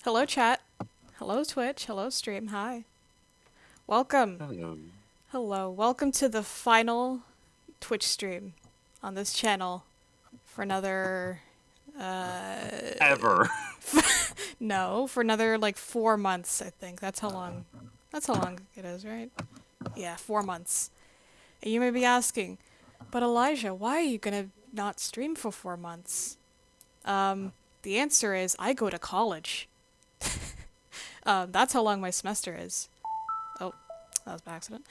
Hello, chat. Hello, Twitch. Hello, stream. Hi. Welcome. Hello. Hello. Welcome to the final Twitch stream on this channel for another. Ever. No, for another like 4 months. I think that's how long. That's how long it is, right? Yeah, 4 months. And you may be asking, but Elijah, why are you gonna not stream for 4 months? The answer is I go to college. That's how long my semester is. Oh, that was by accident.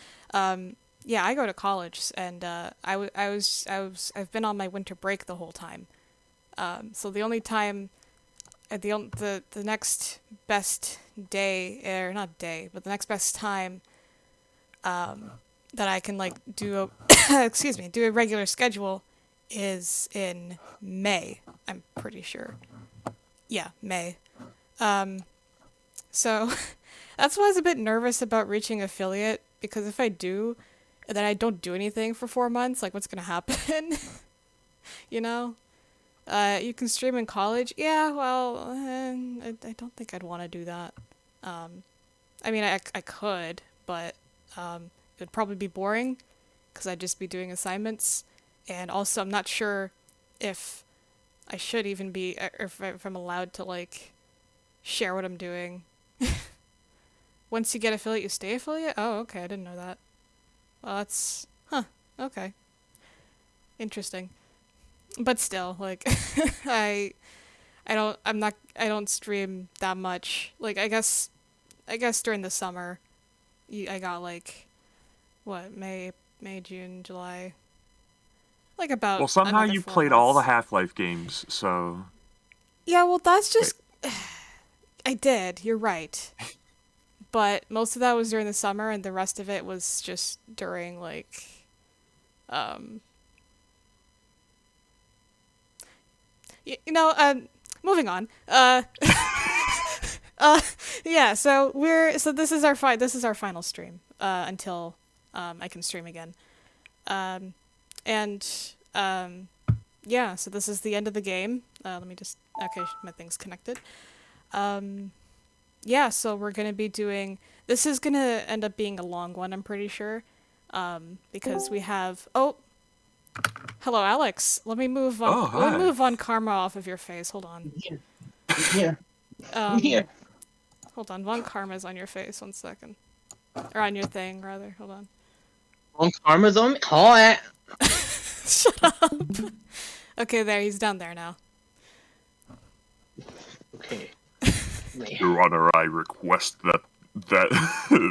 Yeah, I go to college, and I've been on my winter break the whole time. So the only time, the next best day, or not day, but the next best time, that I can like do a, excuse me, do a regular schedule, is in May. I'm pretty sure. Yeah, May. So that's why I was a bit nervous about reaching affiliate, because if I do, and then I don't do anything for 4 months, like what's gonna happen? You know? You can stream in college. Yeah, well, I don't think I'd want to do that. I mean, I could, but it would probably be boring, because I'd just be doing assignments, and also I'm not sure if I should even be, or if I'm allowed to like share what I'm doing. Once you get affiliate, you stay affiliate? Oh, okay, I didn't know that. Well, that's... Huh, okay. Interesting. But still, like, I... I don't stream that much. Like, I guess during the summer, I got, like, what, May, June, July... Like, about Well, somehow another you four played all the months. Half-Life games, so... Yeah, well, that's Wait. just... I did, you're right. But most of that was during the summer, and the rest of it was just during, like, um, you know, moving on. Uh, yeah. So this is our final stream. Until I can stream again. Um, and yeah. So this is the end of the game. Let me just. Okay, my thing's connected. Um, yeah. So we're gonna be doing. This is gonna end up being a long one, I'm pretty sure. Because we have. Oh, hello, Alex. Oh, Let me hi. move on karma off of your face. Hold on. Yeah, yeah, yeah. Um, hold on. Von Karma's on your face. 1 second. Or on your thing, rather. Hold on. On karma's on me. Hi. Shut up. Okay, there. He's down there now. Okay. Your Honor, I request that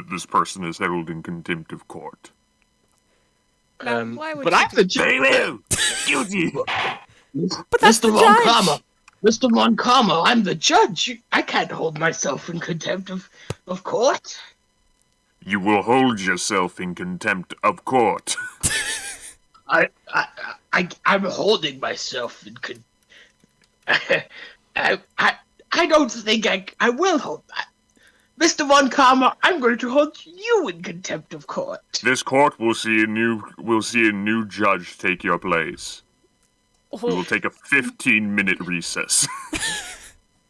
this person is held in contempt of court. Now, why would But you I'm do... the judge. Boo! Guilty! But that's Mr. the Von judge! Karma. Mr. Von Karma, I'm the judge. I can't hold myself in contempt of court. You will hold yourself in contempt of court. I'm holding myself in I don't think I will hold that. Mr. Von Karma, I'm going to hold you in contempt of court. This court will see a new judge take your place. We will take a 15-minute recess.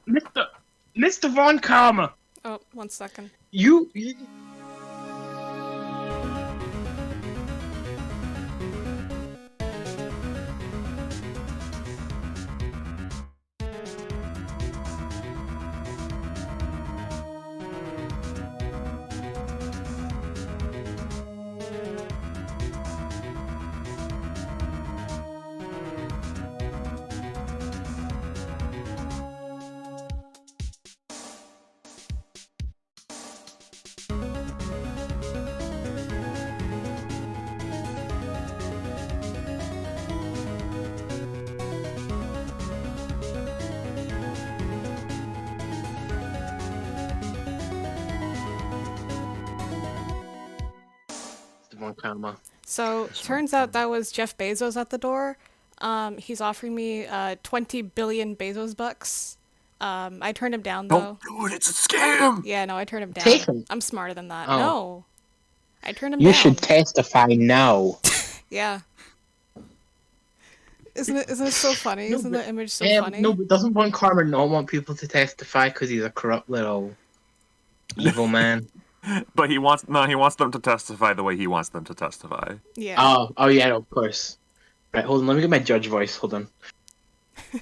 Mr. Von Karma, Oh, 1 second. you Mr. Von Karma. So, turns out that was Jeff Bezos at the door. He's offering me 20 billion Bezos bucks. I turned him down, though. Don't do it, it's a scam! Yeah, no, I turned him down. Take him. I'm smarter than that. Oh. No. I turned him You down. should testify now. Yeah. Isn't it so funny? No, Isn't but- that image so Yeah, funny? no, but doesn't Von Karma not want people to testify because he's a corrupt little evil man? But he wants them to testify the way he wants them to testify. Yeah. Oh yeah, of course. Right, hold on. Let me get my judge voice. Hold on. I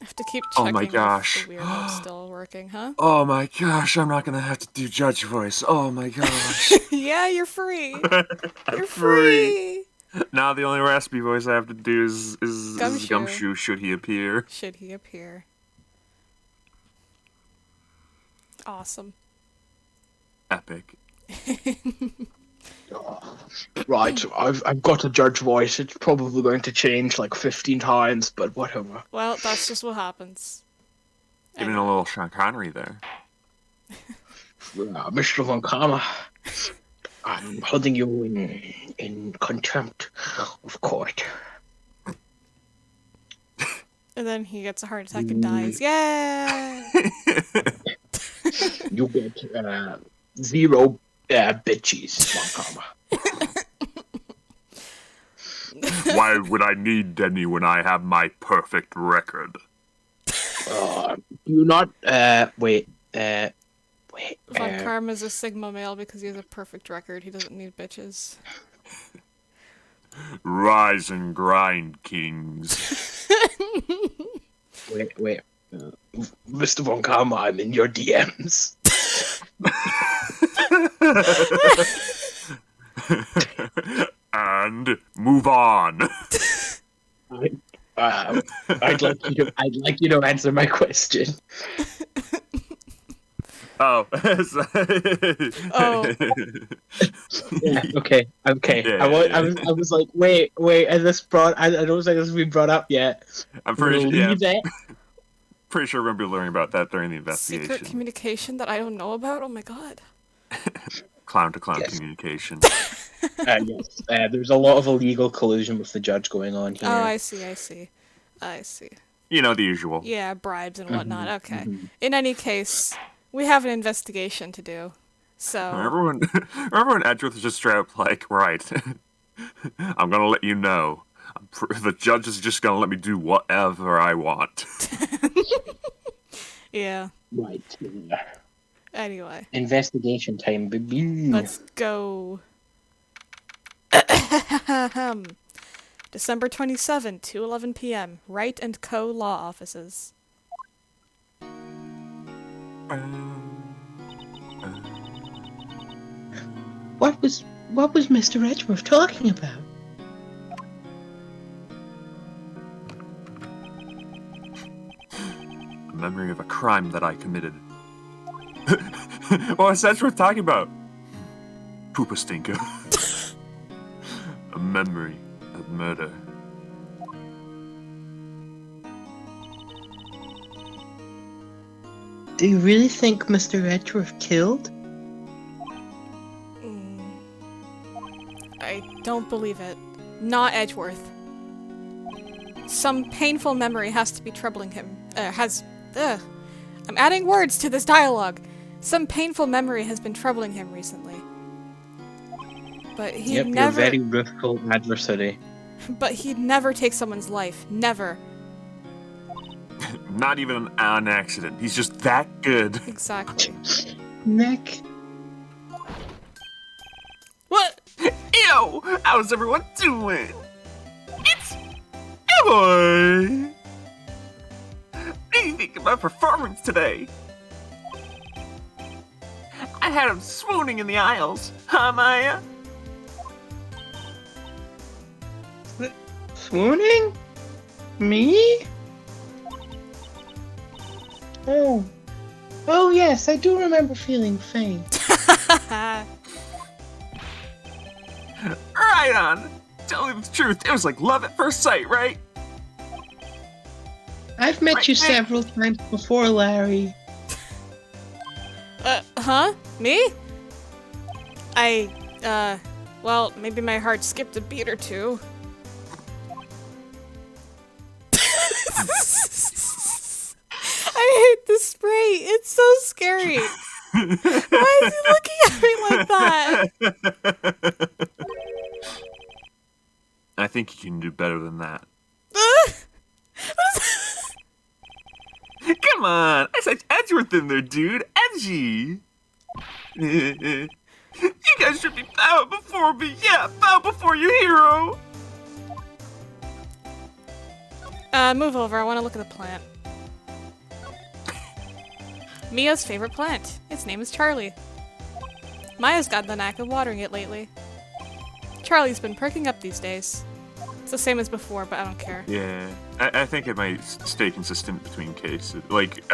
have to keep Oh checking my gosh. if the weird mode's still working, huh? Oh my gosh, I'm not gonna have to do judge voice. Oh my gosh. Yeah, you're free. I'm You're free. Now the only raspy voice I have to do is Gumshoe. Gumshoe should he appear. Should he appear? Awesome. Epic. Right, I've got a judge voice. It's probably going to change like 15 times, but whatever. Well, that's just what happens. Giving a little Sean Connery there. Mr. Von Karma, I'm holding you in contempt of court. And then he gets a heart attack and dies. Yeah. You get 0 bitches, Von Karma. Why would I need any when I have my perfect record? Do you not? Wait. Von Karma's a Sigma male because he has a perfect record. He doesn't need bitches. Rise and grind, kings. Wait. Mr. Von Karma, I'm in your DMs. And move on. I'd like you to answer my question. Oh. Oh. Yeah, okay. Yeah, I was like, wait, and this I don't think this has been brought up yet. I'm pretty sure. Leave Yeah, it. pretty sure we're gonna be learning about that during the investigation. Secret communication that I don't know about? Oh my god. Clown to clown Yes. communication. Yes. There's a lot of illegal collusion with the judge going on here. Oh, I see. You know, the usual. Yeah, bribes and whatnot. Okay. mhm. In any case, we have an investigation to do. So, Remember when Edgeworth was just straight up like, right, I'm gonna let you know. The judge is just gonna let me do whatever I want. yeah. Right. Yeah. Anyway, Investigation time, baby. let's go. December 27, 2:11 p.m. Wright and Co. Law Offices. What was Mr. Edgeworth talking about? A memory of a crime that I committed. What's Edgeworth talking about? Poopa stinker. A memory of murder. Do you really think Mr. Edgeworth killed? I don't believe it. Not Edgeworth. Some painful memory has to be troubling him. I'm adding words to this dialogue. Some painful memory has been troubling him recently. But he'd never. You're a very rueful adversary. But he'd never take someone's life. Never. Not even an accident. He's just that good. Exactly. Nick. What? Ew! How's everyone doing? It's Emily! What do you think of my performance today? I had him swooning in the aisles, huh, Maya? Swooning? Me? Oh yes, I do remember feeling faint. Right on! Tell me the truth, it was like love at first sight, right? I've met Right you there. several times before, Larry. Huh? Me? Well, maybe my heart skipped a beat or two. I hate the spray. It's so scary. Why is he looking at me like that? I think you can do better than that. Come on, I said Edgeworth in there, dude. Edgy. You guys should be bowing before me. Yeah, bow before your hero. Move over. I want to look at the plant. Mia's favorite plant. Its name is Charlie. Maya's gotten the knack of watering it lately. Charlie's been perking up these days. It's the same as before, but I don't care. Yeah, I think it might stay consistent between cases. Like,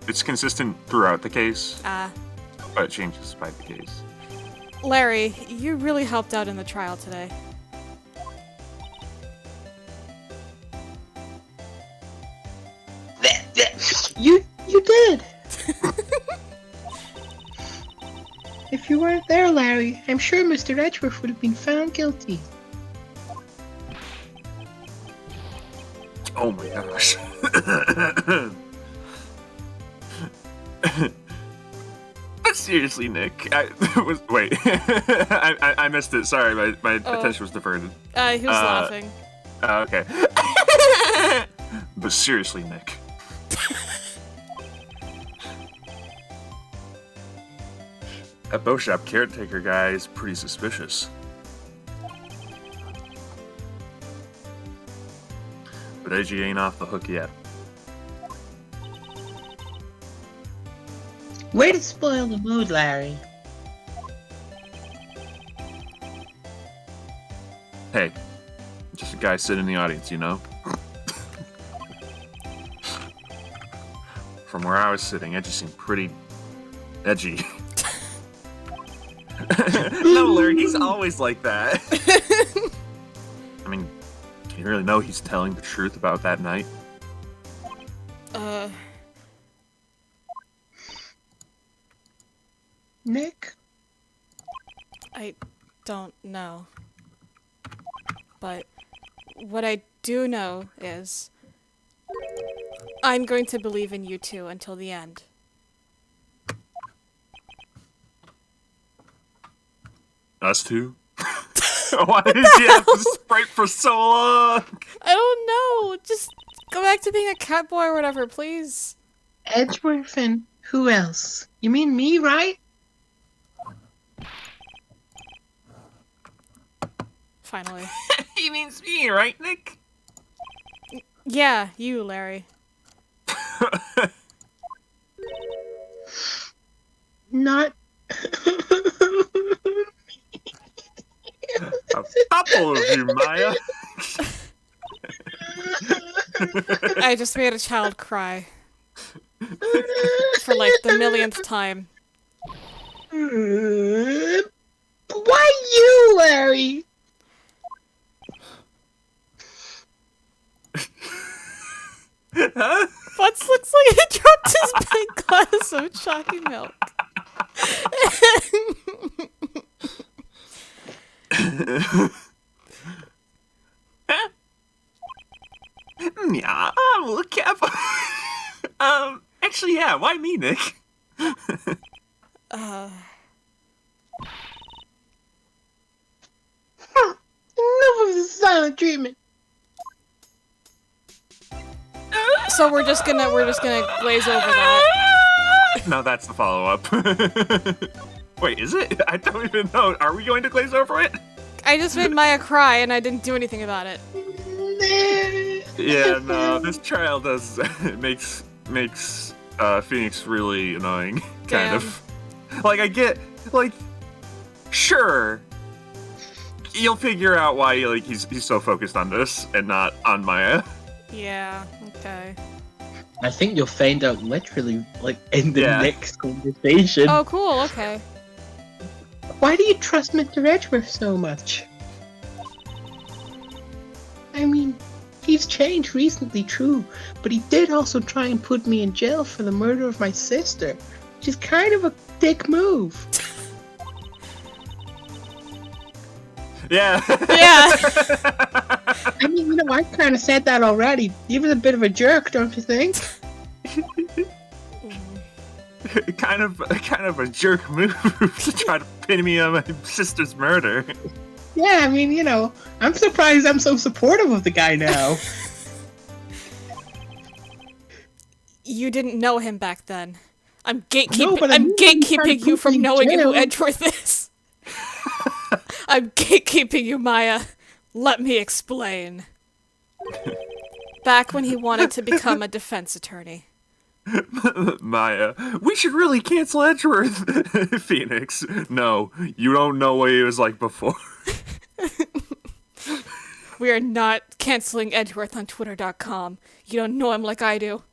it's consistent throughout the case, but it changes by the case. Larry, you really helped out in the trial today. You did. If you weren't there, Larry, I'm sure Mr. Edgeworth would have been found guilty. Oh my gosh. But seriously, Nick, wait. I missed it. Sorry, my attention was diverted. He was laughing. Okay. But seriously, Nick. That bow shop caretaker guy is pretty suspicious. But AG ain't off the hook yet. Way to spoil the mood, Larry. Hey, just a guy sitting in the audience, you know? From where I was sitting, it just seemed pretty edgy. No, Larry, he's always like that. I mean, do you really know he's telling the truth about that night? Nick? I don't know. But what I do know is I'm going to believe in you two until the end. Us two? Why did you have to sprite for so long? I don't know. Just go back to being a cat boy or whatever, please. Edgeworth and who else? You mean me, right? Finally. He means me, right, Nick? Yeah, you, Larry. Not. A couple of you, Maya. I just made a child cry. For like the millionth time. Why you, Larry? Huh? Butts looks like he dropped his big glass of chalky milk. Yeah, look at. Actually, yeah. Why me, Nick? Enough of the silent treatment. So we're just gonna glaze over that. No, that's the follow-up. Wait, is it? I don't even know. Are we going to glaze over it? I just made Maya cry and I didn't do anything about it. Yeah, no. This trial does makes Phoenix really annoying. Kind Damn. of. Like I get sure. You'll figure out why he's so focused on this and not on Maya. Yeah, okay. I think you'll find out literally, in the Yeah. next conversation. Oh, cool, okay. Why do you trust Mr. Edgeworth so much? I mean, he's changed recently, true, but he did also try and put me in jail for the murder of my sister, which is kind of a dick move. Yeah. Yeah. I mean, I kind of said that already. He was a bit of a jerk, don't you think? kind of a jerk move to try to pin me on my sister's murder. Yeah, I mean, I'm surprised I'm so supportive of the guy now. You didn't know him back then. I'm gatekeeping. No, but I I'm knew when he gatekeeping started you from putting knowing who jail. Edgeworth is. I'm gatekeeping you, Maya. Let me explain. Back when he wanted to become a defense attorney. Maya, we should really cancel Edgeworth. Phoenix, no, you don't know what he was like before. We are not canceling Edgeworth on Twitter.com. You don't know him like I do.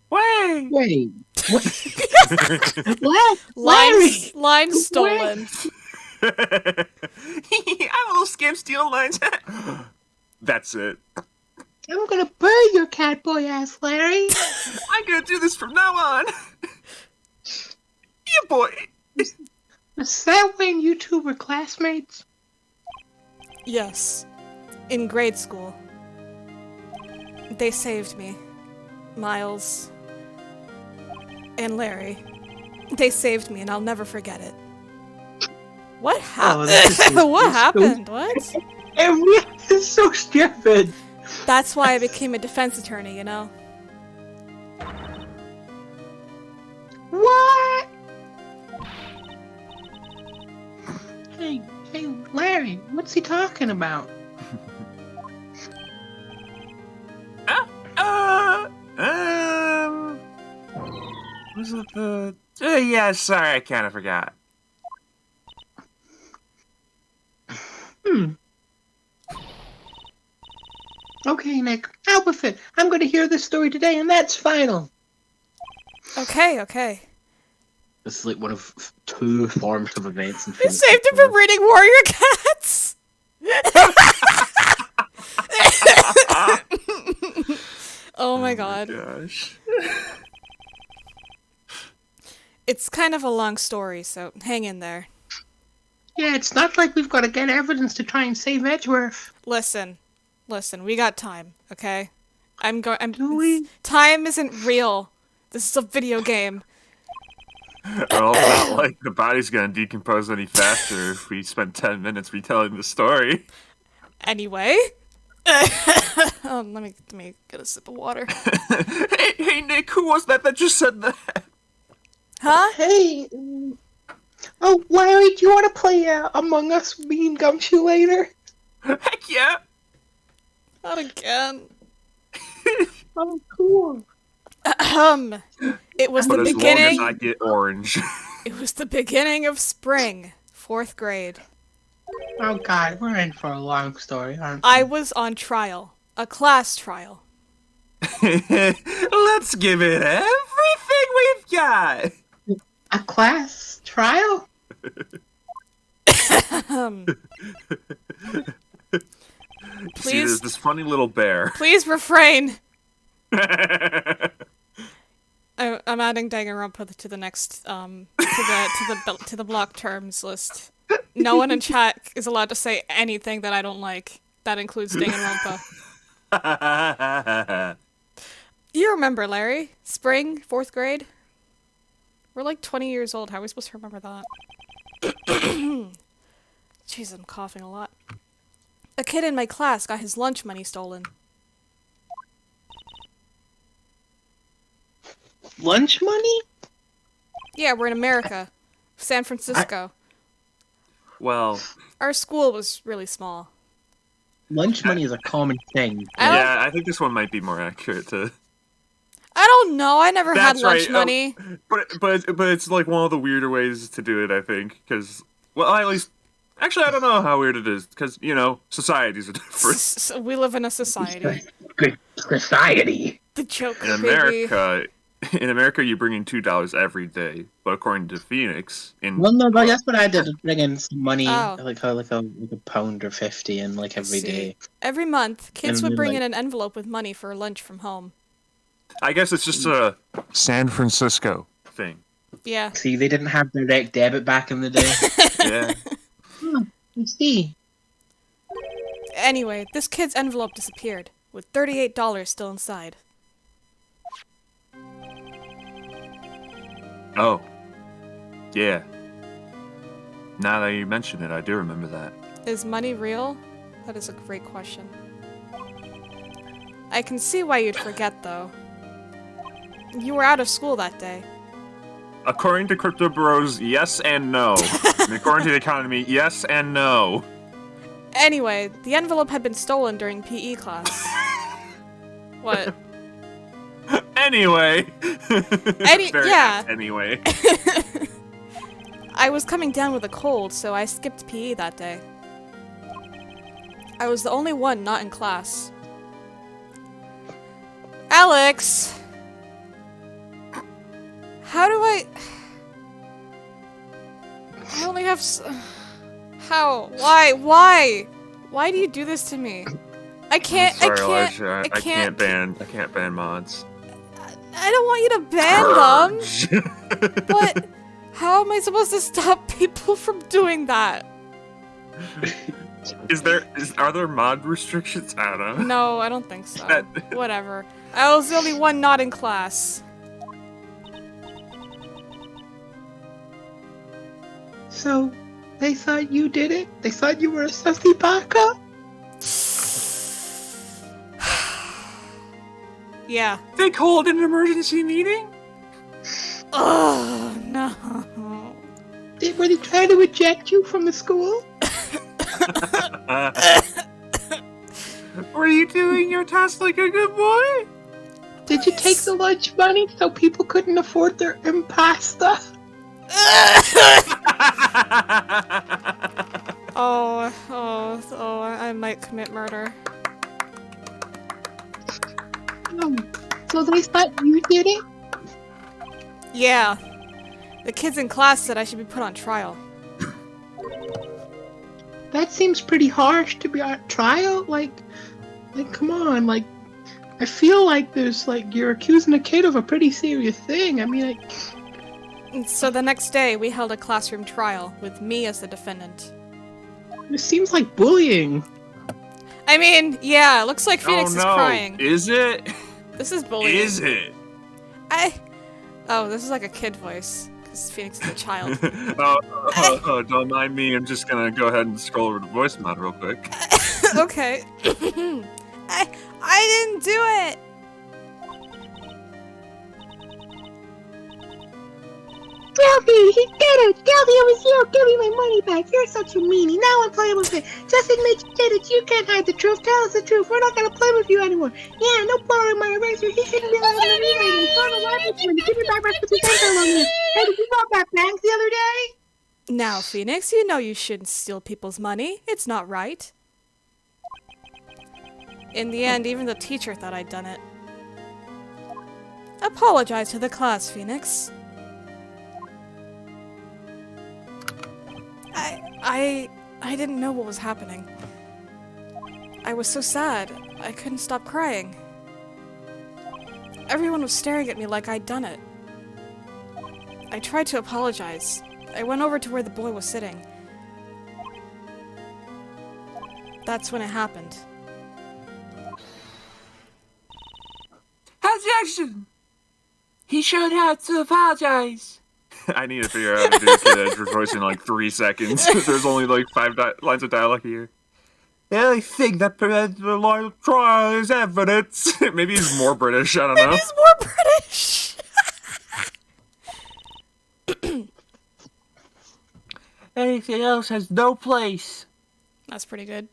Wait! Wait. What? Larry! Line stolen. I'm a little scam stealing lines. That's it. I'm gonna burn your cat boy ass, Larry. I'm gonna do this from now on. Yeah, boy. Is that when you two were classmates? Yes. In grade school. They saved me. Miles. And Larry. They saved me and I'll never forget it. What happened? What happened? What? It's so stupid. That's why I became a defense attorney, you know? What? Hey, Larry, what's he talking about? Was it the... yeah, sorry, I kind of forgot. Okay, Nick, out with it. I'm going to hear this story today, and that's final. Okay. This is like one of two formative events in You saved him from reading Warrior Cats! Oh my god. Gosh. It's kind of a long story, so hang in there. Yeah, it's not like we've got to get evidence to try and save Edgeworth. Listen, we got time, okay? Do we? Time isn't real. This is a video game. Well, it's not like the body's gonna decompose any faster if we spend 10 minutes retelling the story. Anyway. Let me get a sip of water. hey, Nick, who was that just said that? Huh? Hey. Oh, Larry, do you want to play Among Us, me and Gumshoe later? Heck yeah! Not again. Oh, cool. It was But the as beginning. long as I get orange. It was the beginning of spring, 4th grade. Oh, God, we're in for a long story, aren't we? I was on trial, a class trial. Let's give it everything we've got. A class trial? See, there's this funny little bear. Please refrain. I'm adding Danganronpa to the next to the block terms list. No one in chat is allowed to say anything that I don't like. That includes Danganronpa. You remember, Larry? Spring, 4th grade? We're like 20 years old. How are we supposed to remember that? Jeez, I'm coughing a lot. A kid in my class got his lunch money stolen. Lunch money? Yeah, we're in America. San Francisco. Well, Our school was really small. Lunch money is a common thing. yeah, I think this one might be more accurate to... I don't know. I never had That's lunch right. money. But it's like one of the weirder ways to do it, I think, because, well, at least... Actually, I don't know how weird it is, because, societies are different. We live in a society. Good society. The joke, In America, you bring in $2 every day, but according to Phoenix, Well, no, but that's what I did. Bring in some money, Oh. like a pound or 50, and like every day. Every month, kids And would then, bring like- in an envelope with money for lunch from home. I guess it's just a San Francisco thing. Yeah. See, they didn't have direct debit back in the day. Yeah. You see, Anyway, this kid's envelope disappeared, with $38 still inside. Oh. Yeah. Now that you mention it, I do remember that. Is money real? That is a great question. I can see why you'd forget, though. You were out of school that day. According to crypto bros, yes and no. And according to the economy, yes and no. Anyway, the envelope had been stolen during PE class. What? Anyway. Very yeah. Anyway. I was coming down with a cold, so I skipped PE that day. I was the only one not in class. Alix! How do I only have How? Why? Why do you do this to me? I can't, I'm sorry, I can't, Elijah. I can't ban mods. I don't want you to ban them! But how am I supposed to stop people from doing that? Are there mod restrictions? I don't know. No, I don't think so. Whatever. I was the only one not in class. So, they thought you did it? They thought you were a sussy baka? Yeah. They called an emergency meeting? Oh, no. Were they trying to eject you from the school? Were you doing your task like a good boy? Did you take the lunch money so people couldn't afford their impasta? Oh, I might commit murder. So they thought you did it? Yeah. The kids in class said I should be put on trial. That seems pretty harsh to be on trial. Like, come on. Like, I feel like there's you're accusing a kid of a pretty serious thing. I mean, So the next day, we held a classroom trial with me as the defendant. It seems like bullying. I mean, yeah, looks like Phoenix is crying. Is it? This is bullying. Is it? Oh, this is like a kid voice, because Phoenix is a child. Don't mind me. I'm just gonna go ahead and scroll over the voice mod real quick. Okay. I didn't do it! Delphi, he did it! Delphi, it was you! Give me my money back! You're such a meanie! Now I'm playing with it! Just admit you did it! You can't hide the truth! Tell us the truth! We're not gonna play with you anymore! Yeah, no borrowing my eraser! He shouldn't be allowed to erase me! Son of a give me back my 50 cents on me! Hey, did you rob that bank the other day? Now, Phoenix, you know you shouldn't steal people's money. It's not right. In the end, even the teacher thought I'd done it. Apologize to the class, Phoenix. I didn't know what was happening. I was so sad. I couldn't stop crying. Everyone was staring at me like I'd done it. I tried to apologize. I went over to where the boy was sitting. That's when it happened. Objection! He should have to apologize. I need to figure out how to do Kid Edge's voice in 3 seconds. There's only 5 lines of dialogue here. The only thing that prevents the line of trial is evidence. Maybe he's more British, I don't know. Maybe he's more British! Anything else has no place. That's pretty good.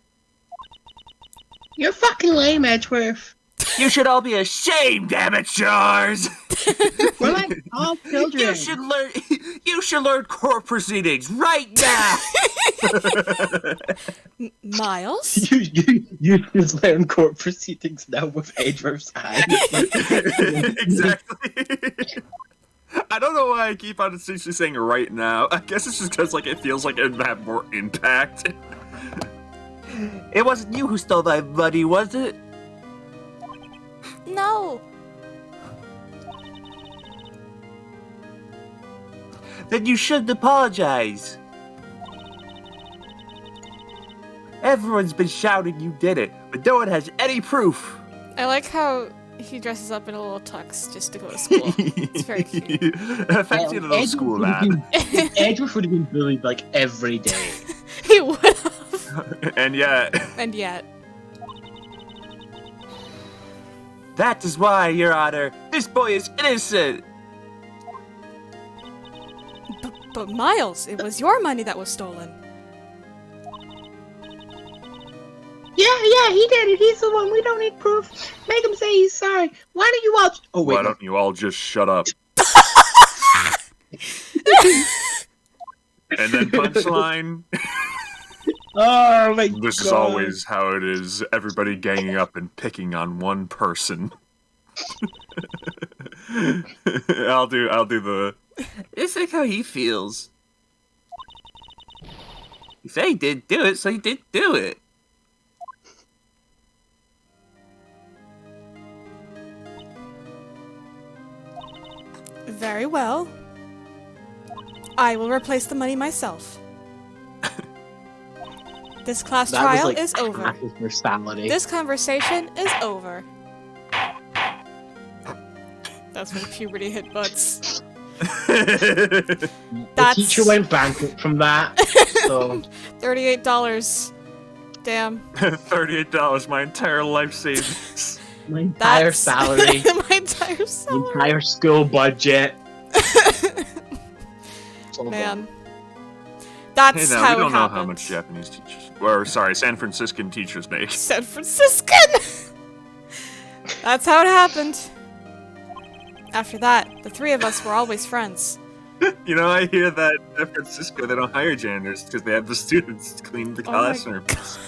You're fucking lame, Edgeworth. You should all be ashamed, amateurs! We're like all children. You should learn court proceedings right now! Miles? You just learn court proceedings now with Edgeworth's eyes. Exactly. I don't know why I keep on essentially saying right now. I guess it's just because it feels like it would have more impact. It wasn't you who stole my money, was it? No. Then you shouldn't apologize. Everyone's been shouting you did it, but no one has any proof. I like how He dresses up in a little tux just to go to school. It's very cute. Fancy little school lad. Edgeworth would have been bullied like every day. He would have. And yet... And yet. That is why, Your Honor, this boy is innocent! But Miles, it was your money that was stolen. Yeah, he did it. He's the one. We don't need proof. Make him say he's sorry. Why don't you all... Oh, wait. Why don't you all just shut up? And then punchline. Oh, my God. This is always how it is. Everybody ganging up and picking on one person. I'll do the... It's like how he feels. He said he did do it, so he did do it. Very well. I will replace the money myself. This class trial is over. His personality. This conversation is over. That's when puberty hit butts. The teacher went bankrupt from that, so... $38. Damn. $38, my entire life savings. My entire salary. My entire salary. The entire school budget. Man. That's hey, now, how we don't it know happened. how much Japanese teachers, or sorry, San Franciscan teachers make. San Franciscan! That's how it happened. After that, the three of us were always friends. You know, I hear that in San Francisco they don't hire janitors because they have the students clean the classrooms.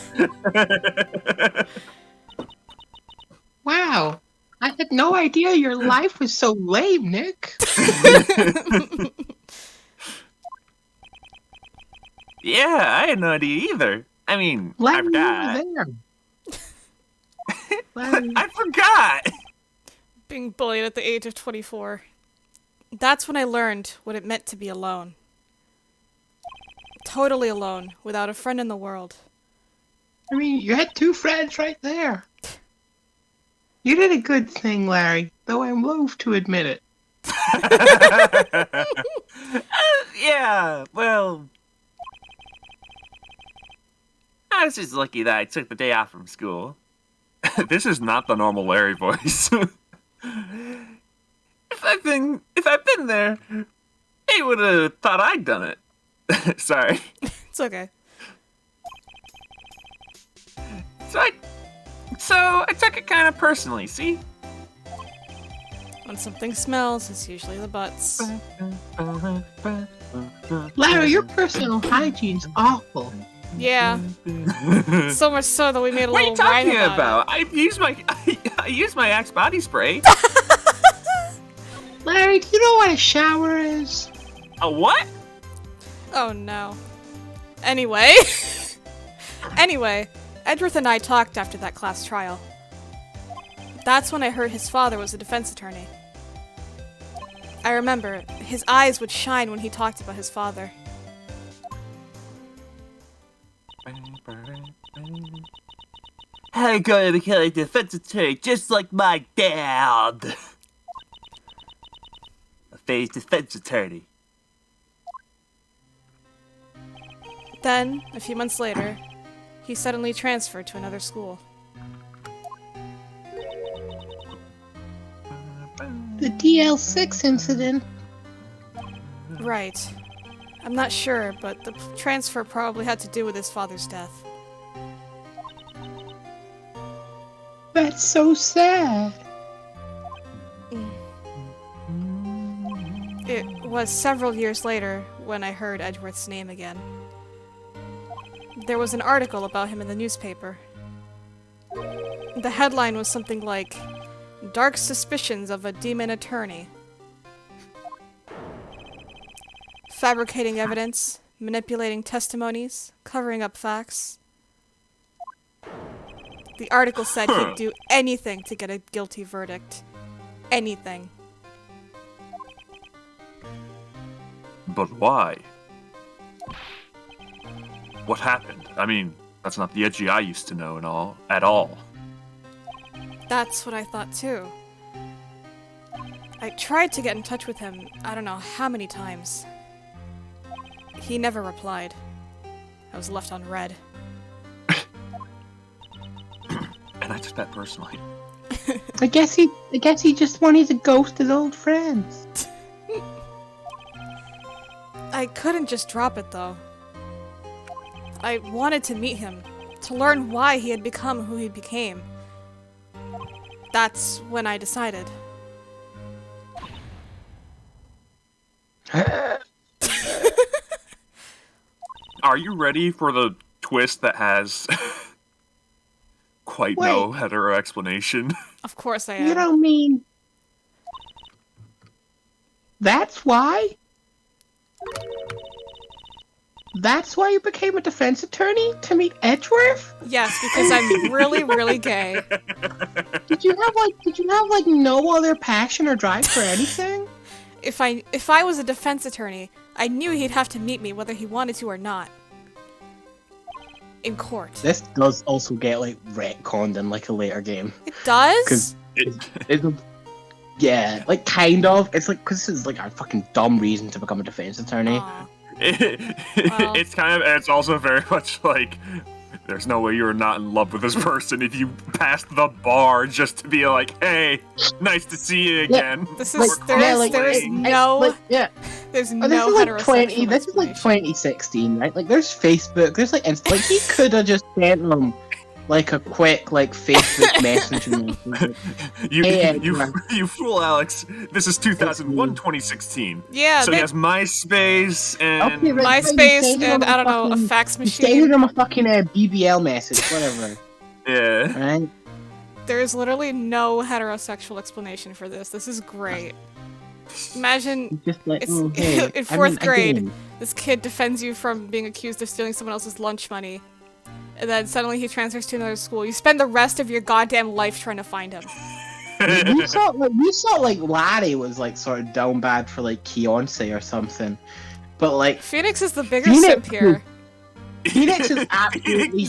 Wow. I had no idea your life was so lame, Nick. Yeah, I had no idea either. I mean, I forgot. I forgot! Being bullied at the age of 24. That's when I learned what it meant to be alone. Totally alone, without a friend in the world. I mean, you had two friends right there. You did a good thing, Larry, though I'm loath to admit it. Yeah, well... I was just lucky that I took the day off from school. This is not the normal Larry voice. If I've been there, they would have thought I'd done it. Sorry. It's okay. So I took it kind of personally, see? When something smells, it's usually the butts. Larry, your personal hygiene's awful. Yeah. So much so that we made a What are little you rhyme talking about I use my Axe body spray. Larry, do you know what a shower is? A what? it. Oh no. Anyway. Edgeworth and I talked after that class trial. That's when I heard his father was a defense attorney. I remember, his eyes would shine when he talked about his father. I'm gonna become a defense attorney just like my dad. A phased defense attorney. Then, a few months later, he suddenly transferred to another school. The DL6 incident. Right. I'm not sure, but the transfer probably had to do with his father's death. That's so sad. It was several years later when I heard Edgeworth's name again. There was an article about him in the newspaper. The headline was something like, "Dark Suspicions of a Demon Attorney." Fabricating evidence, manipulating testimonies, covering up facts. The article said he'd do anything to get a guilty verdict. Anything. But why? What happened? I mean, that's not the Edgy I used to know at all. That's what I thought too. I tried to get in touch with him, I don't know how many times. He never replied. I was left on red. And I took that personally. I guess he just wanted to ghost his old friends. I couldn't just drop it though. I wanted to meet him, to learn why he had become who he became. That's when I decided. Are you ready for the twist that has quite no hetero explanation? Of course I am. You don't mean... That's why? That's why you became a defense attorney? To meet Edgeworth? Yes, because I'm really, really gay. Did you have no other passion or drive for anything? If I was a defense attorney, I knew he'd have to meet me whether he wanted to or not. In court. This does also get retconned in a later game. It does? Because yeah, kind of. It's because this is a fucking dumb reason to become a defense attorney. Aw. It's also very much there's no way you're not in love with this person if you passed the bar just to be like, hey, nice to see you again. This is there's no heterosexual This is 2016, right? There's Facebook, there's he could have just sent them a quick Facebook messenger. You fool, Alex. This is 2001-2016. Yeah, so he has MySpace and MySpace and I don't know, a fax machine. Send them a fucking BBL message, whatever. Yeah. Right? There's literally no heterosexual explanation for this. This is great. Imagine just in fourth grade, this kid defends you from being accused of stealing someone else's lunch money. And then suddenly he transfers to another school. You spend the rest of your goddamn life trying to find him. we saw Larry was sort of down bad for Keonce or something. But Phoenix is the bigger simp here. Phoenix is absolutely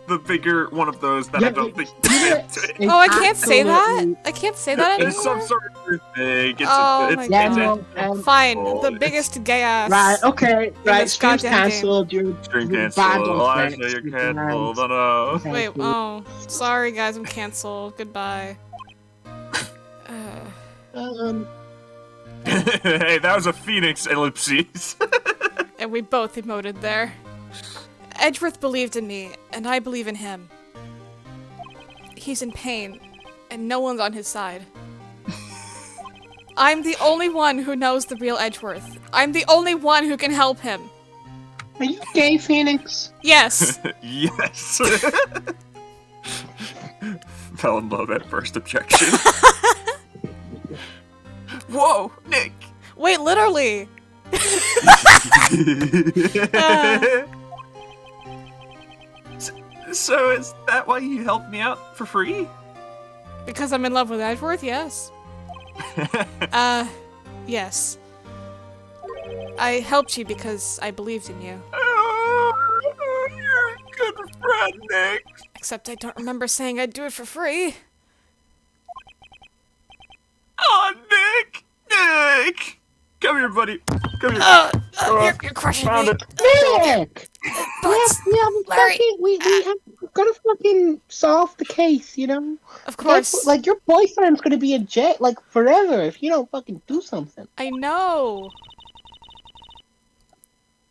the bigger one of those that I don't think. Oh, I can't say that. I can't say that anymore. It's some sort of thing. Fine, the biggest gay ass. Right. Okay. Right. Stream's cancelled. Stream cancelled. Elijah, you're cancelled. Oh no. Wait. Oh, sorry guys, I'm cancelled. Goodbye. Hey, that was a Phoenix ellipses. And we both emoted there. Edgeworth believed in me, and I believe in him. He's in pain, and no one's on his side. I'm the only one who knows the real Edgeworth. I'm the only one who can help him. Are you gay, Phoenix? Yes. Yes. Fell in love at first objection. Whoa, Nick. Wait, literally. So is that why you helped me out for free? Because I'm in love with Edgeworth, yes. Yes. I helped you because I believed in you. Oh, you're a good friend, Nick. Except I don't remember saying I'd do it for free. Oh, Nick! Nick! Come here, buddy. Come here. You're crushing Found me. it. Nick! We have gotta fucking solve the case, you know? Of course. Your boyfriend's gonna be in jail, forever if you don't fucking do something. I know.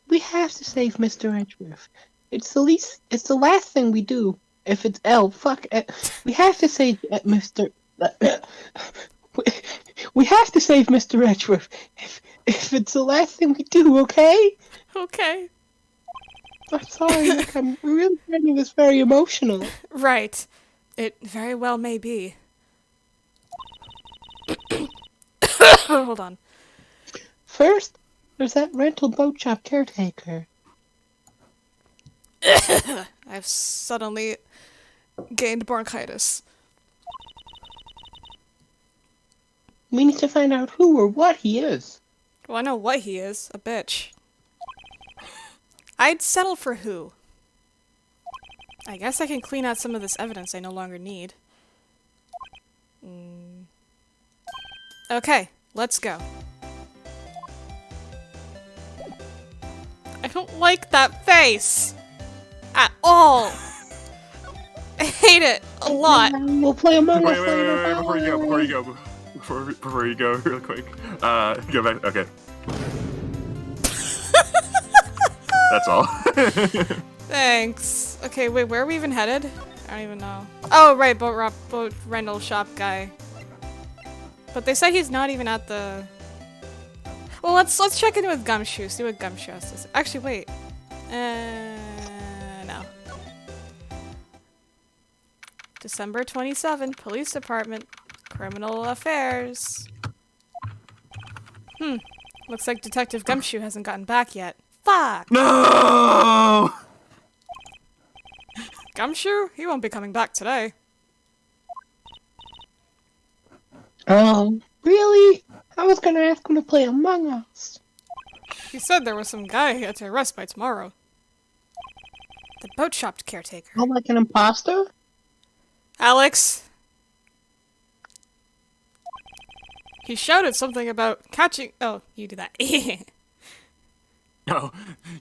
We have to save Mr. Edgeworth. It's the last thing we do. If it's we have to save Mr. We have to save Mr. Edgeworth. If it's the last thing we do, okay? Okay. I'm sorry, Nick, I'm really finding this very emotional. Right. It very well may be. Hold on. First, there's that rental boat shop caretaker. I've suddenly gained bronchitis. We need to find out who or what he is. Well, I know what he is. A bitch. I'd settle for who. I guess I can clean out some of this evidence I no longer need. Okay, let's go. I don't like that face! At all! I hate it a lot. We'll play Among Us Wait, later. before you go, real quick. Go back. Okay. That's all. Thanks. Okay, wait, where are we even headed? I don't even know. Oh, right, boat rental shop guy. But they say he's not even at the... Well, let's check in with Gumshoe, see what Gumshoe has to say. Actually, wait. No. December 27, Police Department, Criminal Affairs. Looks like Detective Gumshoe hasn't gotten back yet. Fuck! No! Gumshoe? He won't be coming back today. Oh, really? I was gonna ask him to play Among Us. He said there was some guy he had to arrest by tomorrow. The boat shop caretaker. Oh, like an imposter? Alix! He shouted something about catching- Oh, you do that. No.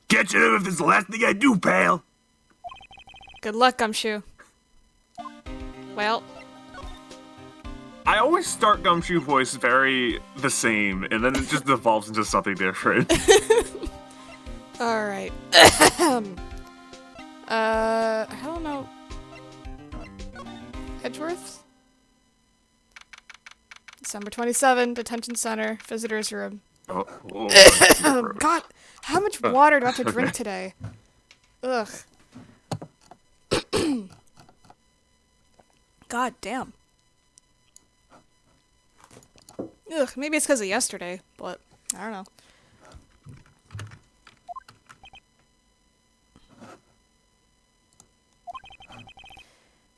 Catching him if it's the last thing I do, pal. Good luck, Gumshoe. Well, I always start Gumshoe voice very the same, and then it just devolves into something different. alright. I don't know. Edgeworth? December 27, Detention Center, Visitor's Room. God, how much water do I have to drink today? Ugh. God damn. Ugh, maybe it's because of yesterday, but I don't know.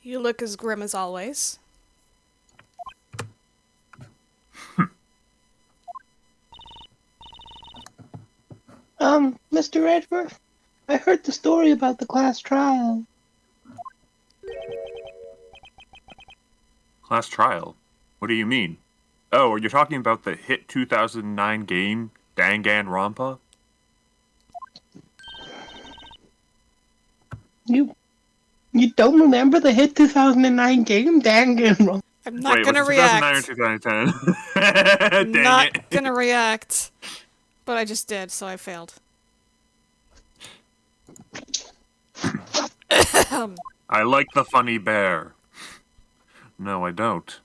You look as grim as always. Mr. Edgeworth, I heard the story about the class trial. Class trial? What do you mean? Oh, are you talking about the hit 2009 game, Danganronpa? You don't remember the hit 2009 game, Danganronpa? I'm not gonna was it react. 2009 or 2010? I'm Dang not it. gonna react. But I just did, so I failed. I like the funny bear. No, I don't.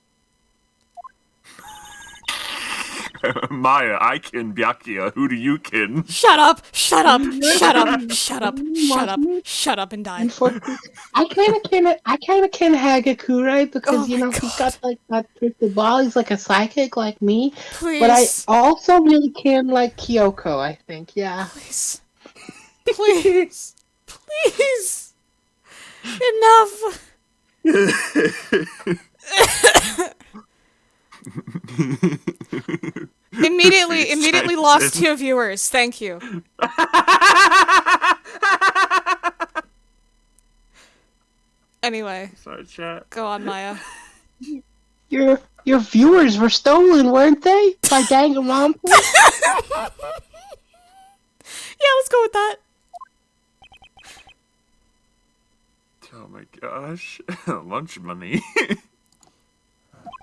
Maya, I kin Byakuya. Who do you kin? Shut up! Shut up! Shut up! Shut up! Shut up! Shut up and die. Unfortunately, I kind of can Hagaku, right? Because Oh my he's God. got like that crystal ball. He's like a psychic, like me. Please. But I also really can like Kyoko. I think, yeah. Please. Please. Please. Enough. Immediately lost 2 viewers. Thank you. Anyway, Sorry, chat. go on, Maya. Your viewers were stolen, weren't they? By Danganronpa? Yeah, let's go with that. Oh my gosh. Lunch money.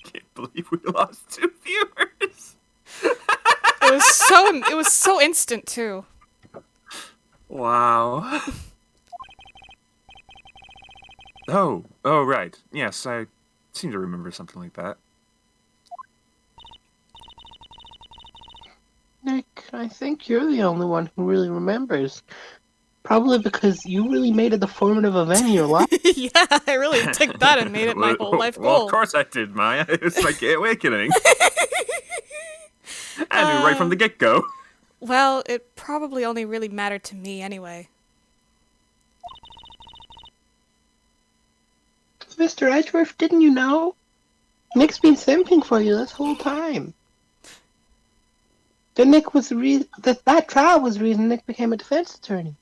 Can't believe we lost 2 viewers. It was so instant too. Wow. Oh, right. Yes, I seem to remember something like that. Nick, I think you're the only one who really remembers. Probably because you really made it the formative event in your life. Yeah, I really took that and made it my whole life Well, goal. of course I did, Maya. It's my gay awakening. I knew right from the get-go. Well, it probably only really mattered to me anyway. Mr. Edgeworth, didn't you know? Nick's been simping for you this whole time. That trial was the reason Nick became a defense attorney.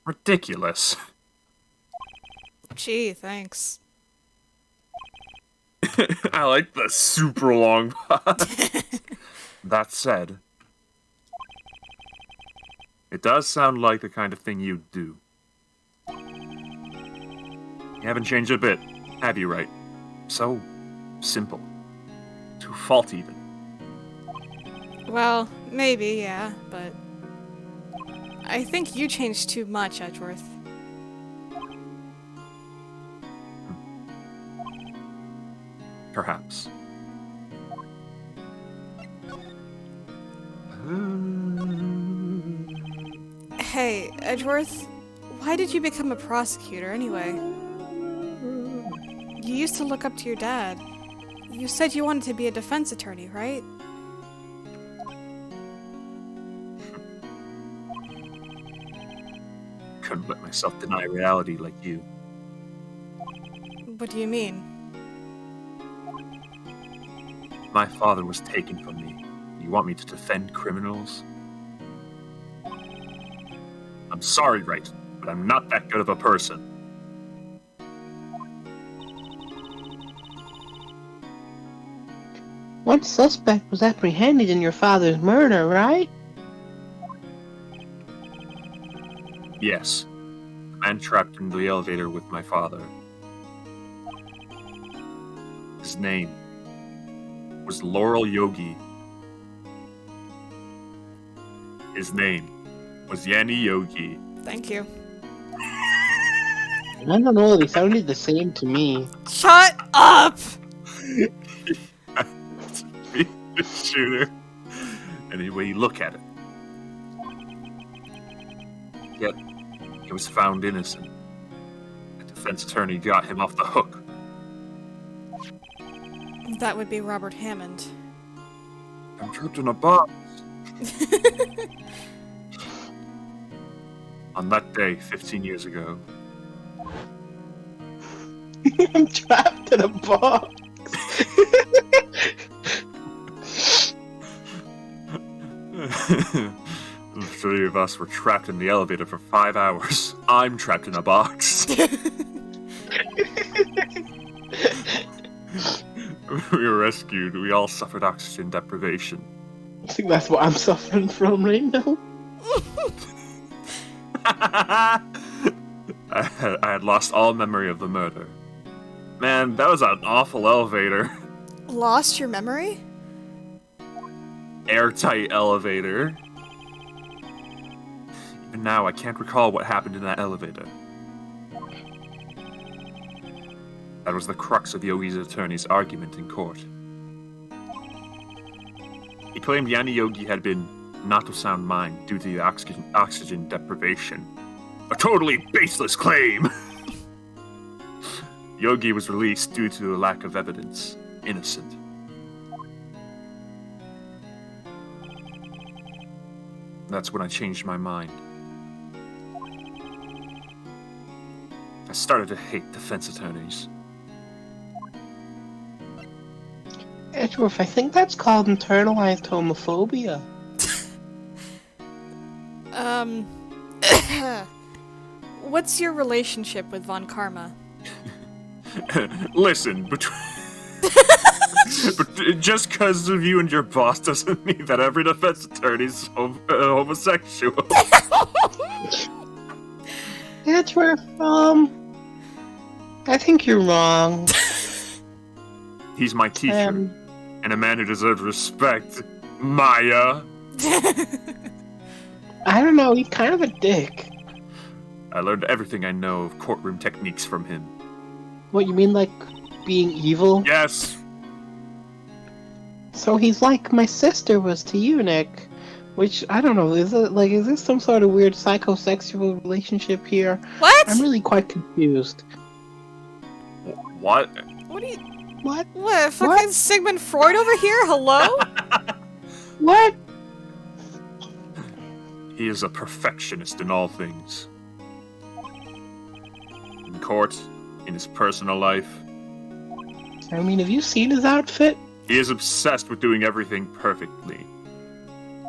Ridiculous. Gee, thanks. I like the super long pause. That said, it does sound like the kind of thing you'd do. You haven't changed a bit, have you, Wright? So simple. To a fault, even. Well, maybe, yeah, but... I think you changed too much, Edgeworth. Perhaps. Hey, Edgeworth, why did you become a prosecutor anyway? You used to look up to your dad. You said you wanted to be a defense attorney, right? Couldn't let myself deny reality like you. What do you mean? My father was taken from me. You want me to defend criminals? I'm sorry, Wright, but I'm not that good of a person. One suspect was apprehended in your father's murder, right? Yes, the man trapped in the elevator with my father. His name was Laurel Yogi. His name was Yanni Yogi. Thank you. I don't know, they sounded the same to me. Shut up! Be the shooter. Any way you look at it. Yet, he was found innocent. The defense attorney got him off the hook. That would be Robert Hammond. I'm trapped in a box. On that day, 15 years ago, I'm trapped in a box. the three of us were trapped in the elevator for 5 hours. I'm trapped in a box. We were rescued. We all suffered oxygen deprivation. I think that's what I'm suffering from right now. I had lost all memory of the murder. Man, that was an awful elevator. Lost your memory? Airtight elevator. Even now, I can't recall what happened in that elevator. That was the crux of Yogi's attorney's argument in court. He claimed Yanni Yogi had been not of sound mind due to the oxygen deprivation. A totally baseless claim! Yogi was released due to a lack of evidence. Innocent. That's when I changed my mind. I started to hate defense attorneys. Edgeworth, I think that's called internalized homophobia. What's your relationship with Von Karma? Listen, but just because of you and your boss doesn't mean that every defense attorney's homosexual. Edgeworth, I think you're wrong. He's my teacher, and a man who deserves respect. Maya. I don't know, he's kind of a dick. I learned everything I know of courtroom techniques from him. What, you mean like being evil? Yes. So he's like my sister was to you, Nick. Which, I don't know, is this some sort of weird psychosexual relationship here? What? I'm really quite confused. What? What are you... What? What? Fucking What? Sigmund Freud over here? Hello? What? He is a perfectionist in all things. In court, in his personal life. I mean, have you seen his outfit? He is obsessed with doing everything perfectly.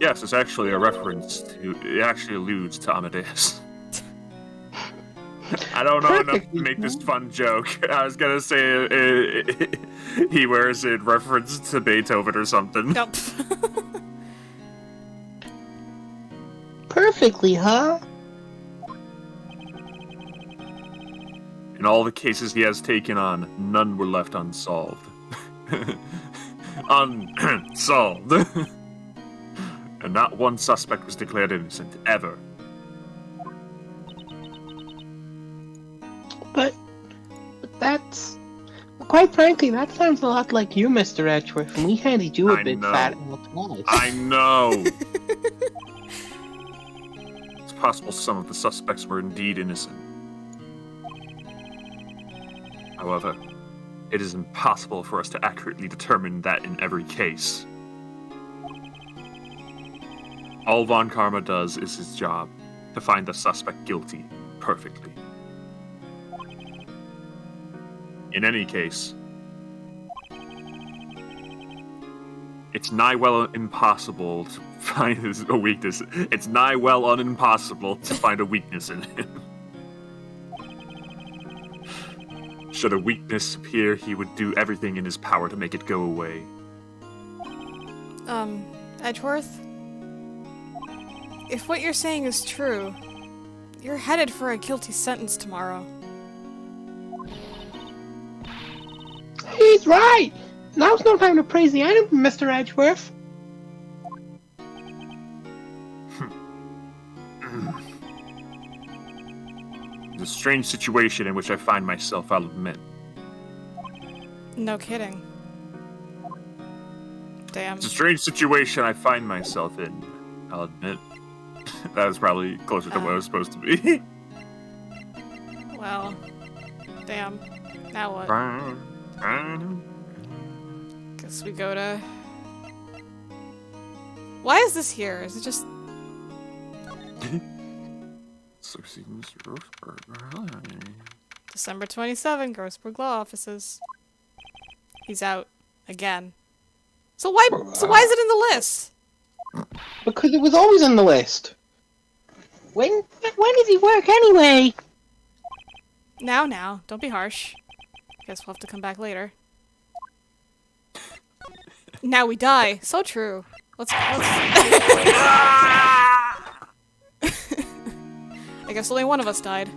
Yes, it's actually a reference to... It actually alludes to Amadeus. I don't know enough to Perfectly make this fine. fun joke. I was gonna say he wears it in reference to Beethoven or something. Nope. Perfectly, huh? In all the cases he has taken on, none were left unsolved. Unsolved. And not one suspect was declared innocent, ever. But that's... Quite frankly, that sounds a lot like you, Mr. Edgeworth, and we handed you a I big know. fat L twice. I know! It's possible some of the suspects were indeed innocent. However, it is impossible for us to accurately determine that in every case. All Von Karma does is his job, to find the suspect guilty, perfectly. In any case, it's nigh well impossible to find a weakness. It's nigh well unimpossible to find a weakness in him. Should a weakness appear, he would do everything in his power to make it go away. Edgeworth? If what you're saying is true, you're headed for a guilty sentence tomorrow. He's right! Now's no time to praise the enemy, Mr. Edgeworth. It's a strange situation in which I find myself, I'll admit. No kidding. Damn. It's a strange situation I find myself in, I'll admit. That was probably closer to what it was supposed to be. Well, damn. Now what? Guess we go to... Why is this here? Is it just... December 27, Grossberg Law Offices. He's out. Again. So why is it in the list? Because it was always on the list. When does he work anyway? Now. Don't be harsh. Guess we'll have to come back later. Now we die. So true. Let's I guess only one of us died.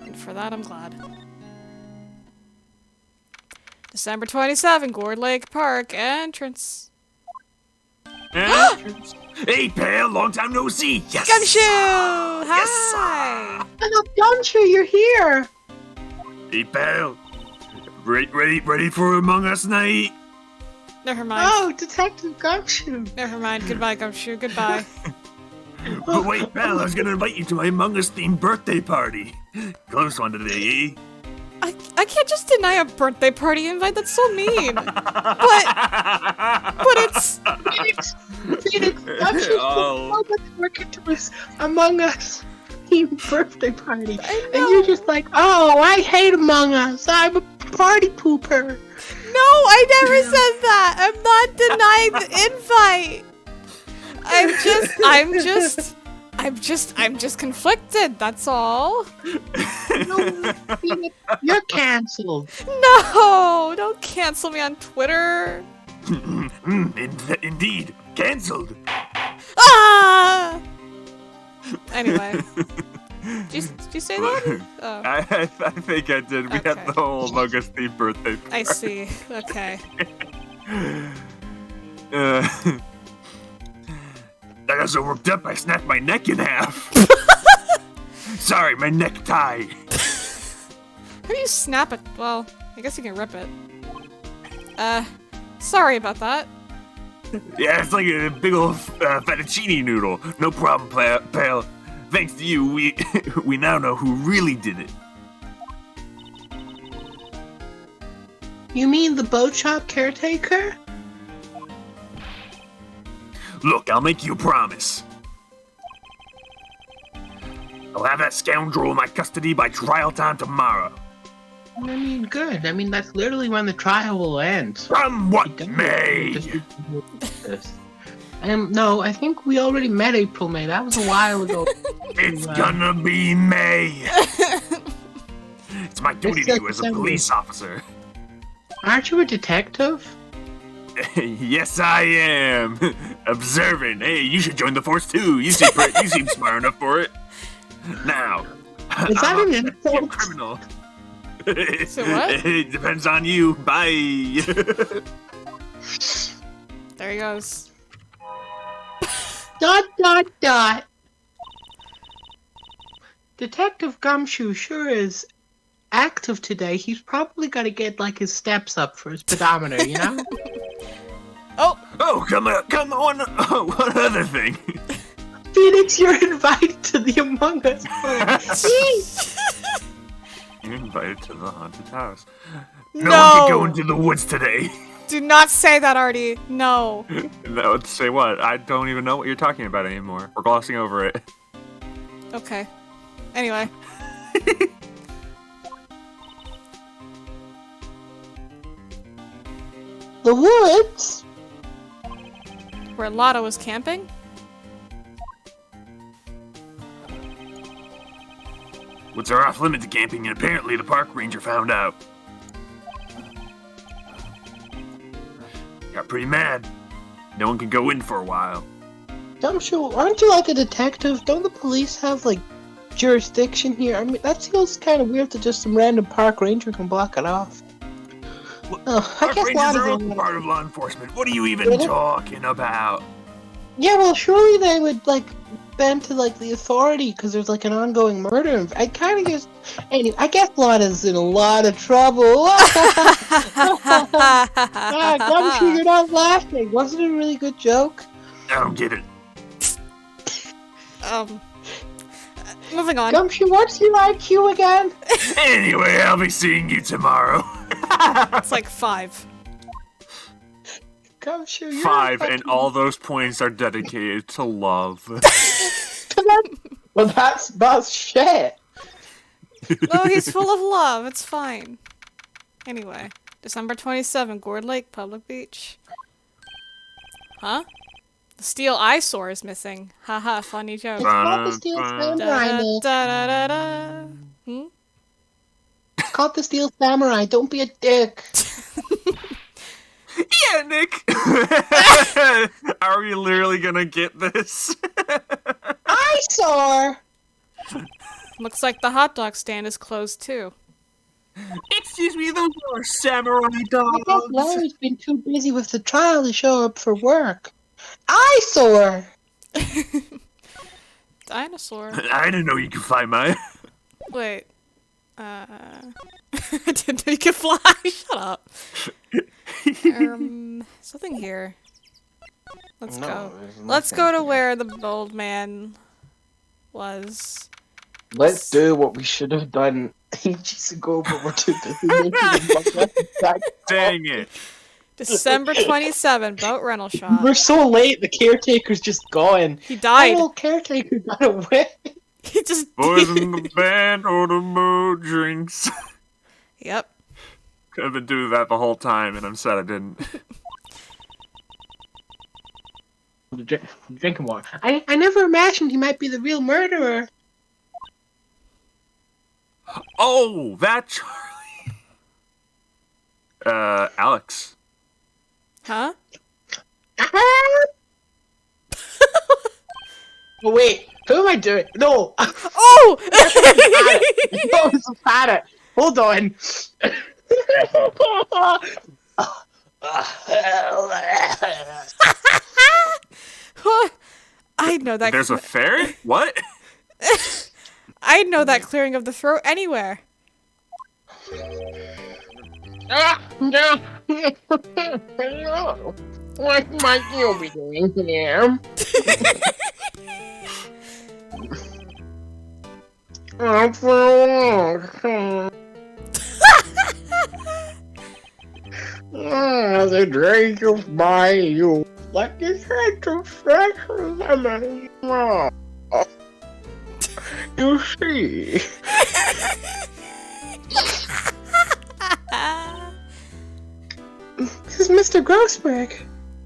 And for that, I'm glad. December 27, Gourd Lake Park entrance. Hey, pal, long time no see. Yes. Gumshoe! Hi! Oh, Gumshoe, you're here! Hey, pal. Ready for Among Us night? Never mind. Oh, Detective Gumshoe! Never mind. Goodbye, Gumshoe. Goodbye. But wait, pal, I was gonna invite you to my Among Us themed birthday party. Close one today, eh? I can't just deny a birthday party invite. That's so mean. But it's... Phoenix, Gumshoe's so much work into his Among Us themed birthday party. And you're just like, oh, I hate Among Us. I'm a party pooper. No, I never said that. I'm not denying the invite. I'm just conflicted, that's all. No, Phoenix, you're cancelled. No, don't cancel me on Twitter. Indeed, cancelled. Ah! Anyway. Did you say that? Oh. I think I did. We had Okay. the whole Among Us themed birthday party. I see. Okay. I got so worked up I snapped my neck in half. Sorry, my necktie. How do you snap it? Well, I guess you can rip it. Sorry about that. Yeah, it's like a big old fettuccine noodle. No problem, pal. Thanks to you, we now know who really did it. You mean the boat shop caretaker? Look, I'll make you a promise. I'll have that scoundrel in my custody by trial time tomorrow. I mean, good. I mean, that's literally when the trial will end. Come what may. No, I think we already met April May. That was a while ago. It's gonna be May. It's my duty to you as a police officer. Aren't you a detective? Yes, I am. Observant. Hey, you should join the force too. You seem smart enough for it. Now, Is that I'm an a insult? criminal. So what? It depends on you. Bye. There he goes. ... Detective Gumshoe sure is active today. He's probably got to get like his steps up for his pedometer, you know? Oh, come on. Oh, one other thing. Phoenix, you're invited to the Among Us party. You're invited to the haunted house. No! No one can go into the woods today. Do not say that, Artie. No. No, say what? I don't even know what you're talking about anymore. We're glossing over it. Okay. Anyway. The woods? Where Lotto was camping? Woods are off limit to camping, and apparently the park ranger found out. Got pretty mad. No one can go in for a while. Gumshoe, aren't you like a detective? Don't the police have like jurisdiction here? I mean, that feels kind of weird that just some random park ranger can block it off. Oh, I Park guess rangers are Lotto's also part of law enforcement. What are you even Really? talking about? Yeah, well, surely they would like bend to like the authority because there's like an ongoing murder. I kind of just anyway. I guess Lotta's in a lot of trouble. Gumshoe, you're not laughing. Wasn't it a really good joke? I don't get it. Moving on. Gumshoe, what's your IQ again? Anyway, I'll be seeing you tomorrow. It's like 5. Gumshoe, you're 5, fucking- and all those points are dedicated to love. Well, that's shit. No, he's full of love. It's fine. Anyway, December 27, Gourd Lake, Public Beach. Huh? The steel eyesore is missing. Haha, funny joke. It's called the Steel Samurai, man. Da-da-da-da. Hmm? It's called the Steel Samurai. Don't be a dick. Yeah, Nick. Are we literally gonna get this? Eyesore! Looks like the hot dog stand is closed too. Excuse me, those are samurai I guess dogs. Larry's been too busy with the trial to show up for work. Eyesore! Dinosaur. I didn't know you could find mine. Wait. I didn't know you could fly. Shut up. Something here. Let's go. Let's go to where the old man was. Let's do what we should have done ages ago, but we're too busy making the Dang it. December 27, boat rental shop. We're so late, the caretaker's just gone. He died. The old caretaker got away. He just Boys in the band order more drinks. Yep. Could have been doing that the whole time, and I'm sad I didn't. Drinking water. I never imagined he might be the real murderer. Oh, that Charlie. Alix. Huh? Oh, wait, who am I doing? No! Oh! No, it's a parrot. Hold on. I know that. There's a ferret? What? I know that clearing of the throat anywhere. What might you be doing here? The drink of my youth, like a head to fresh lemon. You see. This is Mr. Grossberg.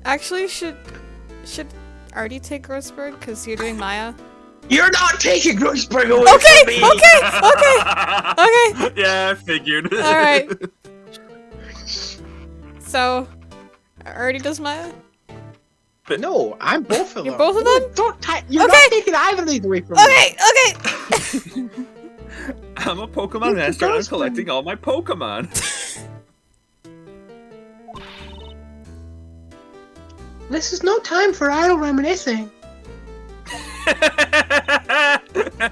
Actually, should Artie take Grossberg because you're doing Maya? You're not taking Grossberg away Okay, from me! okay. Yeah, I figured. Alright. So, Artie does Maya? No, I'm both of them. You're both of them? You're not taking either of these away from me. Okay. I'm a Pokemon master and I'm collecting all my Pokemon. This is no time for idle reminiscing.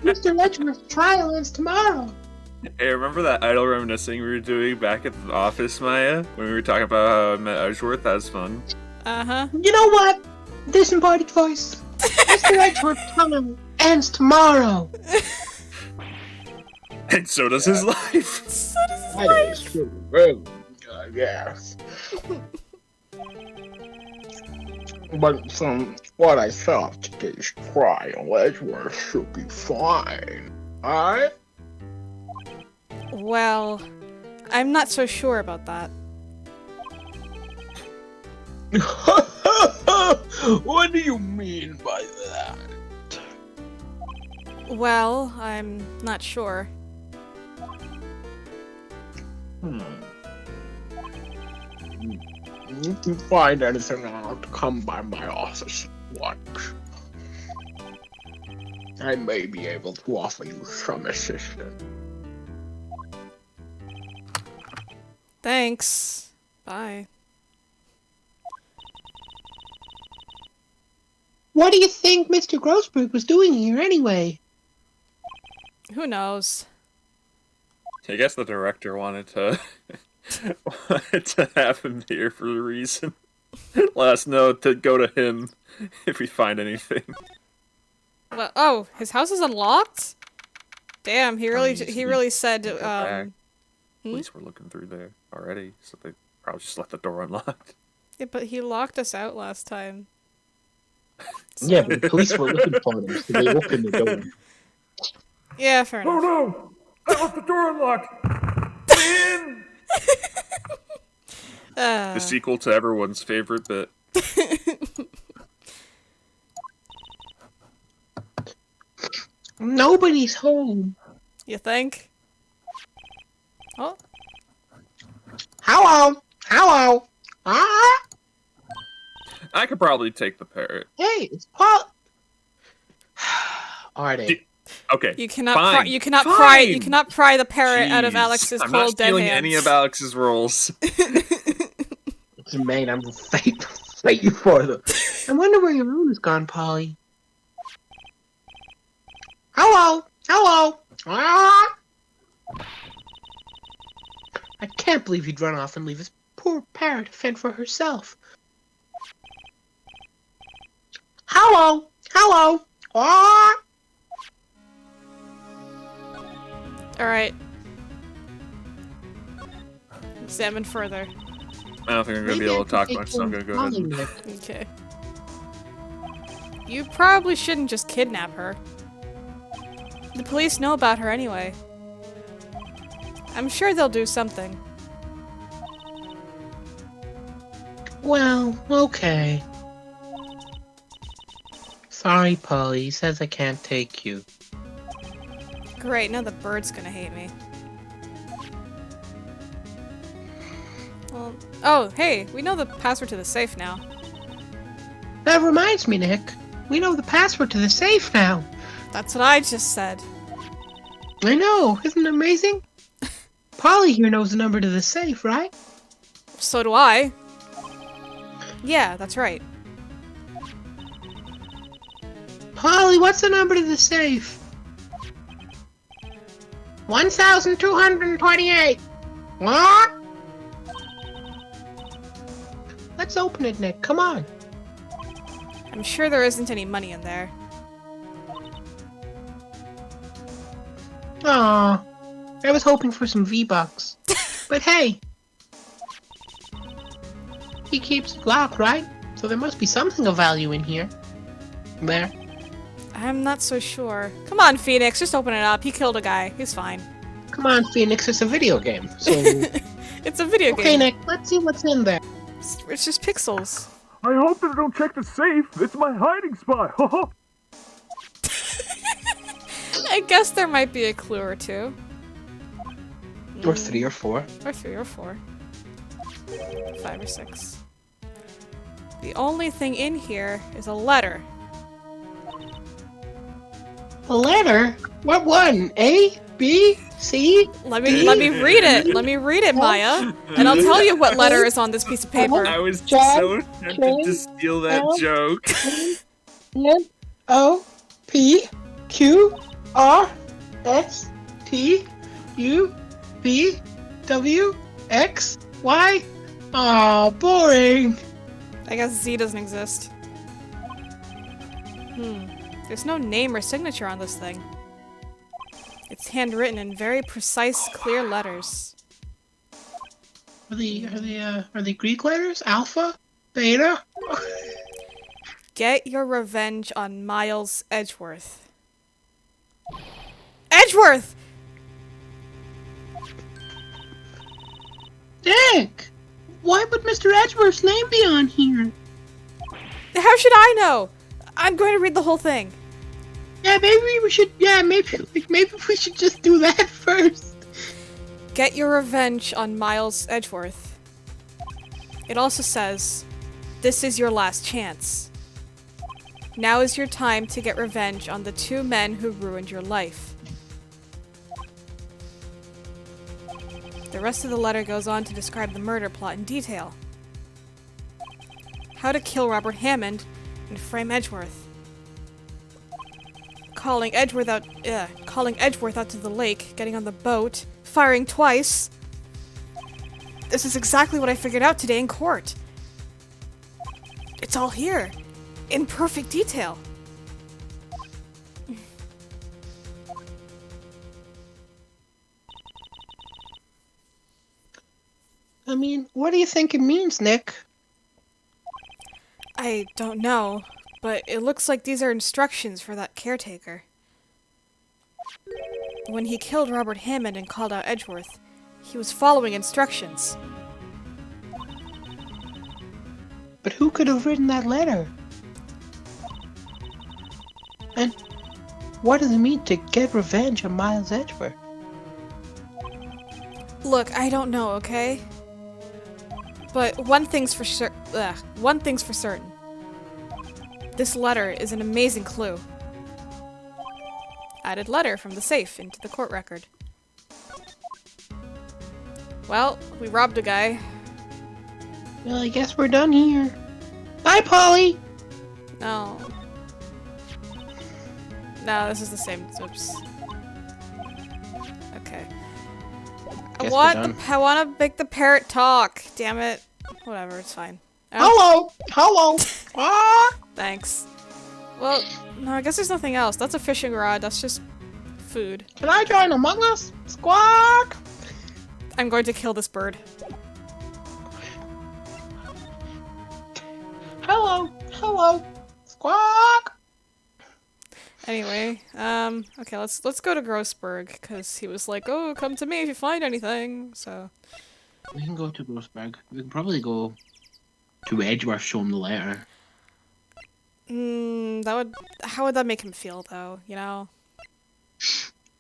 Mr. Letchworth's trial ends tomorrow. Hey, remember that idle reminiscing we were doing back at the office, Maya? When we were talking about how I met Edgeworth? That was fun. Uh-huh. You know what? Disembodied voice. Mr. Letchworth's trial ends tomorrow. And so does his life. So does his life. Yes. But from what I saw of today's trial, Edgeworth should be fine. Alright? Well, I'm not so sure about that. What do you mean by that? Well, I'm not sure. If you find anything out, come by my office once. I may be able to offer you some assistance. Thanks. Bye. What do you think Mr. Grossberg was doing here anyway? Who knows? I guess the director wanted to have him here for a reason. Let us know to go to him if we find anything. Well, oh, his house is unlocked? Damn, he really said, Police were looking through there already, so they probably just left the door unlocked. Yeah, but he locked us out last time. So... Yeah, but the police were looking for them, so they opened the door. Yeah, fair enough. Oh no! I left the door unlocked! Man! The sequel to everyone's favorite bit. Nobody's home. You think? Oh. Hello? Hello? Ah? I could probably take the parrot. Hey, it's Paul. Artie. Okay. You cannot fine, you cannot fine. pry the parrot out of Jeez, Alex's I'm cold not dead stealing hands. any of Alex's rolls. Man, I'm fighting for them. I wonder where your room has gone, Polly. Hello? Hello? Ah! I can't believe he'd run off and leave his poor parrot to fend for herself. Hello? Hello? Ah! Alright. Examine further. I don't think I'm gonna be able to talk much, so I'm gonna go ahead. Okay. You probably shouldn't just kidnap her. The police know about her anyway. I'm sure they'll do something. Well, okay. Sorry, Polly. He says I can't take you. Great, now the bird's gonna hate me. Well, oh, hey, we know the password to the safe now. That reminds me, Nick. We know the password to the safe now. That's what I just said. I know. Isn't it amazing? Polly here knows the number to the safe, right? So do I. Yeah, that's right. Polly, what's the number to the safe? 1,228. What? Let's open it, Nick. Come on. I'm sure there isn't any money in there. Aw, I was hoping for some V-Bucks. But hey, he keeps it locked, right? So there must be something of value in here. There. I'm not so sure. Come on, Phoenix, just open it up. He killed a guy. He's fine. Come on, Phoenix, it's a video game. So It's a video okay, game. Nick, let's see what's in there. It's just pixels. I hope they don't check the safe. It's my hiding spot. guess there might be a clue or two. Or 3 or 4. Or 3 or 4. 5 or 6. The only thing in here is a letter. A letter? What one? A? B? C? Let me read it. Let me read it, Maya. And I'll tell you what letter is on this piece of paper. I was John, so tempted to steal that L, joke. N O P Q R S T U V W X Y. Oh, boring. I guess Z doesn't exist. There's no name or signature on this thing. It's handwritten in very precise, clear letters. Are they Greek letters? Alpha? Beta? Get your revenge on Miles Edgeworth. Edgeworth! Dick! Why would Mr. Edgeworth's name be on here? How should I know? I'm going to read the whole thing. Yeah, maybe we should. Yeah, maybe we should just do that first. Get your revenge on Miles Edgeworth. It also says, this is your last chance. Now is your time to get revenge on the 2 men who ruined your life. The rest of the letter goes on to describe the murder plot in detail. How to kill Robert Hammond and frame Edgeworth. Calling Edgeworth out to the lake, getting on the boat, firing twice. This is exactly what I figured out today in court. It's all here, in perfect detail. I mean, what do you think it means, Nick? I don't know, but it looks like these are instructions for that caretaker. When he killed Robert Hammond and called out Edgeworth, he was following instructions. But who could have written that letter? And what does it mean to get revenge on Miles Edgeworth? Look, I don't know, okay? But one thing's for certain. This letter is an amazing clue. Added letter from the safe into the court record. Well, we robbed a guy. Well, I guess we're done here. Bye, Polly! No. No, this is the same. Oops. Okay. Guess we're done. I want to make the parrot talk. Damn it. Whatever, it's fine. Hello! Hello! Ah! Thanks. Well, no, I guess there's nothing else. That's a fishing rod. That's just food. Can I join Among Us? Squawk! I'm going to kill this bird. Hello! Hello! Squawk! Anyway, okay, let's go to Grossberg, because he was like, oh, come to me if you find anything, so... We can go to Grossberg. We can probably go to Edgeworth, show him the letter. How would that make him feel, though, you know?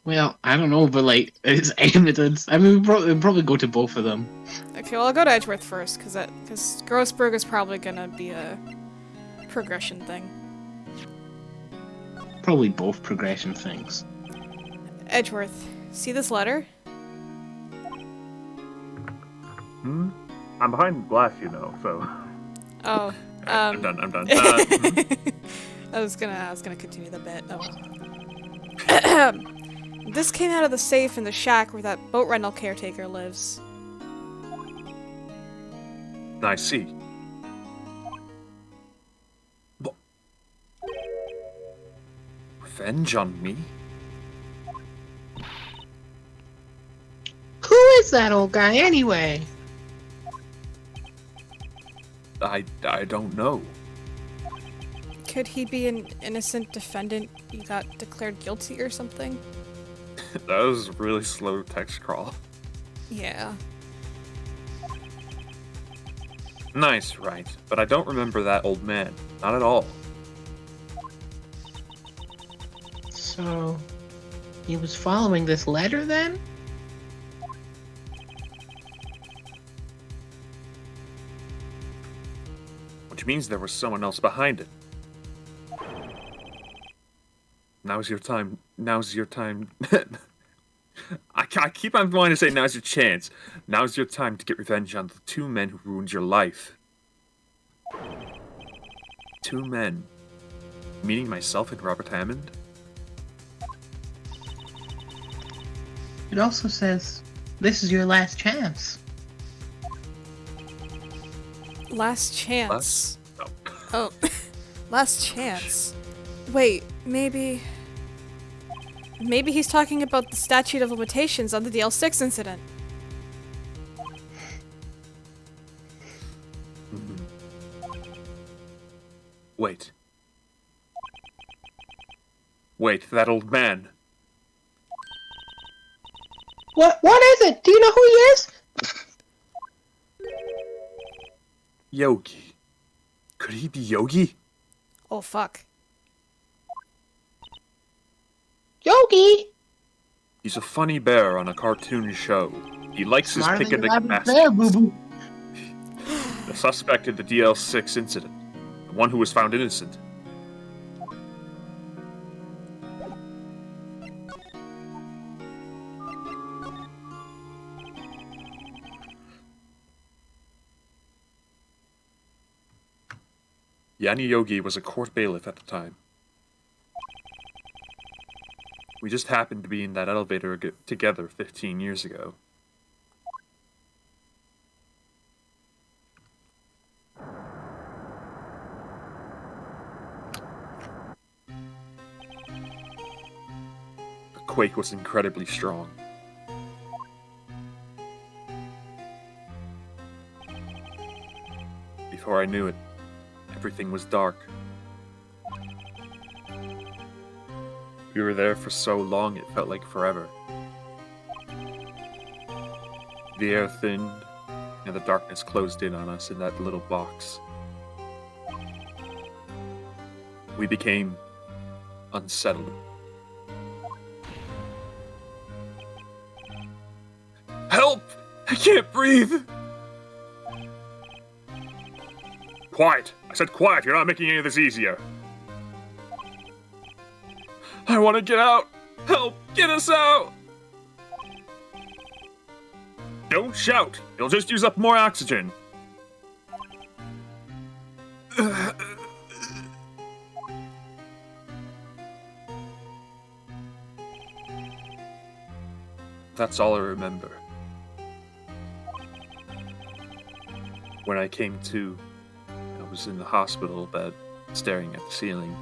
Well, I don't know, but like, it's evidence. I mean, we'll probably go to both of them. Okay, well, I'll go to Edgeworth first, because Grossberg is probably gonna be a progression thing. Probably both progression things. Edgeworth, see this letter? I'm behind glass, you know, so... Oh, I'm done. I was gonna continue the bit. Oh. This came out of the safe in the shack where that boat rental caretaker lives. I see. Revenge on me? Who is that old guy, anyway? I don't know. Could he be an innocent defendant you got declared guilty or something? That was a really slow text crawl. Yeah. Nice, right? But I don't remember that old man. Not at all. So, He was following this letter then? Which means there was someone else behind it. Now's your time. Now's your time. I keep on wanting to say now's your chance. Now's your time to get revenge on the two men who ruined your life. Two men. Meaning myself and Robert Hammond? It also says, this is your last chance. Last chance. Oh. Oh. Last chance. Wait, maybe he's talking about the statute of limitations on the DL6 incident. Wait. Wait, that old man. What is it? Do you know who he is? Yogi. Could he be Yogi? Oh fuck. Yogi? He's a funny bear on a cartoon show. He likes his Smarter pick of than the your average basket. bear, boo-boo. The suspect in the DL6 incident. The one who was found innocent. Yanni Yogi was a court bailiff at the time. We just happened to be in that elevator together 15 years ago. The quake was incredibly strong. Before I knew it, everything was dark. We were there for so long it felt like forever. The air thinned, and the darkness closed in on us in that little box. We became unsettled. Help! I can't breathe! Quiet! I said quiet, you're not making any of this easier. I want to get out! Help! Get us out! Don't shout! You'll just use up more oxygen. That's all I remember. When I came to, I was in the hospital bed, staring at the ceiling.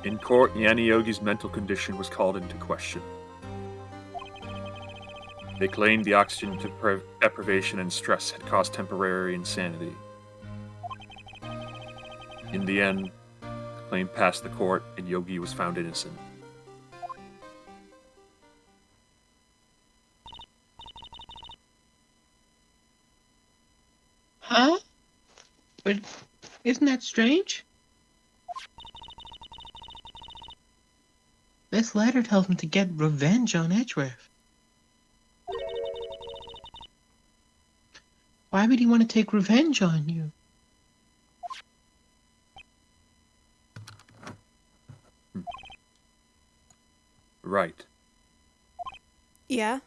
In court, Yanni Yogi's mental condition was called into question. They claimed the oxygen deprivation and stress had caused temporary insanity. In the end, the claim passed the court and Yogi was found innocent. Huh? But isn't that strange? This letter tells him to get revenge on Edgeworth. Why would he want to take revenge on you? Right. Yeah?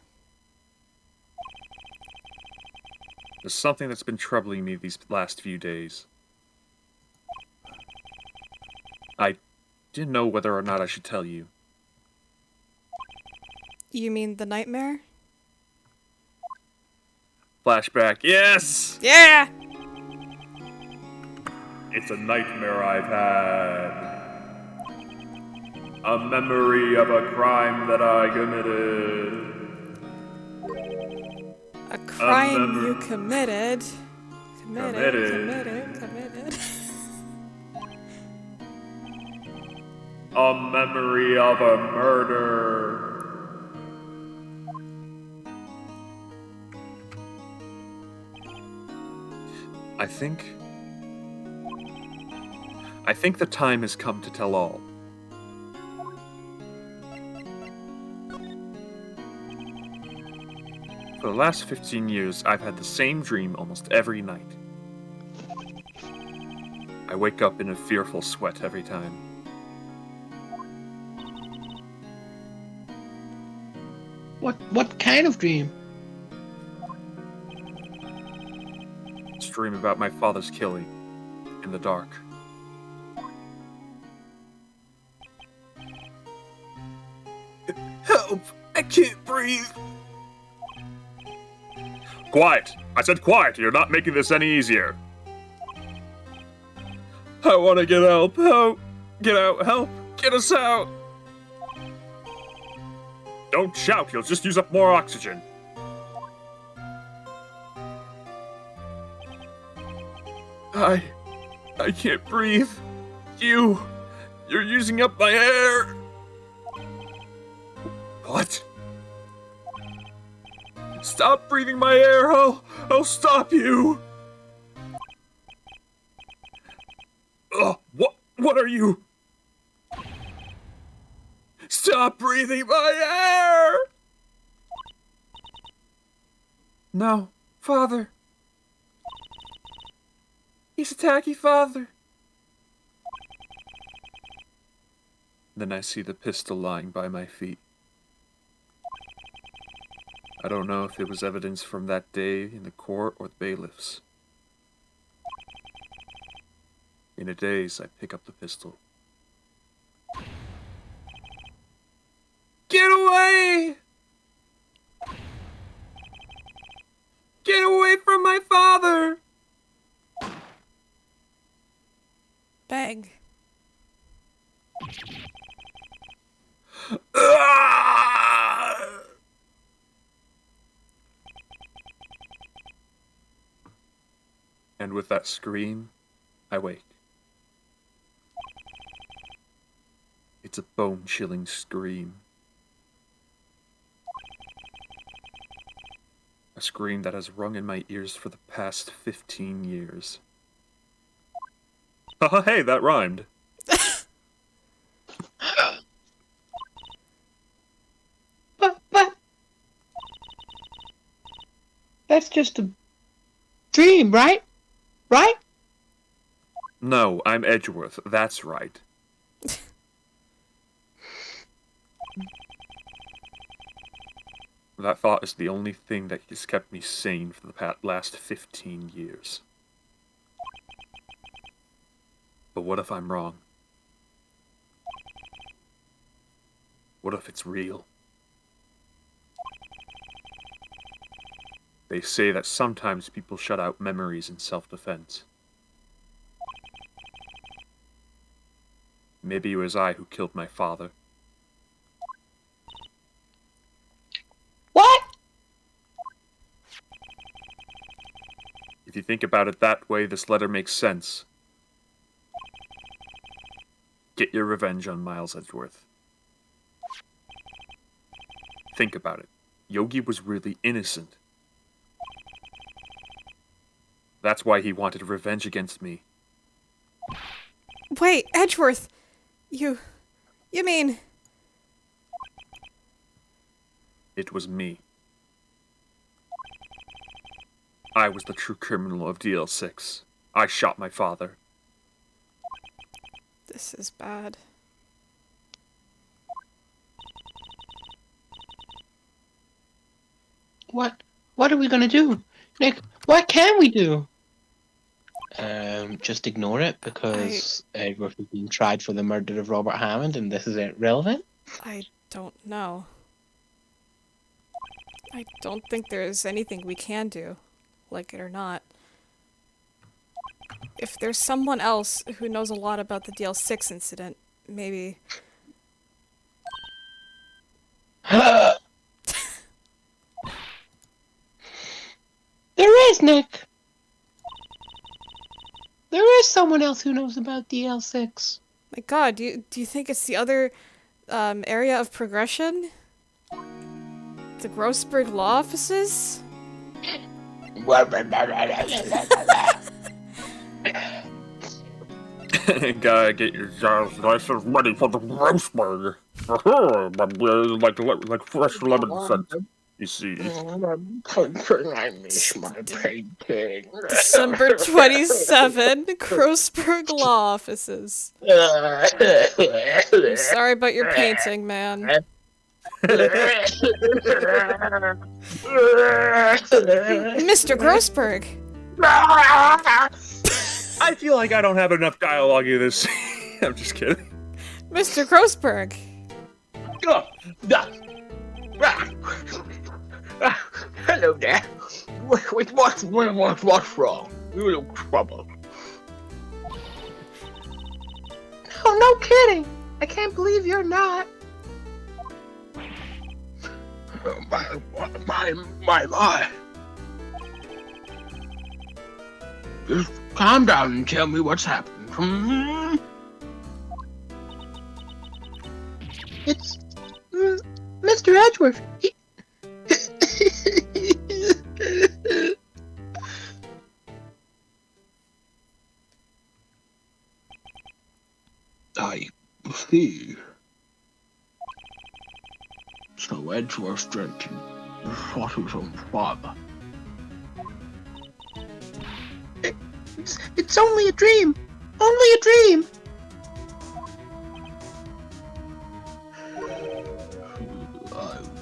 There's something that's been troubling me these last few days. I didn't know whether or not I should tell you. You mean the nightmare? Flashback, yes! Yeah! It's a nightmare I've had. A memory of a crime that I committed. A crime you mem- committed. Committed. A memory of a murder. I think I think the time has come to tell all. For the last 15 years, I've had the same dream almost every night. I wake up in a fearful sweat every time. What kind of dream? It's a dream about my father's killing in the dark. Help! I can't breathe! Quiet! I said quiet! You're not making this any easier. I want to get help! Help! Get out! Help! Get us out! Don't shout! You'll just use up more oxygen. I can't breathe. You're using up my air. What? Stop breathing my air! I'll stop you! What are you? Stop breathing my air! No, Father. He's attacking Father. Then I see the pistol lying by my feet. I don't know if it was evidence from that day in the court or the bailiffs. In a daze, I pick up the pistol. Get away! Get away from my father! Bang. And with that scream, I wake. It's a bone-chilling scream. A scream that has rung in my ears for the past 15 years. Haha, hey, that rhymed. But that's just a dream, right? Right? No, I'm Edgeworth, that's right. That thought is the only thing that has kept me sane for the last 15 years. But what if I'm wrong? What if it's real? They say that sometimes people shut out memories in self-defense. Maybe it was I who killed my father. What? If you think about it that way, this letter makes sense. Get your revenge on Miles Edgeworth. Think about it. Yogi was really innocent. That's why he wanted revenge against me. Wait, Edgeworth! You mean... It was me. I was the true criminal of DL6. I shot my father. This is bad. What are we gonna do? Nick, what can we do? Just ignore it because Edward is being tried for the murder of Robert Hammond and this is irrelevant? I don't know. I don't think there's anything we can do, like it or not. If there's someone else who knows a lot about the DL6 incident, maybe... There is, Nick! There is someone else who knows about DL6. My god, do you think it's the other area of progression? The Grossberg law offices? Gotta get your jaws nice and ready for the roast burger. like fresh lemon scent, you see. I miss my painting. December 27, Grossberg Law Offices. I'm sorry about your painting, man. Mr. Grossberg! I feel like I don't have enough dialogue in this. I'm just kidding. Mr. Grossberg! Hello there. What's wrong? You look troubled. Oh, no kidding. I can't believe you're not. My. Just calm down and tell me what's happened. It's Mr. Edgeworth. I see. So Edgeworth drinking shot his own father. It's only a dream. Only a dream.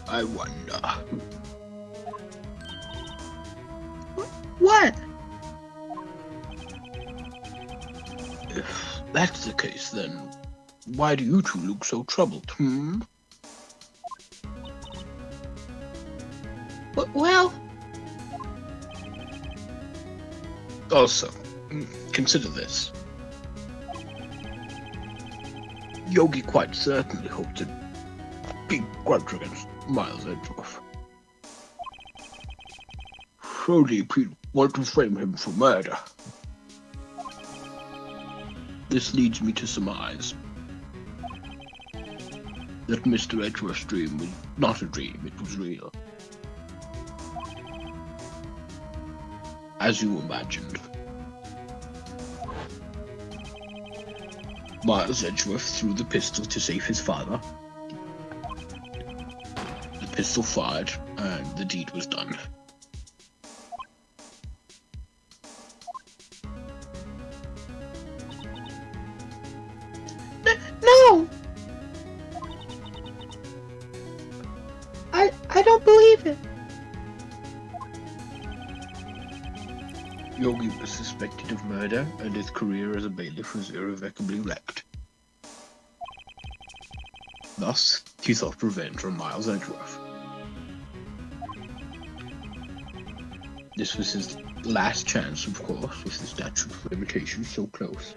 I wonder. What? If that's the case, then why do you two look so troubled, Well... Also, consider this. Yogi quite certainly hoped to be grudge against Miles Edgeworth. So deep he'd want to frame him for murder. This leads me to surmise that Mr. Edgeworth's dream was not a dream, it was real. As you imagined. Miles Edgeworth threw the pistol to save his father. The pistol fired, and the deed was done. No! I don't believe it. Yogi was suspected of murder, and his career as a bailiff was irrevocably wrecked. Thus, he sought revenge on Miles Edgeworth. This was his last chance, of course, with the statute of limitations so close.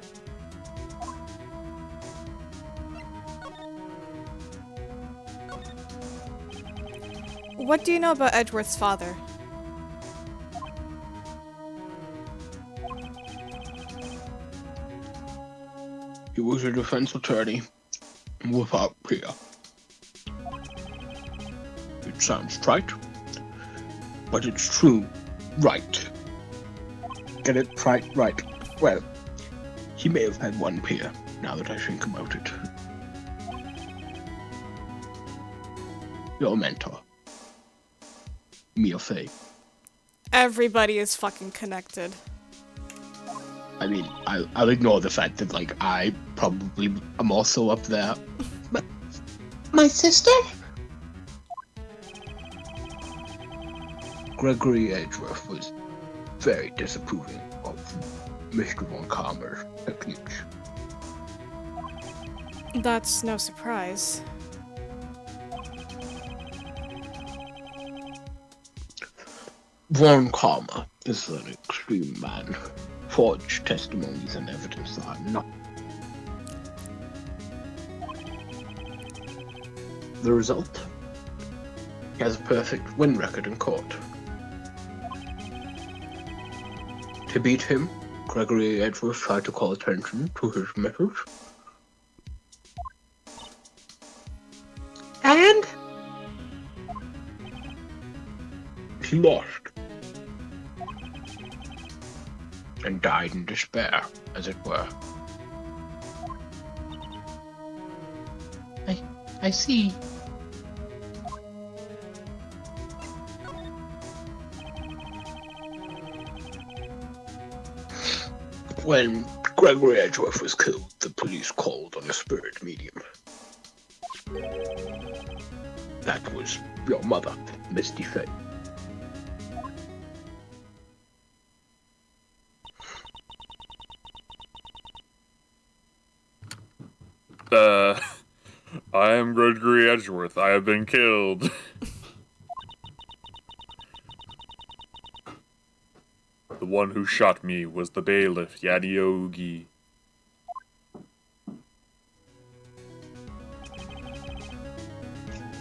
What do you know about Edgeworth's father? He was a defense attorney without peer. It sounds trite, but it's true. Right. Get it right. Well, he may have had one peer, now that I think about it. Your mentor. Mia Fey. Everybody is fucking connected. I mean, I'll ignore the fact that, like, I probably am also up there. But my sister? Gregory Edgeworth was very disapproving of Mr. Von Kammer's techniques. That's no surprise. Von Kammer is an extreme man. Forged testimonies and evidence are not. The result? He has a perfect win record in court. To beat him, Gregory Edgeworth tried to call attention to his methods. And? He lost. And died in despair, as it were. I see. When Gregory Edgeworth was killed, the police called on a spirit medium. That was your mother, Misty Fay. I am Gregory Edgeworth. I have been killed. The one who shot me was the bailiff, Yadiogi.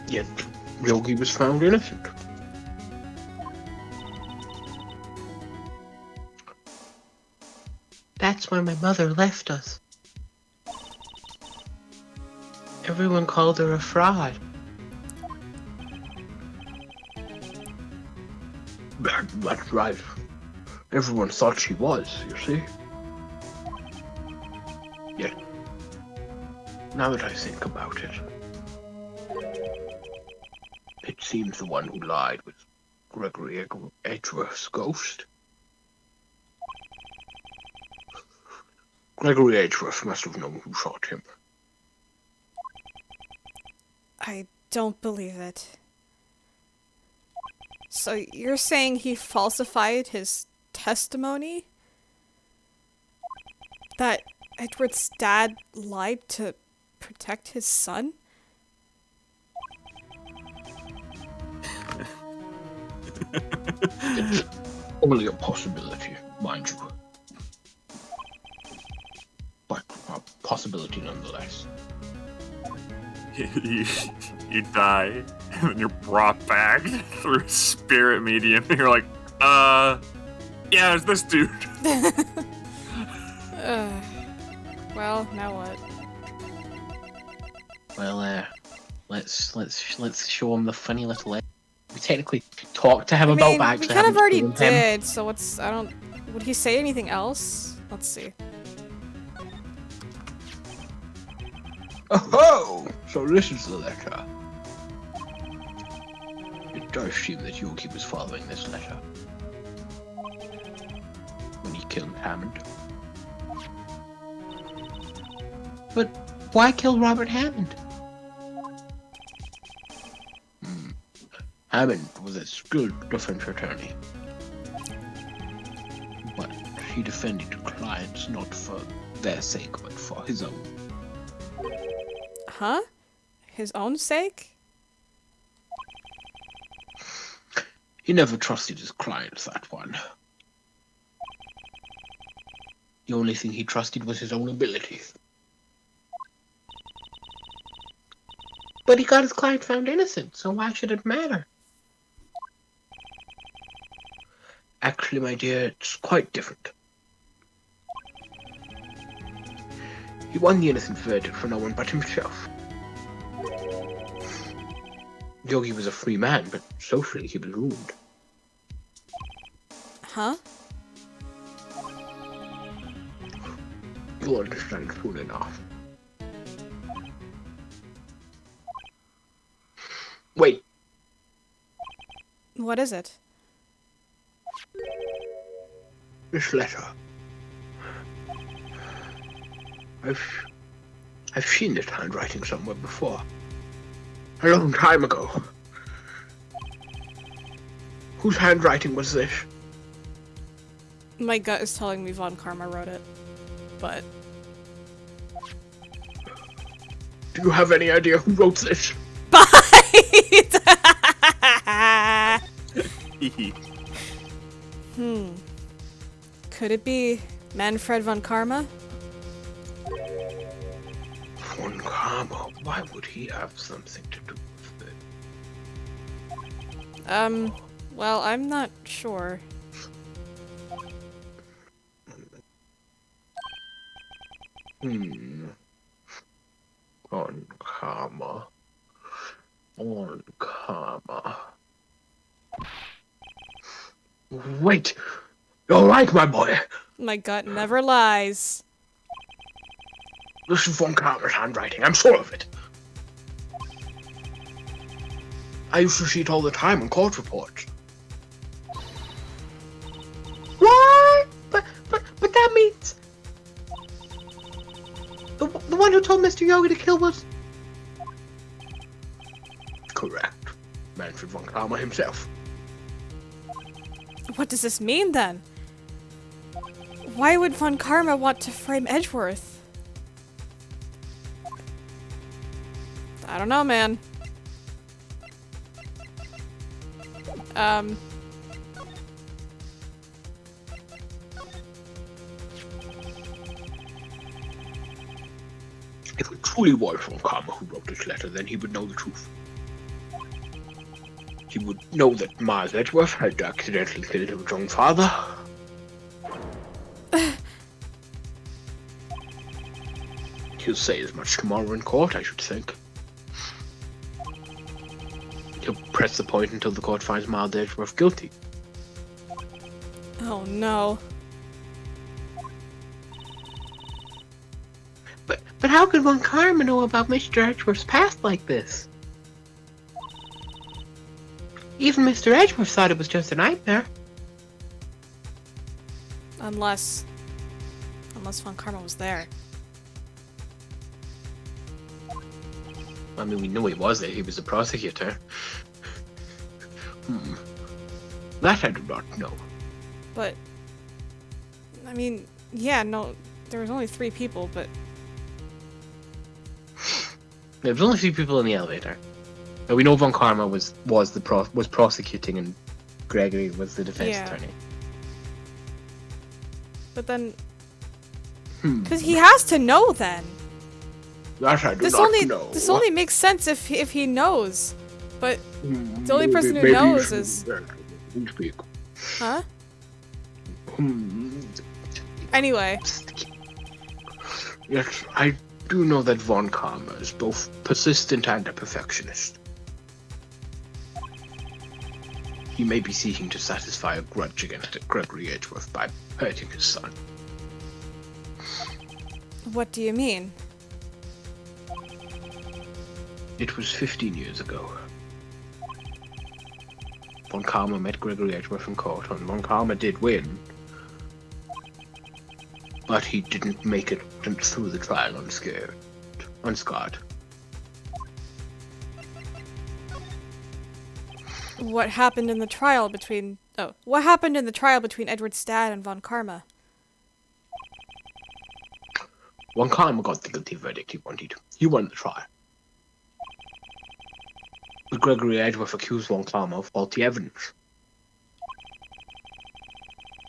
Yet Yogi was found innocent. That's why my mother left us. Everyone called her a fraud. That's right. Everyone thought she was, you see. Yet, now that I think about it, it seems the one who lied was Gregory Edgeworth's ghost. Gregory Edgeworth must have known who shot him. I don't believe it. So you're saying he falsified his testimony? That Edward's dad lied to protect his son? It's only a possibility, mind you. But a possibility nonetheless. You die, and then you're brought back through a spirit medium, and you're like, yeah, it's this dude. Well, now what? Well, let's show him the funny little. We technically talked to him about actually. We kind of already killed did. So what's? I don't. Would he say anything else? Let's see. Oh, so this is the letter. It does seem that Yogi was following this letter when he killed Hammond. But why kill Robert Hammond? Hammond was a skilled defense attorney, but he defended clients not for their sake, but for his own. Huh? His own sake? He never trusted his clients, that one. The only thing he trusted was his own abilities. But he got his client found innocent, so why should it matter? Actually, my dear, it's quite different. He won the innocent verdict for no one but himself. Yogi was a free man, but socially he was ruined. Huh? You'll understand soon enough. Wait. What is it? This letter. I've seen this handwriting somewhere before. A long time ago. Whose handwriting was this? My gut is telling me Von Karma wrote it, but... Do you have any idea who wrote this? Bite! Could it be Manfred Von Karma? Von Karma? Why would he have something to do with it? Well, I'm not sure. On karma. On karma. Wait! You're right, my boy! My gut never lies. This is Von Karma's handwriting, I'm sure of it. I used to see it all the time in court reports. What? But that means the one who told Mr. Yoga to kill was Correct. Manfred von Karma himself. What does this mean then? Why would Von Karma want to frame Edgeworth? I don't know, man. If it truly was von Karma who wrote this letter, then he would know the truth. He would know that Mars Edgeworth had accidentally killed his own father. He'll say as much tomorrow in court, I should think. He'll press the point until the court finds Mars Edgeworth guilty. Oh no. But how could Von Karma know about Mr. Edgeworth's past like this? Even Mr. Edgeworth thought it was just a nightmare. Unless Von Karma was there. I mean, we know he was there. He was a prosecutor. That I do not know. But, I mean, yeah, no, there was only 3 people, but... There was only 3 people in the elevator. Now, we know Von Karma was prosecuting and Gregory was the defense attorney. But then... Because he has to know then. That I do not know. This only makes sense if he knows. But the only person who knows is... Huh? Anyway. Yes, I do know that Von Karma is both persistent and a perfectionist. He may be seeking to satisfy a grudge against Gregory Edgeworth by hurting his son. What do you mean? It was 15 years ago. Von Karma met Gregory Edgeworth in court, and Von Karma did win. But he didn't make it through the trial unscarred. What happened in the trial between... Oh, what happened in the trial between Edward's dad and Von Karma? Von Karma got the guilty verdict he wanted. He won the trial. But Gregory Edgeworth accused Von Karma of faulty evidence.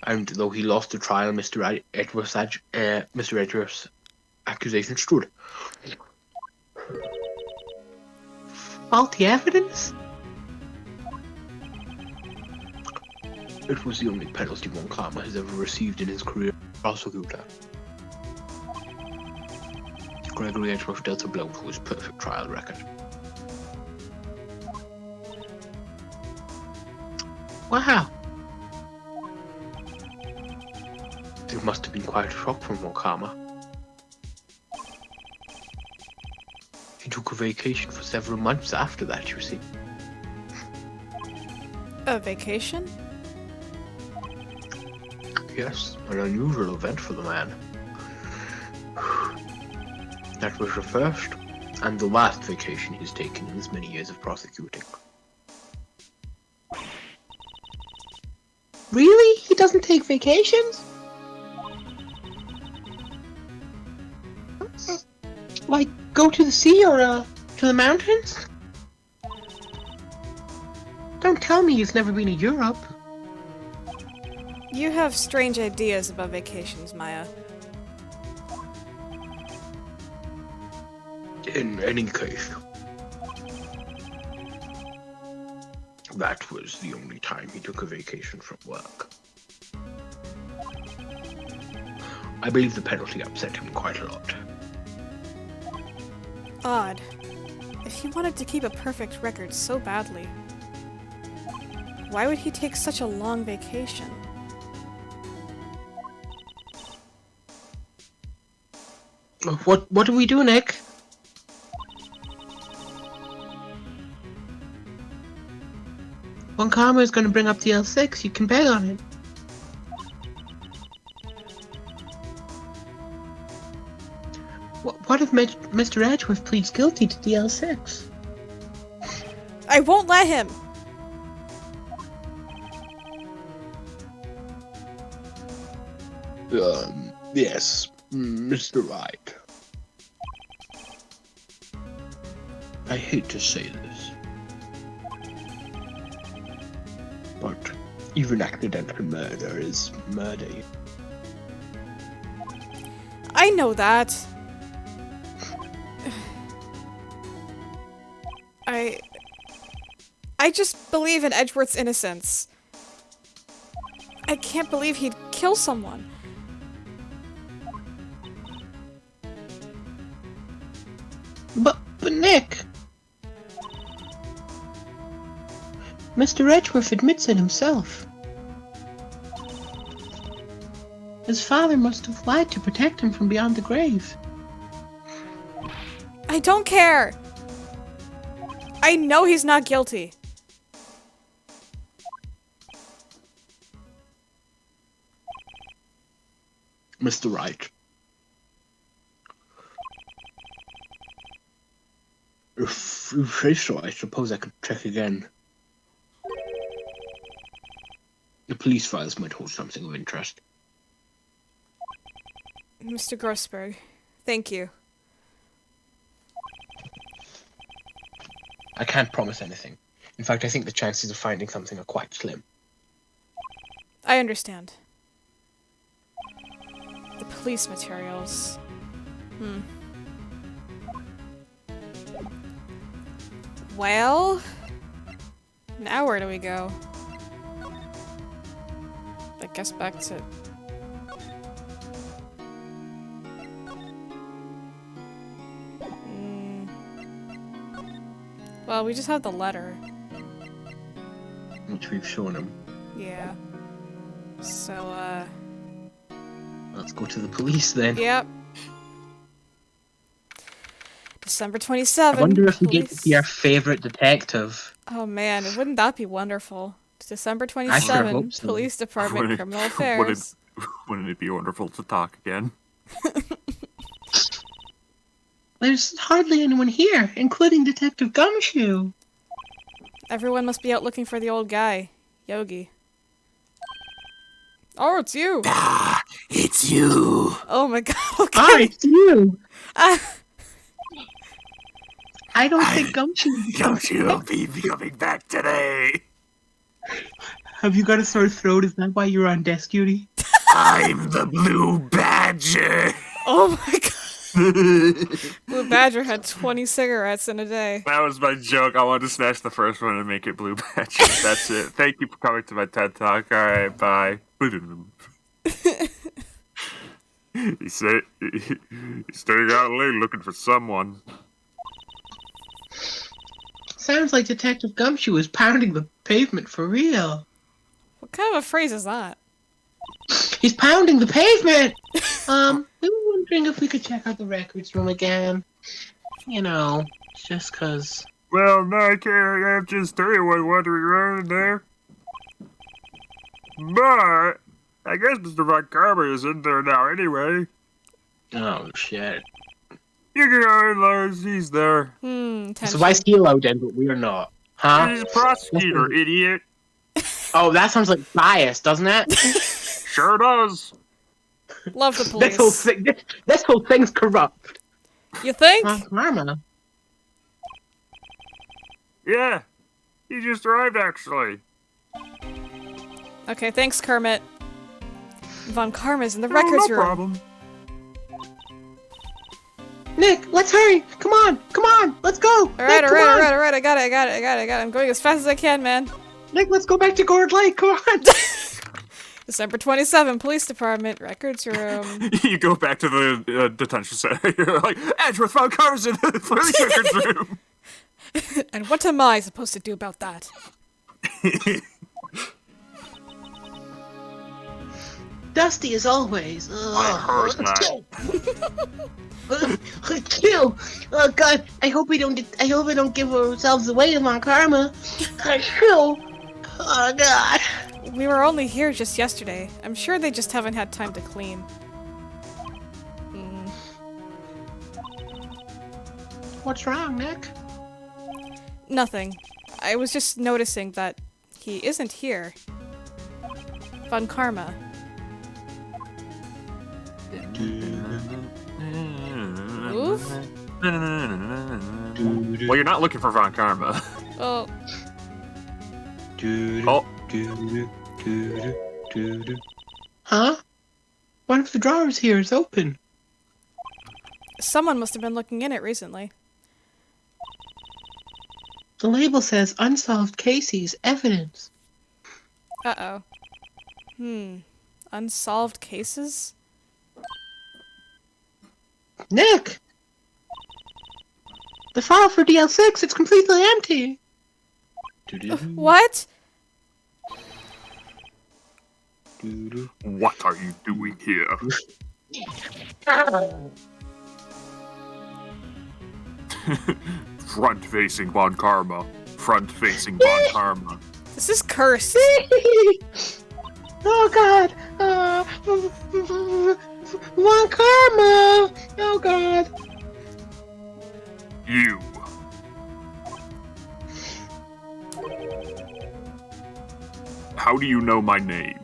And though he lost the trial, Mr. Edgeworth's accusation stood. Faulty evidence? It was the only penalty Von Karma has ever received in his career as a prosecutor. Gregory Edgeworth dealt a blow to his perfect trial record. Wow. It must have been quite a shock from Von Karma. He took a vacation for several months after that, you see. A vacation? Yes, an unusual event for the man. That was the first and the last vacation he's taken in his many years of prosecuting. Really? He doesn't take vacations? Like, go to the sea or, to the mountains? Don't tell me he's never been to Europe. You have strange ideas about vacations, Maya. In any case, that was the only time he took a vacation from work. I believe the penalty upset him quite a lot. Odd. If he wanted to keep a perfect record so badly, why would he take such a long vacation? What do we do, Nick? Von Karma is going to bring up the L6. You can bet on it. What if Mr. Edgeworth pleads guilty to the L6? I won't let him. Yes, Mr. Wright. I hate to say this, but even accidental murder is murder. I know that. I just believe in Edgeworth's innocence. I can't believe he'd kill someone. But Nick, Mr. Edgeworth admits it himself. His father must have lied to protect him from beyond the grave. I don't care. I know he's not guilty. Mr. Wright. If you say so, I suppose I could check again. The police files might hold something of interest. Mr. Grossberg, thank you. I can't promise anything. In fact, I think the chances of finding something are quite slim. I understand. The police materials. Well, now where do we go? I guess back to... Well, we just have the letter. Which we've shown him. Yeah. So, Let's go to the police then. Yep. December 27th. I wonder if we get to see our favorite detective. Oh man, wouldn't that be wonderful? December I 27th, sure hope so. Police Department, Criminal Affairs. Wouldn't it be wonderful to talk again? There's hardly anyone here, including Detective Gumshoe. Everyone must be out looking for the old guy, Yogi. Oh, it's you! Ah, it's you! Oh my god, okay. Ah, it's you! Ah, I don't think Gumshoe... Gumshoe will be coming back today! Have you got a sore throat? Is that why you're on desk duty? I'm the Blue Badger! oh my god. Blue Badger had 20 cigarettes in a day. That was my joke. I wanted to snatch the first one and make it Blue Badger. That's it. Thank you for coming to my TED Talk. Alright, bye. He said he's staying out late looking for someone. Sounds like Detective Gumshoe is pounding the pavement for real. What kind of a phrase is that? He's pounding the pavement! We were wondering if we could check out the records room again. You know, just cause... Well, no, I can't have just everyone wandering around in there. But I guess Mr. Von Karma is in there now anyway. Oh, shit. You can go in, Lars. He's there. So why is he allowed in, but we're not? Huh? He's a prosecutor, idiot. Oh, that sounds like bias, doesn't it? Sure does. Love the police. This whole thing's corrupt. You think? Karma. Yeah. He just arrived, actually. Okay, thanks, Kermit. Von Karma's in the records no room. problem. Nick, let's hurry! Come on! Let's go! Alright, Nick, alright. I got it. I'm going as fast as I can, man. Nick, let's go back to Gourd Lake. Come on! December 27th, Police Department, records room. You go back to the detention center. You're like, Edgeworth Von Karma's in the police records room. And what am I supposed to do about that? Dusty as always. Let's Kill! Oh God! I hope we don't give ourselves away to Von Karma. Kill! Oh, God. We were only here just yesterday. I'm sure they just haven't had time to clean. What's wrong, Nick? Nothing. I was just noticing that he isn't here. Von Karma. Move? Well, you're not looking for Von Karma. Oh, Oh, Huh? One of the drawers here is open. someone must have been looking in it recently. The label says unsolved cases, evidence. Uh-oh. Unsolved cases? Nick! The file for DL6, it's completely empty. What? what are you doing here? Front-facing Von Karma. Front-facing Von Karma. This is cursed. Oh, God. Von Karma. Oh, God. You. How do you know my name?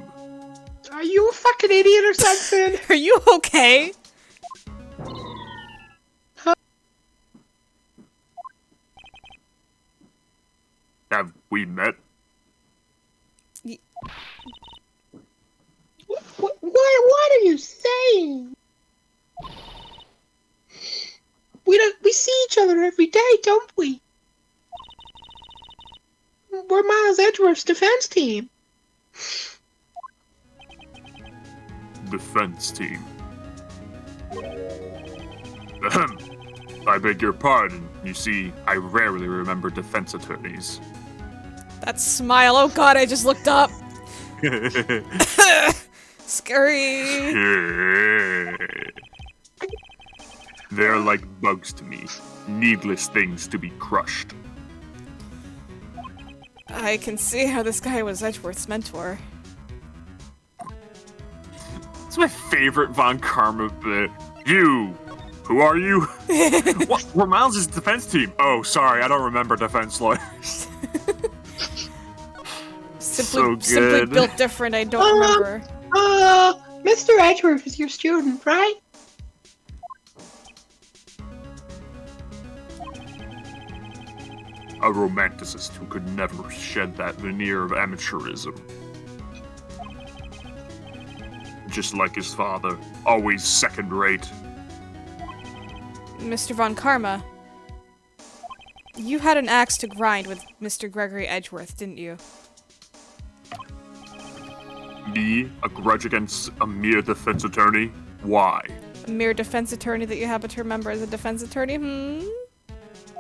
Are you a fucking idiot or something? Are you okay? Have we met? What are you saying? We see each other every day, don't we? We're Miles Edgeworth's defense team. Defense team. Ahem. I beg your pardon. You see, I rarely remember defense attorneys. That smile. Oh god, I just looked up. Scary. They're like bugs to me. Needless things to be crushed. I can see how this guy was Edgeworth's mentor. It's my favorite Von Karma bit. You! Who are you? What? We're Miles' defense team. Oh, sorry, I don't remember defense lawyers. Simply built different, I don't remember. Mr. Edgeworth is your student, right? A romanticist who could never shed that veneer of amateurism. Just like his father, always second-rate. Mr. Von Karma, you had an axe to grind with Mr. Gregory Edgeworth, didn't you? Me? A grudge against a mere defense attorney? Why? A mere defense attorney that you happen to remember as a defense attorney?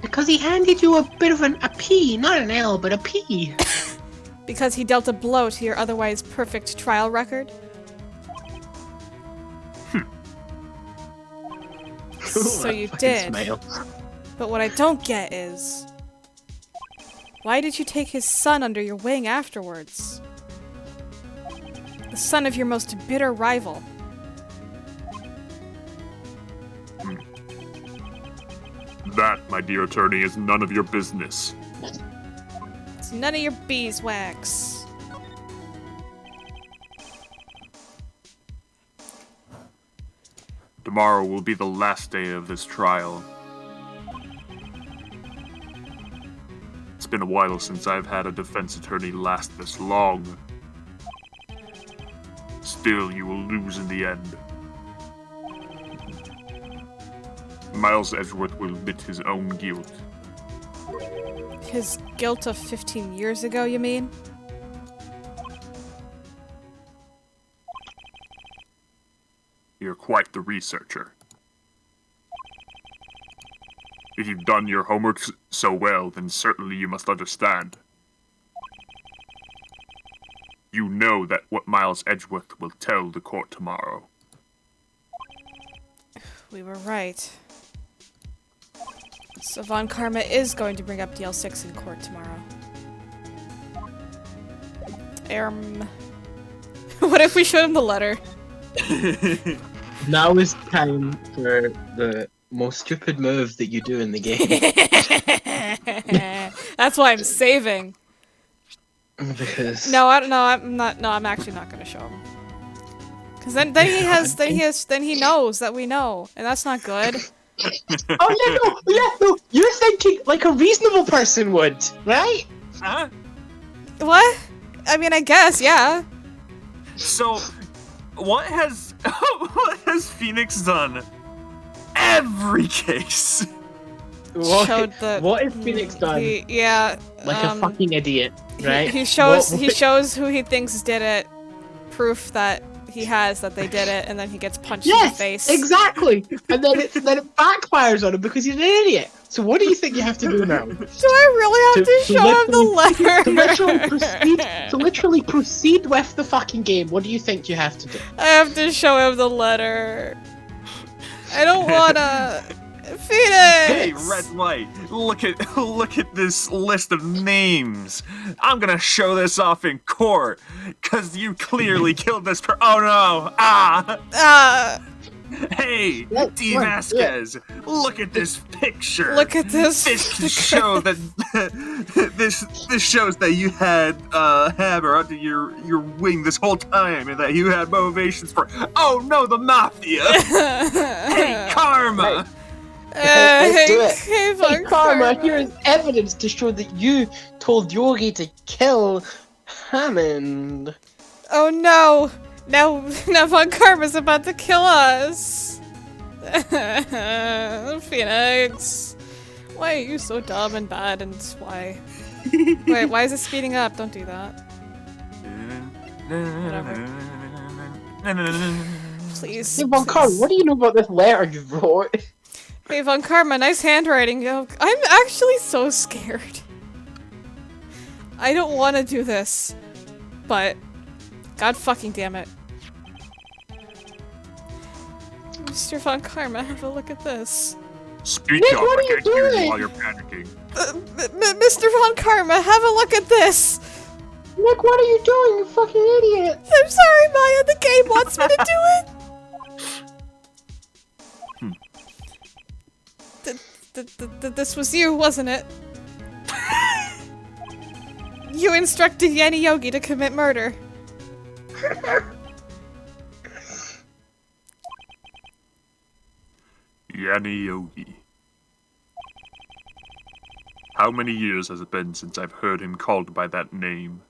Because he handed you a bit of a P, not an L, but a P. Because he dealt a blow to your otherwise perfect trial record? So you did. But what I don't get is, why did you take his son under your wing afterwards? The son of your most bitter rival. That, my dear attorney, is none of your business. It's none of your beeswax. Tomorrow will be the last day of this trial. It's been a while since I've had a defense attorney last this long. Still, you will lose in the end. Miles Edgeworth will admit his own guilt. His guilt of 15 years ago, you mean? You're quite the researcher. If you've done your homework so well, then certainly you must understand. You know that what Miles Edgeworth will tell the court tomorrow. We were right. So Von Karma is going to bring up DL6 in court tomorrow. What if we showed him the letter? Now is time for the most stupid move that you do in the game. That's why I'm saving. Because No, I don't know. I'm not. No, I'm actually not gonna show him. Cause then he knows that we know, and that's not good. no, you're thinking like a reasonable person would, right? Huh? What? I mean, I guess, yeah. So, what has Phoenix done? Every case. Showed the. What has Phoenix done? Yeah. Like a fucking idiot, right? He shows who he thinks did it, proof that he has that they did it, and then he gets punched in the face. Exactly. And then it backfires on him because he's an idiot. So what do you think you have to do now? Do I really have to show him the letter? To literally proceed with the fucking game, what do you think you have to do? I have to show him the letter. I don't wanna. Phoenix! Hey, red light! Look at this list of names. I'm gonna show this off in court, cause you clearly killed this oh no! Hey, D. Vasquez! Look at this picture. Look at this. This show that this shows that you had Hammer under your wing this whole time, and that you had motivations for oh no, the mafia. Hey, Karma. Let's do it. Hey, Karma, here is evidence to show that you told Yogi to kill Hammond. Oh no! Now Von Karma's about to kill us! Phoenix! Why are you so dumb and bad and why? Wait, why is it speeding up? Don't do that. Whatever. Please. Hey, Von Karma, what do you know about this letter you wrote? Hey, Von Karma, nice handwriting. Oh, I'm actually so scared. I don't want to do this, but God fucking damn it. Mr. Von Karma, have a look at this. Speak Nick, up, what are I you can't hear doing? you while you're panicking. Mr. Von Karma, have a look at this! Nick, what are you doing, you fucking idiot? I'm sorry, Maya, the game wants me to do it! This was you, wasn't it? You instructed Yanni Yogi to commit murder. Yanni Yogi. How many years has it been since I've heard him called by that name?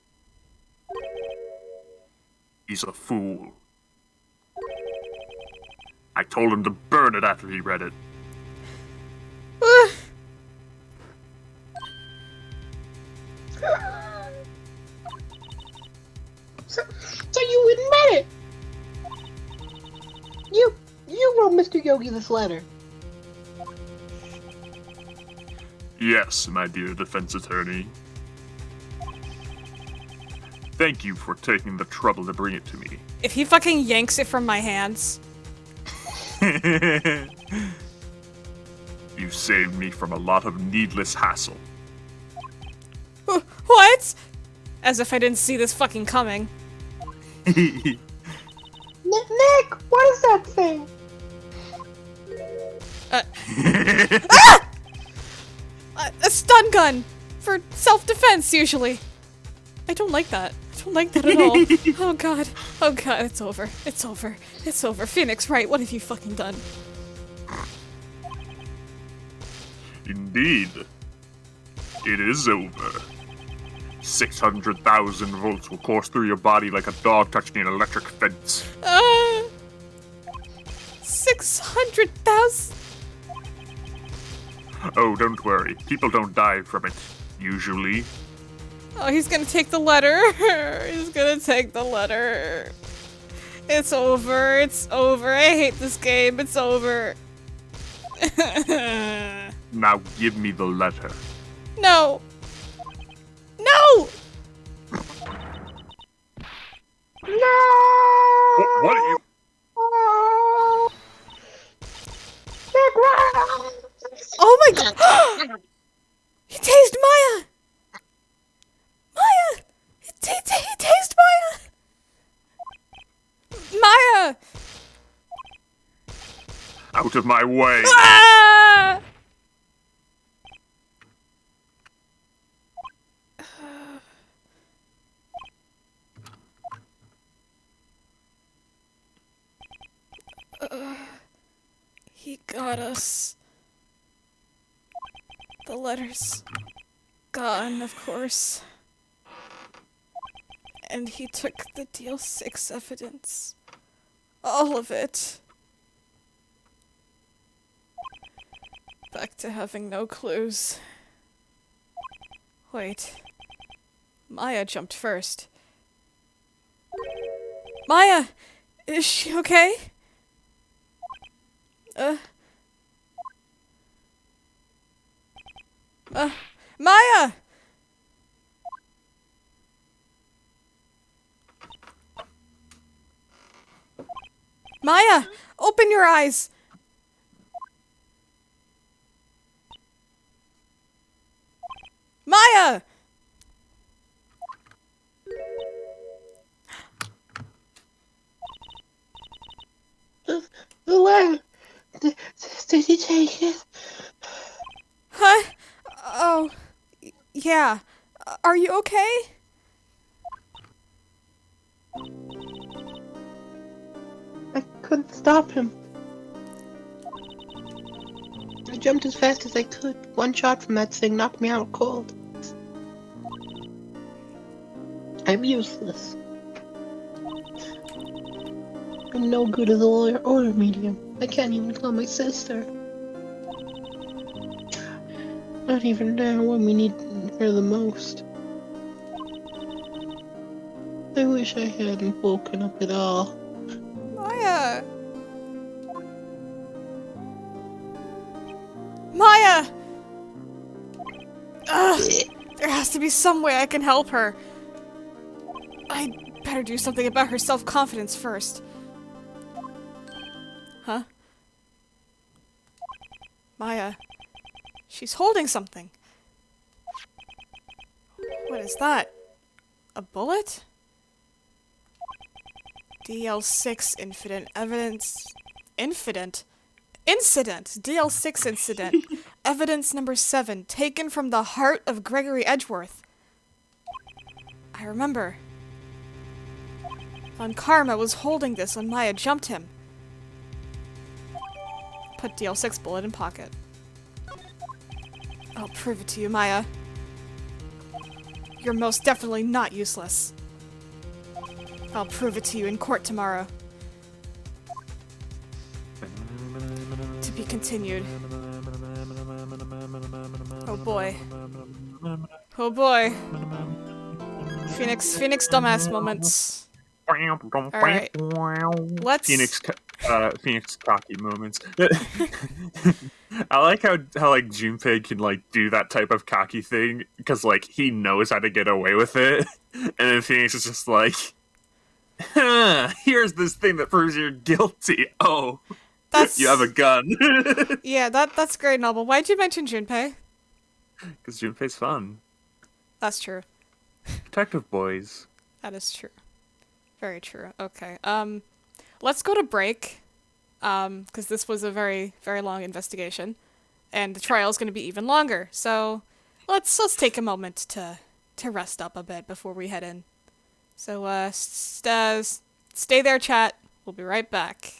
He's a fool. I told him to burn it after he read it. So you admit it? You wrote Mr. Yogi this letter. Yes, my dear defense attorney. Thank you for taking the trouble to bring it to me. If he fucking yanks it from my hands. You saved me from a lot of needless hassle. What? As if I didn't see this fucking coming. Nick, what is that thing? A stun gun! For self-defense, usually. I don't like that. I don't like that at all. Oh god. Oh god, it's over. It's over. It's over. Phoenix, Wright, what have you fucking done? Indeed. It is over. 600,000 volts will course through your body like a dog touching an electric fence. 600,000? Oh, don't worry. People don't die from it, usually. Oh, he's gonna take the letter. He's gonna take the letter. It's over. It's over. I hate this game. It's over. Now give me the letter. No. No! No! What are you? Oh my god! He tased Maya! Maya! He tased my way. Ah! He got us. The letters. Gone, of course. And he took the Deal 6 evidence. All of it. Back to having no clues. Wait. Maya jumped first. Maya! Is she okay? Maya! Maya! Open your eyes! Maya! The letter. Did he take it? Huh? Oh, yeah. Are you okay? I couldn't stop him. I jumped as fast as I could. One shot from that thing knocked me out cold. I'm useless. I'm no good as a lawyer or a medium. I can't even call my sister. Not even now when we need her the most. I wish I hadn't woken up at all. Maya! Maya! Ugh! There has to be some way I can help her. I'd better do something about her self-confidence first. Huh? Maya. She's holding something. What is that? A bullet? DL6 incident evidence. Incident? DL6 incident. Evidence number 7, taken from the heart of Gregory Edgeworth. I remember. Von Karma was holding this when Maya jumped him. Put DL6 bullet in pocket. I'll prove it to you, Maya. You're most definitely not useless. I'll prove it to you in court tomorrow. To be continued. Oh boy. Oh boy. Phoenix dumbass moments. Alright. Let's... Phoenix cocky moments. I like how like Junpei can like do that type of cocky thing because like he knows how to get away with it, and then Phoenix is just like, here's this thing that proves you're guilty. Oh, That's... you have a gun. Yeah, that's great, Noble. Why'd you mention Junpei? Because Junpei's fun. That's true. Detective boys. That is true. Very true. Okay. Let's go to break. Because this was a very, very long investigation, and the trial is going to be even longer. So, let's take a moment to rest up a bit before we head in. So, stay there, chat. We'll be right back.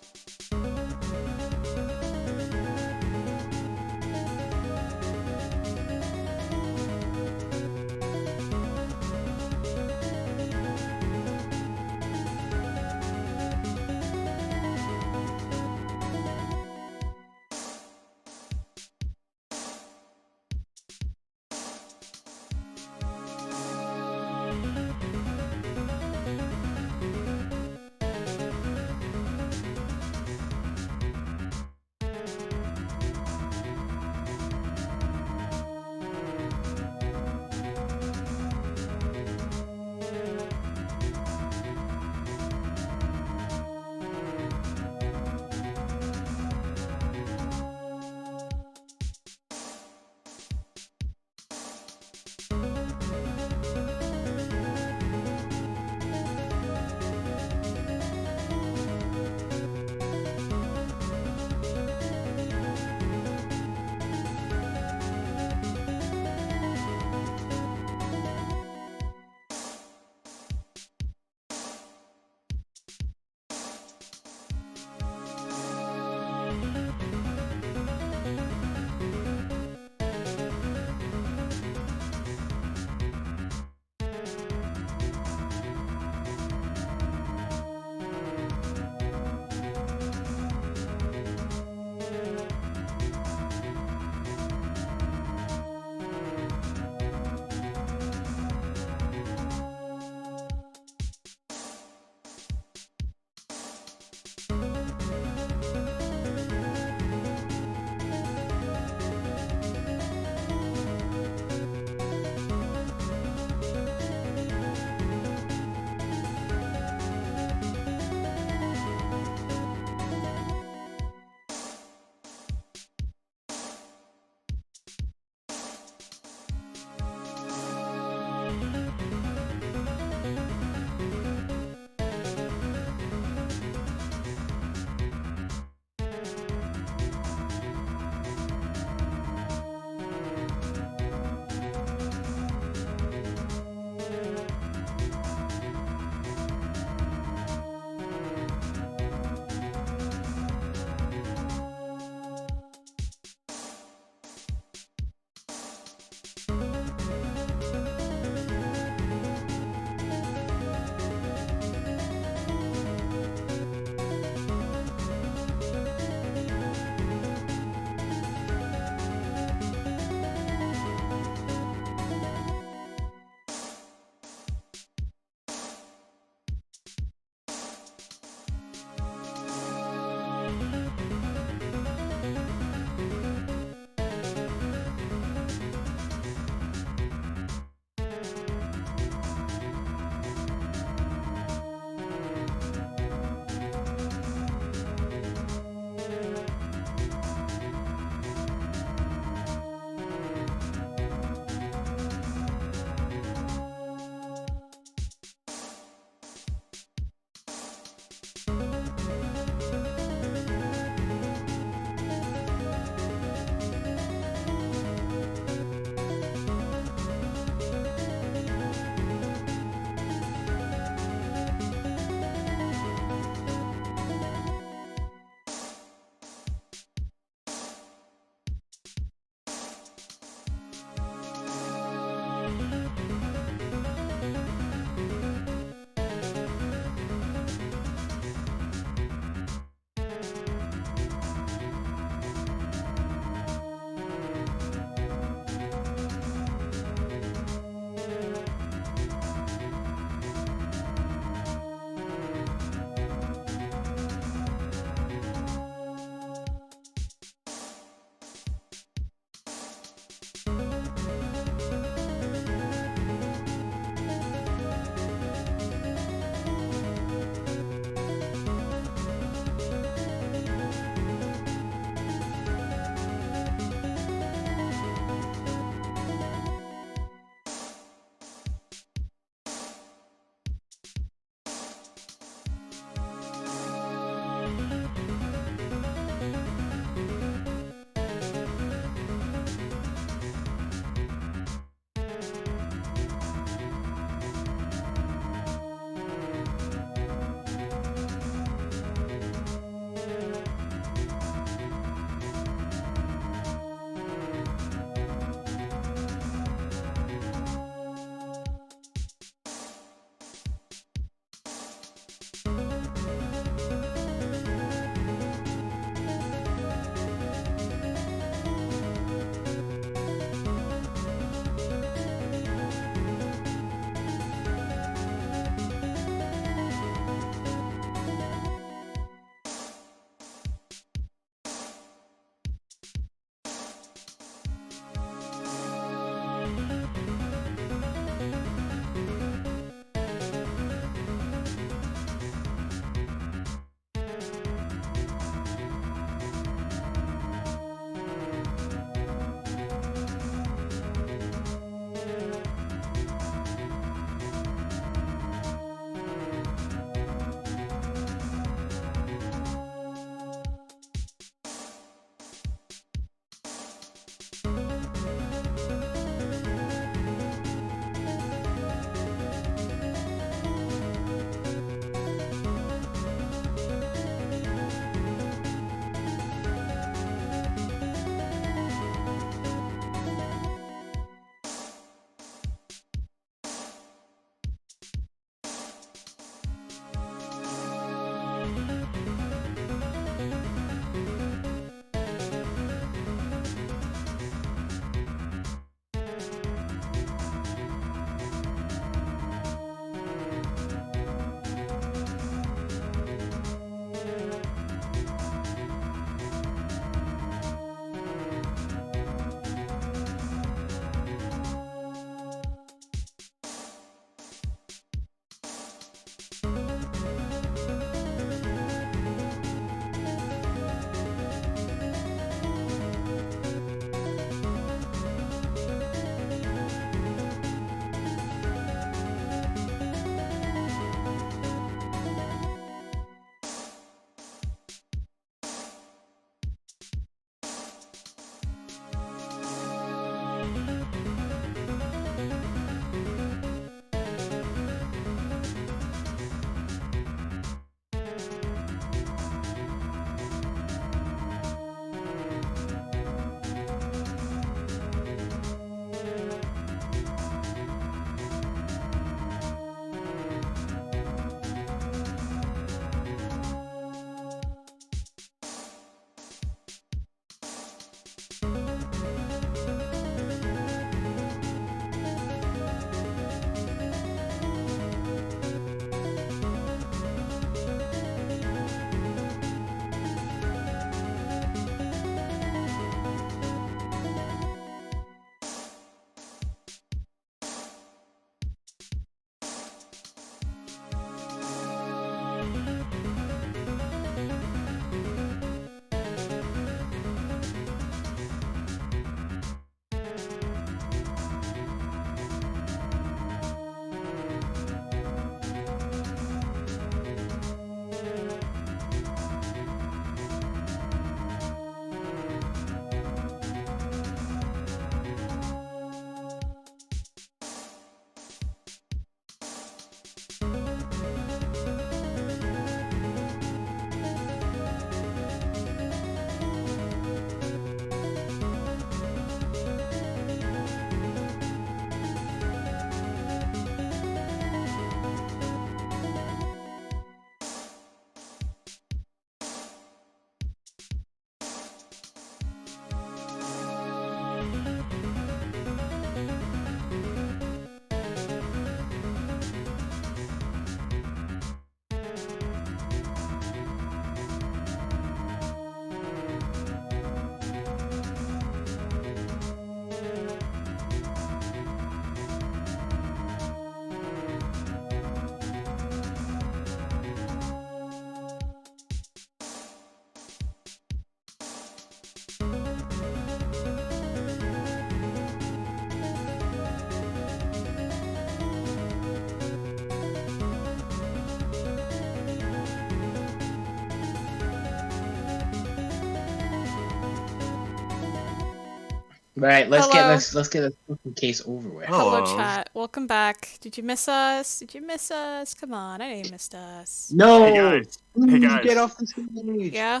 Right, let's Hello. get this fucking case over with. Hello, Hello. chat. Welcome back. Did you miss us? Did you miss us? Come on, I know you missed us. No! Hey guys. Hey guys. Get off the stage! Yeah?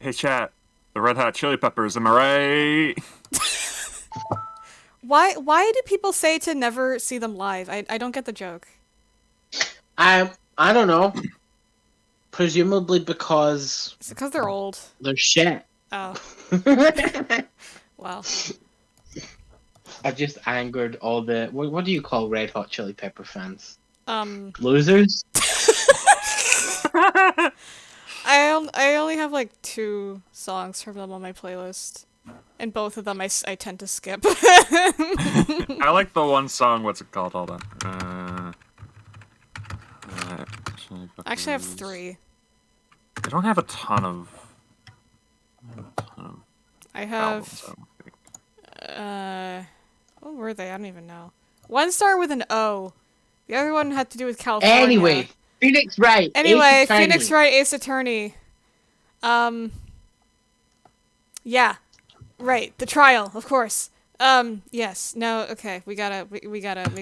Hey chat. The Red Hot Chili Peppers, am I right? Why do people say to never see them live? I don't get the joke. I don't know. Presumably because Is it because they're old? they're shit. Oh, well. I've just angered all the what do you call Red Hot Chili Pepper fans? I Losers? only have like 2 songs from them on my playlist, and both of them I tend to skip. I like the one song. What's it called? Hold on. Actually, I have 3. I don't have a ton of. I have. Albums, I don't think. What were they? I don't even know. One started with an O. The other one had to do with California. Anyway, Phoenix Wright. Anyway, Ace Attorney. Phoenix Wright, Ace Attorney. Yeah. Right, the trial, of course. Yes. No, okay, we gotta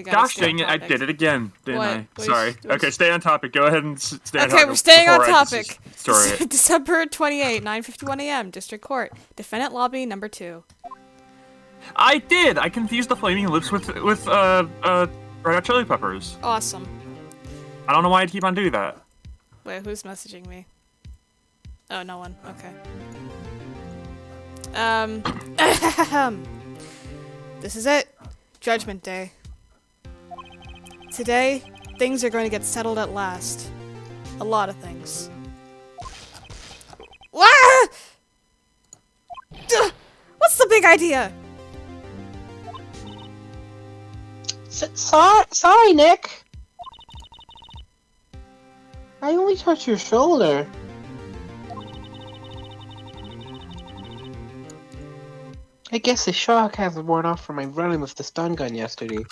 Gosh stay on dang it! I topic. did it again, didn't What? I? What Sorry. is- Okay, stay on topic. Go ahead and stay on topic. Okay, we're staying on before I just topic. Story it. December 28, 9:51 a.m., District Court. Defendant lobby number 2. I did. I confused the Flaming Lips with Red Hot Chili Peppers. Awesome. I don't know why I keep on doing that. Wait, who's messaging me? Oh, no one. Okay. This is it. Judgment Day. Today, things are going to get settled at last. A lot of things. What? What's the big idea? Sorry, Nick. I only touched your shoulder. I guess the shock hasn't worn off from my running with the stun gun yesterday.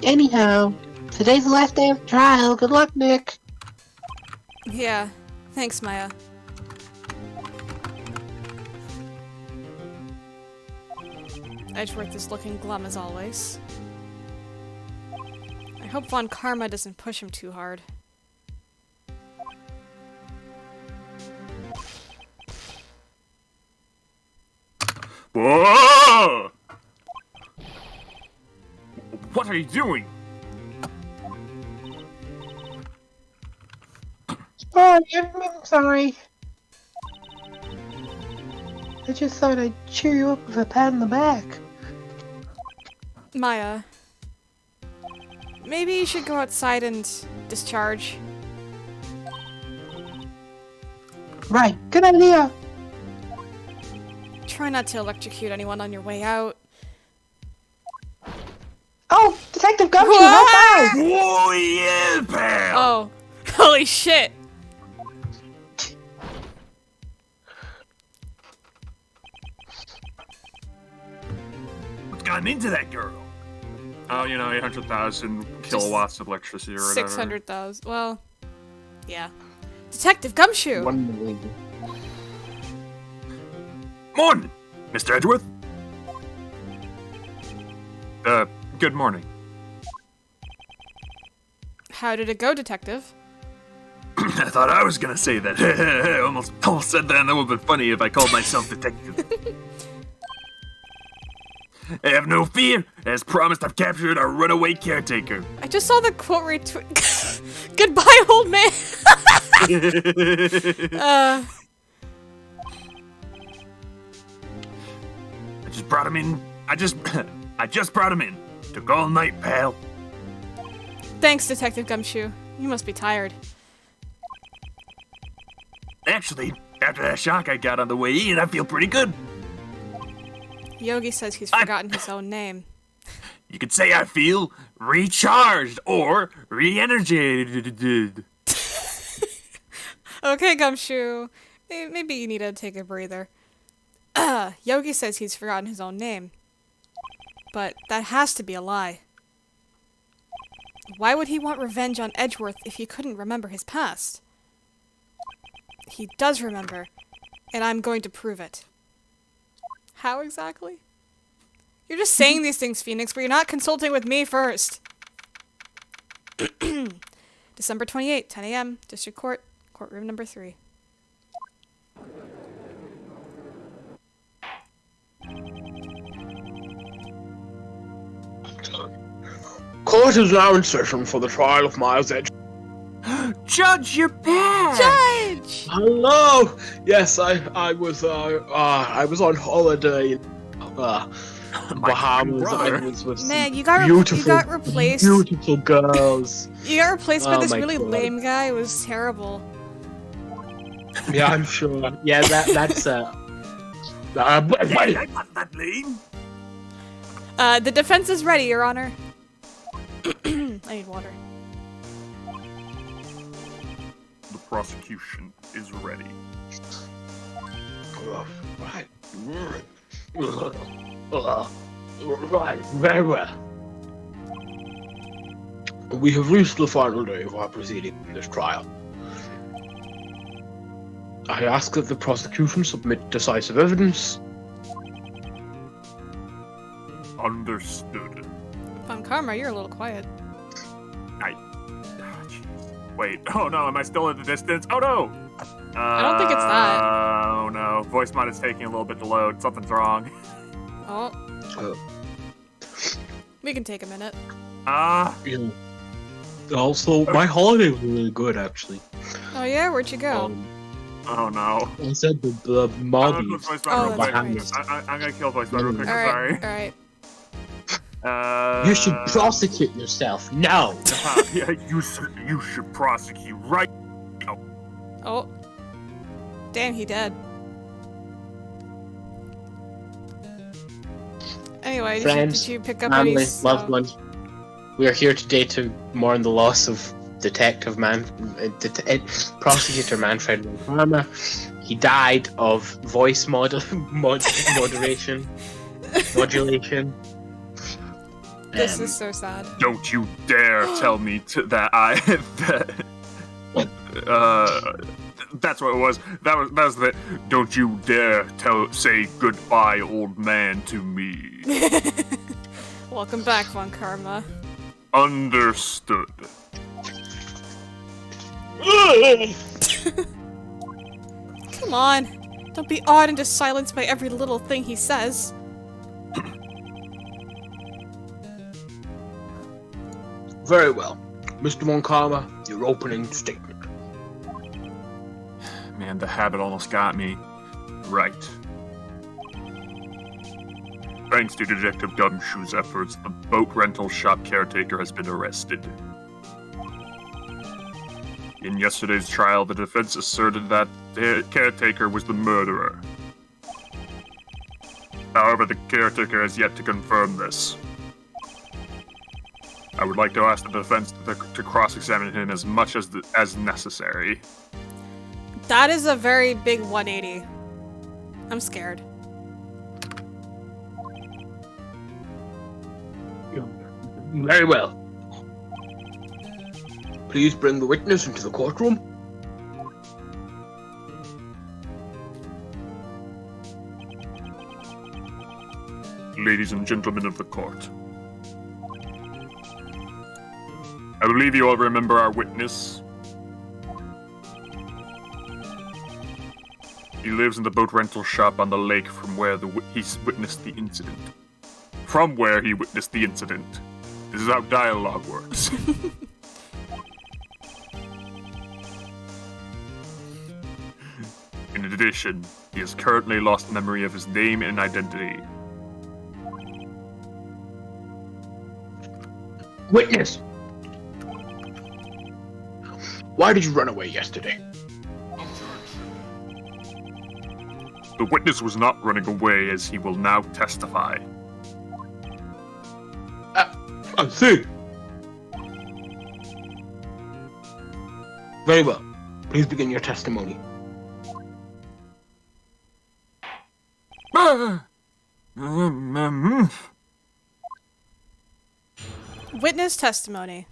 Anyhow, today's the last day of the trial. Good luck, Nick. Yeah. Thanks, Maya. Edgeworth is looking glum as always. I hope Von Karma doesn't push him too hard. Whoa! What are you doing? Oh, I'm sorry. I just thought I'd cheer you up with a pat on the back. Maya. Maybe you should go outside and discharge. Right, good idea. Try not to electrocute anyone on your way out. Oh, Detective Gumshoe, high five! Oh yeah, pal! Oh. Holy shit! What's gotten into that girl? Oh, 800,000 kilowatts of electricity or whatever. 600,000. Well, yeah. Detective Gumshoe! 1 million. Morning, Mr. Edgeworth. Good morning. How did it go, Detective? I thought I was gonna say that. almost said that, and that would have been funny if I called myself detective. Have no fear. As promised, I've captured our runaway caretaker. I just saw the quote retweet. Goodbye, old man! I just brought him in. I just brought him in. Took all night, pal. Thanks, Detective Gumshoe. You must be tired. Actually, after that shock I got on the way in, I feel pretty good. Yogi says he's forgotten his own name. You could say I feel recharged or re-energized. Okay, Gumshoe. Maybe you need to take a breather. Yogi says he's forgotten his own name. But that has to be a lie. Why would he want revenge on Edgeworth if he couldn't remember his past? He does remember, and I'm going to prove it. How exactly? You're just saying these things, Phoenix, but you're not consulting with me first. December 28th, 10 a.m., District Court, courtroom number 3. Court is now in session for the trial of Miles Edge. Judge, you're back! Judge! Hello. Yes, I was on holiday in Bahamas. I was with Man, some you got replaced. beautiful girls. You got replaced by Oh this my really God. lame guy. It was terrible. Yeah, I'm sure. Yeah, that's Hey, I'm not that lame. The defense is ready, Your Honor. I need water. The prosecution is ready. Right. Right, very well. We have reached the final day of our proceeding in this trial. I ask that the prosecution submit decisive evidence. Understood. Von Karma, you're a little quiet. Wait, oh no, am I still in the distance? Oh no! I don't think it's that. Oh no, voice mod is taking a little bit to load. Something's wrong. Oh. We can take a minute. Yeah. Also, my holiday was really good, actually. Oh yeah, where'd you go? Oh no. I said the I'm gonna Maldives. put voice mod Oh, real that's quick. right. I'm gonna kill voice mod real quick, I'm Alright, sorry. alright. You should prosecute yourself. No. Yeah, you should prosecute right. Oh. Damn, he dead. Anyway, Friends, did you pick up family, any... loved ones. We are here today to mourn the loss of Prosecutor Manfred Karma. He died of voice modulation. This is so sad. Don't you dare tell me that that's what it was. That was the. Don't you dare say goodbye, old man, to me. Welcome back, Von Karma. Understood. Come on. Don't be awed into silence by every little thing he says. Very well. Mr. Von Karma, your opening statement. Man, the habit almost got me. Right. Thanks to Detective Gumshoe's efforts, the boat rental shop caretaker has been arrested. In yesterday's trial, the defense asserted that the caretaker was the murderer. However, the caretaker has yet to confirm this. I would like to ask the defense to cross-examine him as much as necessary. That is a very big 180. I'm scared. Very well. Please bring the witness into the courtroom. Ladies and gentlemen of the court. I believe you all remember our witness. He lives in the boat rental shop on the lake from where he witnessed the incident. From where he witnessed the incident. This is how dialogue works. In addition, he has currently lost memory of his name and identity. Witness! Why did you run away yesterday? The witness was not running away, as he will now testify. I see. Very well. Please begin your testimony. Witness testimony.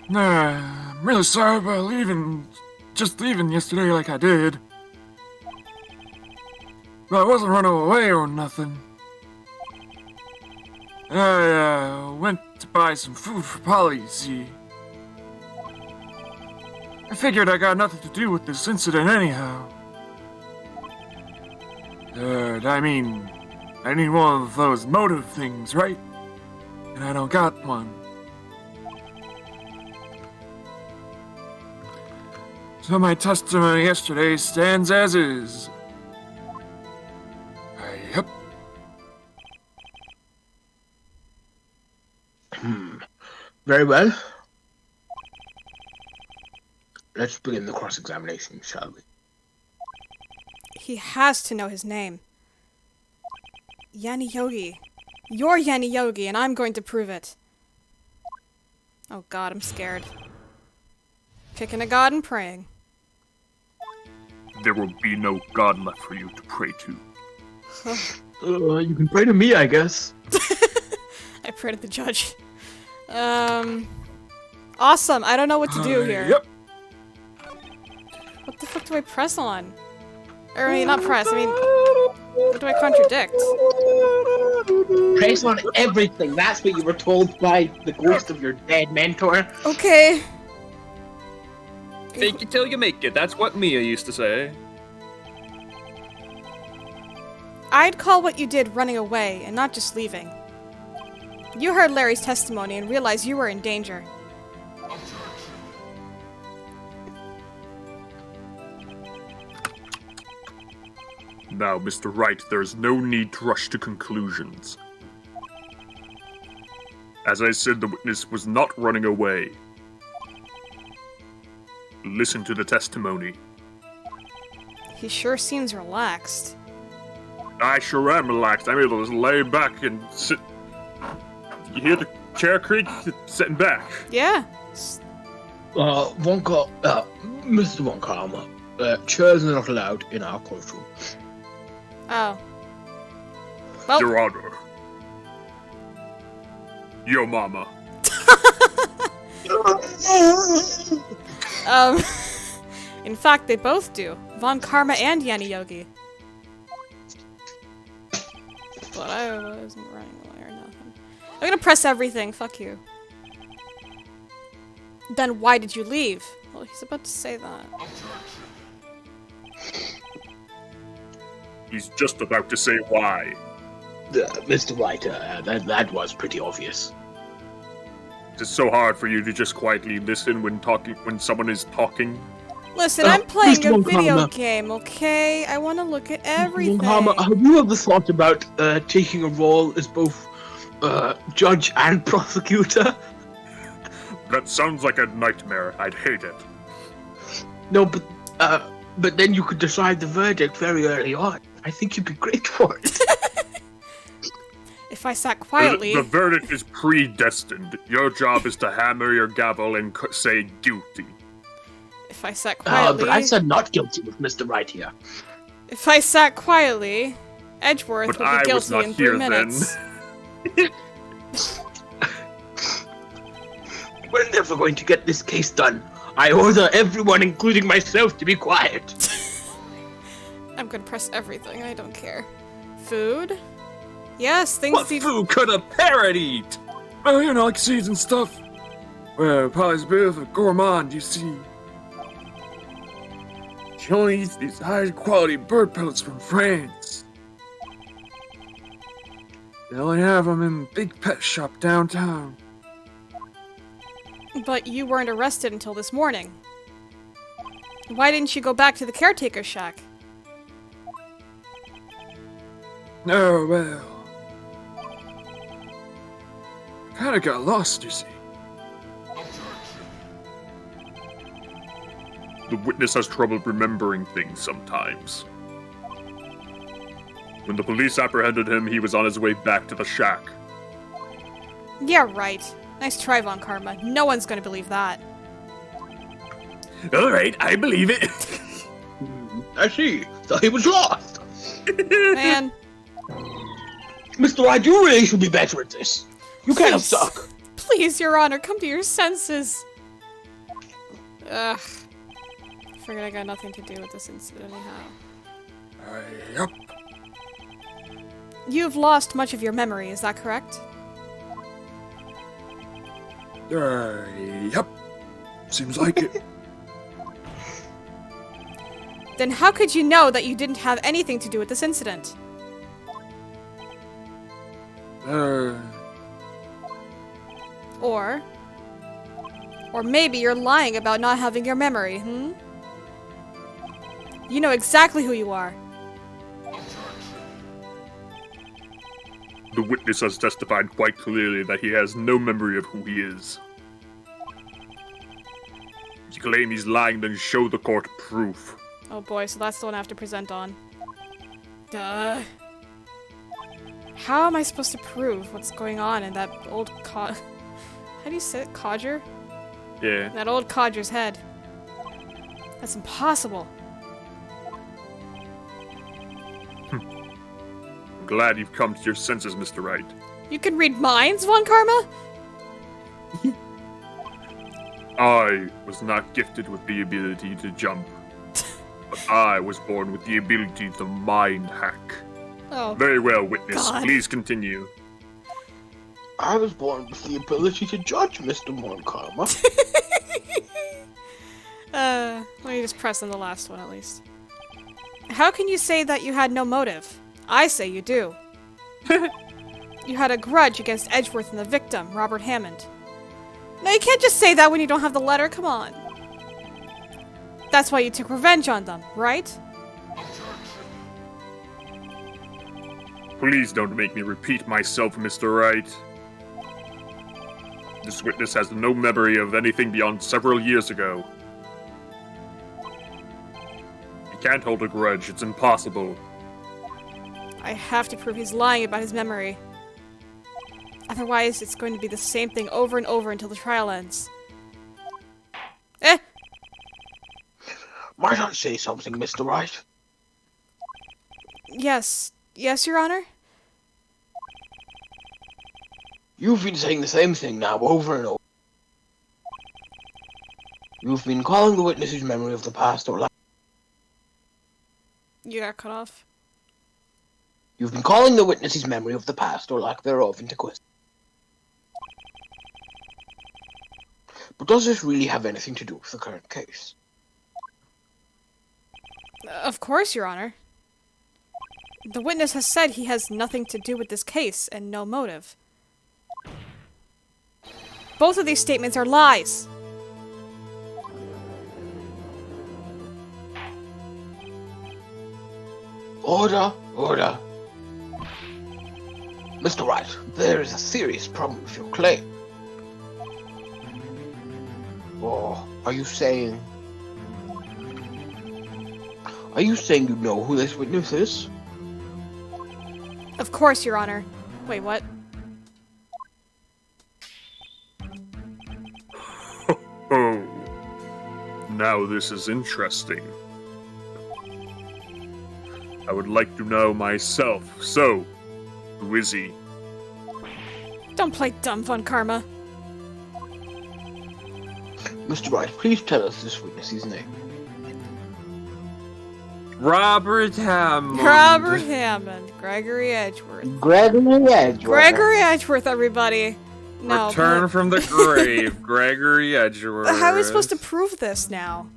I'm really sorry about just leaving yesterday like I did. I wasn't running away or nothing. I went to buy some food for Polly, you see. I figured I got nothing to do with this incident anyhow. I mean, I need one of those motive things, right? And I don't got one. So my testimony yesterday stands as is. Yep. Very well. Let's begin the cross-examination, shall we? He has to know his name. Yanni Yogi. You're Yanni Yogi, and I'm going to prove it. Oh god, I'm scared. Picking a god and praying. There will be no god left for you to pray to. You can pray to me, I guess. I pray to the judge. Awesome. I don't know what to do here. Yep. What the fuck do I press on? Or, I mean, not press, I mean, what do I contradict? Press on everything. That's what you were told by the ghost of your dead mentor. Okay. Fake it till you make it. That's what Mia used to say. I'd call what you did running away and not just leaving. You heard Larry's testimony and realized you were in danger. Now, Mr. Wright, there's no need to rush to conclusions. As I said, the witness was not running away. Listen to the testimony. He sure seems relaxed. I sure am relaxed. I'm able to just lay back and sit. You hear the chair creak? It's sitting back. Yeah. Mr. Von Karma, chairs are not allowed in our courtroom. Oh. Well, Your Honor. Yo mama. in fact, they both do. Von Karma and Yanni Yogi. But I wasn't running away or nothing. I'm gonna press everything, fuck you. Then why did you leave? Well, he's about to say that. He's just about to say why. Mr. Wright, that was pretty obvious. It's so hard for you to just quietly listen when someone is talking. Listen, I'm playing Mr. a Von video Karma. game, okay? I want to look at everything. Von Karma, have you ever thought about taking a role as both judge and prosecutor? That sounds like a nightmare. I'd hate it. No, but then you could decide the verdict very early on. I think you'd be great for it. If I sat quietly... The verdict is predestined. Your job is to hammer your gavel and say guilty. If I sat quietly... But I said not guilty with Mr. Wright here. If I sat quietly, Edgeworth But would I be was guilty not in 3 here minutes. then. We're never going to get this case done. I order everyone, including myself, to be quiet. I'm gonna press everything, I don't care. Food? Yes, things What food could a parrot eat? Well, you know, like seeds and stuff. Well, Polly's a bit of a gourmand, you see. She only eats these high-quality bird pellets from France. They only have them in a big pet shop downtown. But you weren't arrested until this morning. Why didn't you go back to the caretaker's shack? Oh, well. Kinda got lost, you see. The witness has trouble remembering things sometimes. When the police apprehended him, he was on his way back to the shack. Yeah, right. Nice try, Von Karma. No one's gonna believe that. Alright, I believe it. I see. So he was lost. Man. Mr. Wright, you really should be better at this. You kind of Please. suck. Please, Your Honor, come to your senses. Ugh. Figured I got nothing to do with this incident anyhow. Yep. You've lost much of your memory, is that correct? Yep. Seems like it. Then how could you know that you didn't have anything to do with this incident? Or maybe you're lying about not having your memory, hmm? You know exactly who you are. The witness has testified quite clearly that he has no memory of who he is. If you claim he's lying, then show the court proof. Oh boy, so that's the one I have to present on. Duh. How am I supposed to prove what's going on in that old How do you say it? Codger? Yeah. That old codger's head. That's impossible. I'm glad you've come to your senses, Mr. Wright. You can read minds, Von Karma? I was not gifted with the ability to jump, but I was born with the ability to mind hack. Oh. Very well, witness. God. Please continue. I was born with the ability to judge, Mr. Von Karma. Let me just press on the last one at least. How can you say that you had no motive? I say you do. You had a grudge against Edgeworth and the victim, Robert Hammond. No, you can't just say that when you don't have the letter, come on. That's why you took revenge on them, right? Please don't make me repeat myself, Mr. Wright. This witness has no memory of anything beyond several years ago. He can't hold a grudge, it's impossible. I have to prove he's lying about his memory. Otherwise, it's going to be the same thing over and over until the trial ends. Eh! Might I say something, Mr. Wright? Yes. Yes, Your Honor? You've been saying the same thing now over and over. You've been calling the witness's memory of the past or You got cut off. You've been calling the witness's memory of the past or lack thereof into question. But does this really have anything to do with the current case? Of course, Your Honor. The witness has said he has nothing to do with this case and no motive. Both of these statements are lies. Order, order. Mr. Wright, there is a serious problem with your claim. Or are you saying... Are you saying you know who this witness is? Of course, Your Honor. Wait, what? Oh, now this is interesting. I would like to know myself, so, who is he? Don't play dumb, Von Karma. Mr. Wright, please tell us this witness's name. Robert Hammond. Robert Hammond. Gregory Edgeworth. Gregory Edgeworth. Gregory Edgeworth, everybody. No, Return from the grave, Gregory Edgeworth. How are we supposed to prove this now?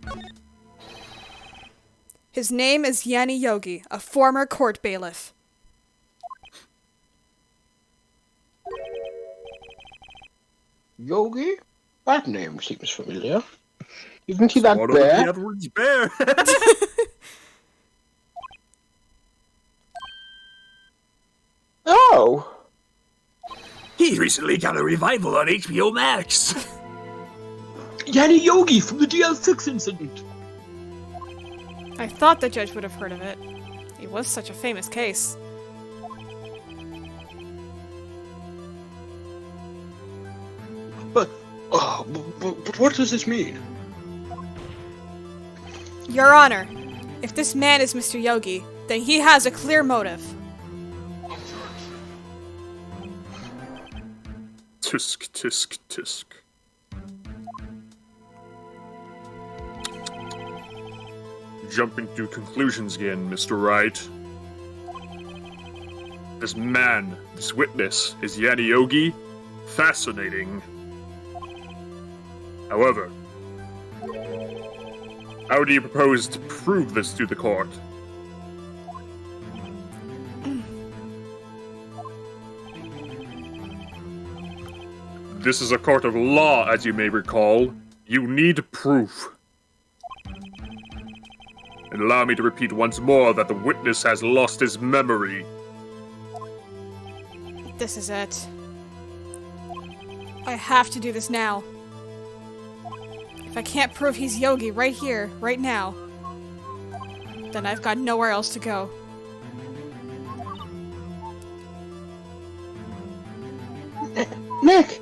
His name is Yanni Yogi, a former court bailiff. Yogi? That name seems familiar. Isn't he that bear? Edwards bear. Oh! He recently got a revival on HBO Max. Yanni Yogi from the DL6 incident. I thought the judge would have heard of it. It was such a famous case. But what does this mean? Your Honor, if this man is Mr. Yogi, then he has a clear motive. Tisk, tisk, tisk. Jumping to conclusions again, Mr. Wright. This man, this witness, is Yanni Yogi. Fascinating. However, how do you propose to prove this to the court? This is a court of law, as you may recall. You need proof. And allow me to repeat once more that the witness has lost his memory. This is it. I have to do this now. If I can't prove he's Yogi right here, right now, then I've got nowhere else to go. Nick!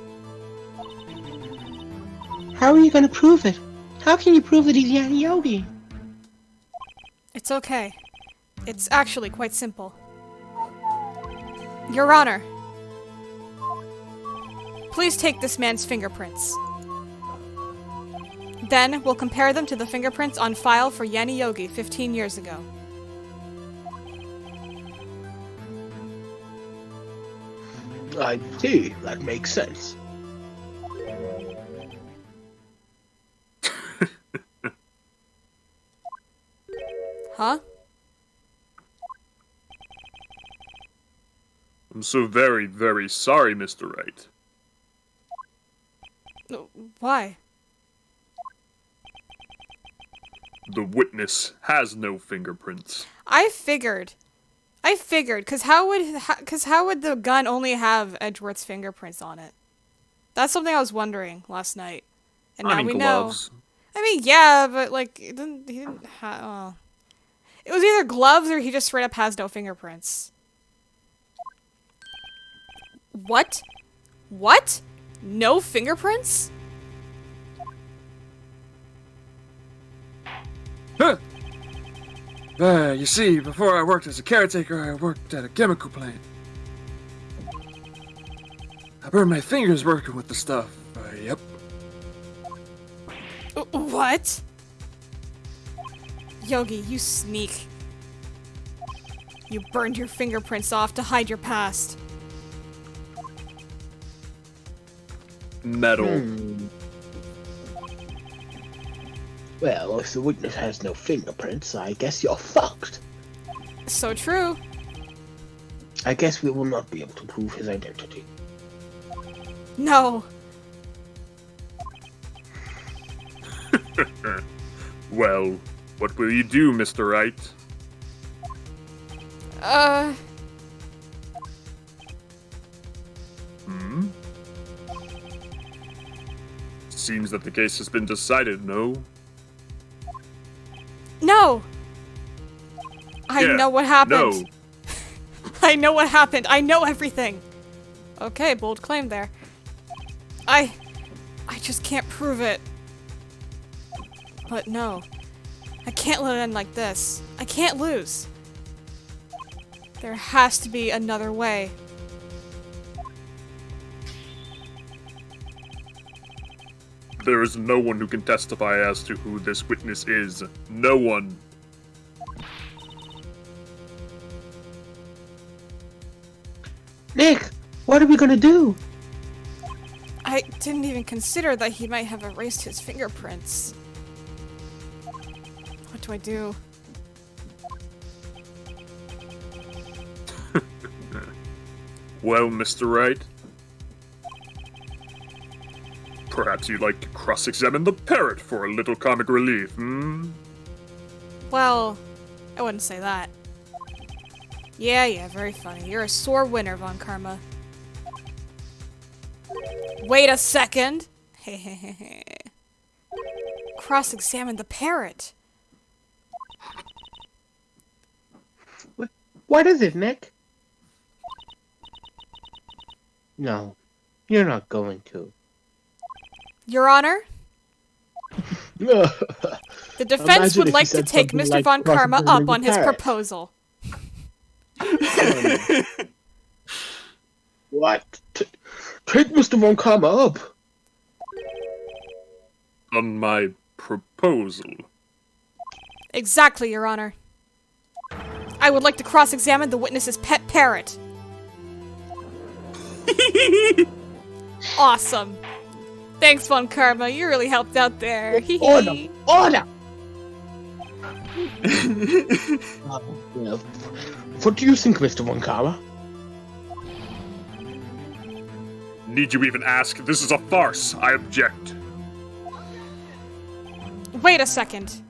How are you gonna prove it? How can you prove that he's Yanni Yogi? It's okay. It's actually quite simple. Your Honor, please take this man's fingerprints. Then we'll compare them to the fingerprints on file for Yanni Yogi 15 years ago. I see. That makes sense. Huh? I'm so very, very sorry, Mr. Wright. Why? The witness has no fingerprints. I figured, cause how would the gun only have Edgeworth's fingerprints on it? That's something I was wondering last night, and now we gloves. know. I mean, yeah, but like, he didn't have. Well, it was either gloves or he just straight up has no fingerprints. What? What? No fingerprints? Huh. You see, before I worked as a caretaker, I worked at a chemical plant. I burned my fingers working with the stuff. Yep. What? Yogi, you sneak. You burned your fingerprints off to hide your past. Metal. Well, if the witness has no fingerprints, I guess you're fucked. So true. I guess we will not be able to prove his identity. No. Well, what will you do, Mr. Wright? Seems that the case has been decided, no? No! I Yeah, know what happened. No. I know what happened. I know everything. Okay, bold claim there. I just can't prove it. But no. I can't let it end like this. I can't lose. There has to be another way. There is no one who can testify as to who this witness is. No one. Nick, what are we gonna do? I didn't even consider that he might have erased his fingerprints. What do I do? Well, Mr. Wright? Perhaps you'd like to cross-examine the parrot for a little comic relief, hmm? Well, I wouldn't say that. Yeah, very funny. You're a sore winner, Von Karma. Wait a second! Cross-examine the parrot! What is it, Nick? No, you're not going to. Your Honor? The defense Imagine would if like he to said take something Mr. like Von Karma cross-examine up the on his parrot. proposal. What? Take Mr. Von Karma up. On my proposal. Exactly, Your Honor. I would like to cross-examine the witness's pet parrot. Awesome. Thanks, Von Karma. You really helped out there. Order! Order! What do you think, Mr. Von Karma? Need you even ask? This is a farce. I object. Wait a second.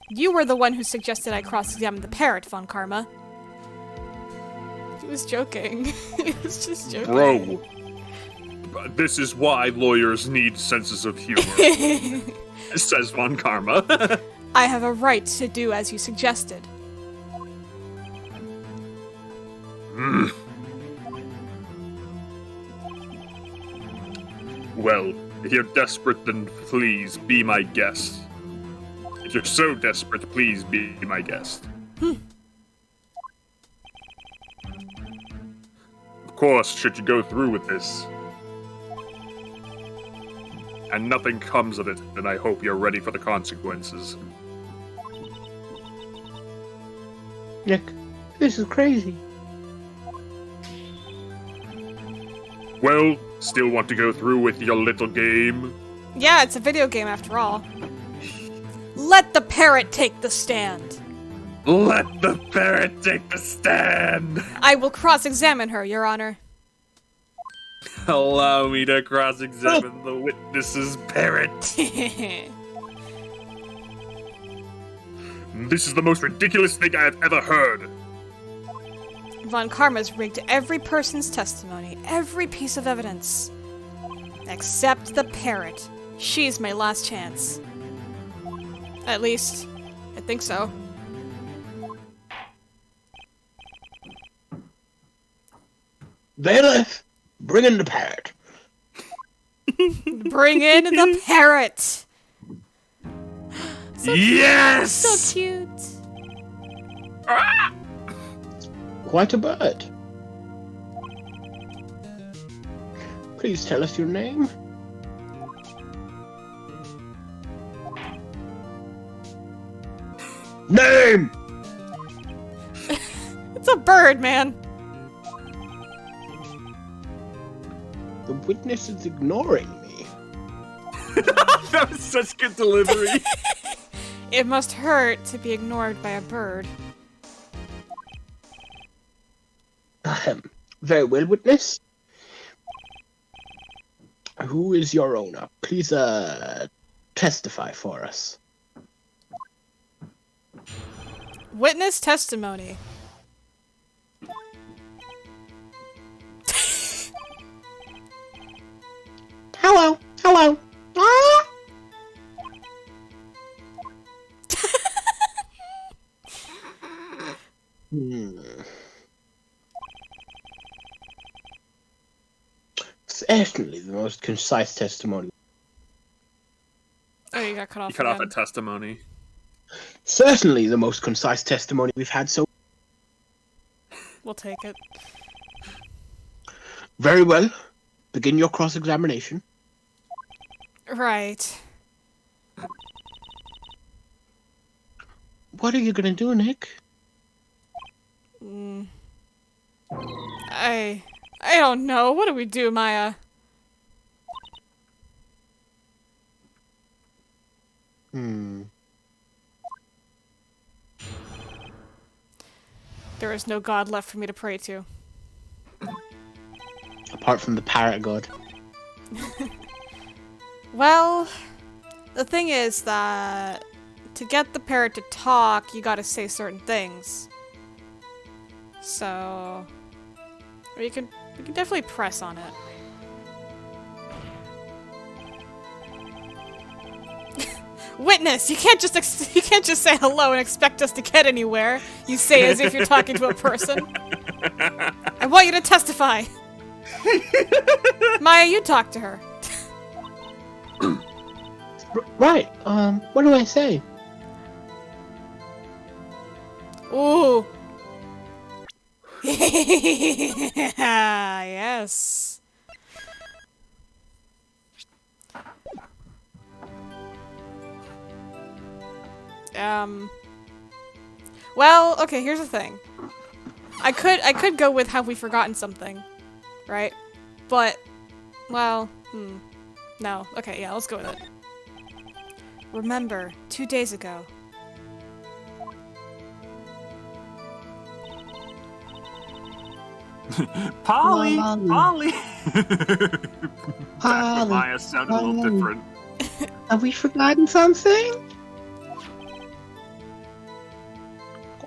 You were the one who suggested I cross-examine the parrot, Von Karma. He was joking. He was just joking. Bro. This is why lawyers need senses of humor. Says Von Karma. I have a right to do as you suggested. Well, if you're desperate, then please be my guest. If you're so desperate, please be my guest. Of course, should you go through with this, and nothing comes of it, then I hope you're ready for the consequences. Nick, this is crazy. Well, still want to go through with your little game? Yeah, it's a video game after all. Let the parrot take the stand. Let the parrot take the stand! I will cross-examine her, Your Honor. Allow me to cross-examine the witness's parrot. This is the most ridiculous thing I have ever heard. Von Karma's rigged every person's testimony, every piece of evidence. Except the parrot. She's my last chance. At least, I think so. Bailiff, bring in the parrot. Bring in the parrot! Yes! So cute. Quite a bird. Please tell us your name. Name! It's a bird, man. The witness is ignoring me. That was such good delivery. It must hurt to be ignored by a bird. Very well, witness. Who is your owner? Please, testify for us. Witness testimony. Hello, hello. Ah! Certainly the most concise testimony. Oh, you got cut off. You cut off again. a testimony. Certainly the most concise testimony we've had so. We'll take it. Very well. Begin your cross-examination. Right. What are you gonna do, Nick? I don't know. What do we do, Maya? There is no god left for me to pray to. Apart from the parrot god. Well, the thing is that to get the parrot to talk, you gotta say certain things. So we can definitely press on it. Witness, you can't just say hello and expect us to get anywhere. You say as if you're talking to a person. I want you to testify. Maya, you talk to her. Right, what do I say? Ooh. Yes. Well, okay, here's the thing. I could go with have we forgotten something. right? But, well, no. Okay, yeah, let's go with it. Remember, 2 days ago. Polly! Polly. Polly! Back Maya sounded a little different. Have we forgotten something?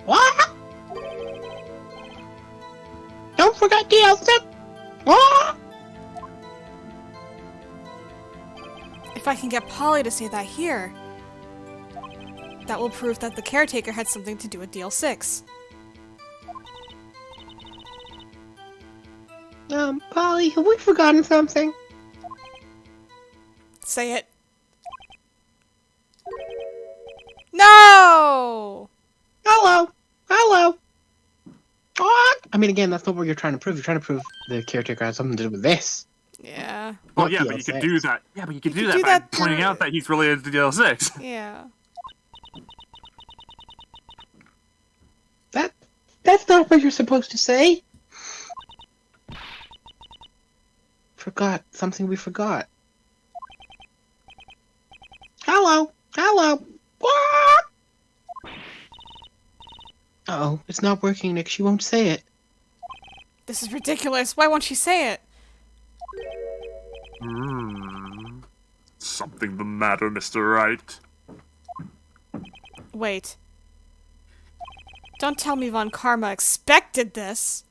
What? Don't forget the outfit. What? If I can get Polly to say that here, that will prove that the caretaker had something to do with DL6. Polly, have we forgotten something? Say it. No! Hello. Hello. What? I mean, again, that's not what you're trying to prove. You're trying to prove the caretaker had something to do with this. Yeah. Well, Not yeah, but you could do that. Yeah, but you could do that do by that pointing through- out that he's related to DL6. Yeah. That's not what you're supposed to say. Forgot something we forgot. Hello. Hello. What? Uh-oh, it's not working, Nick. She won't say it. This is ridiculous. Why won't she say it? Something the matter, Mr. Wright. Wait. Don't tell me Von Karma expected this.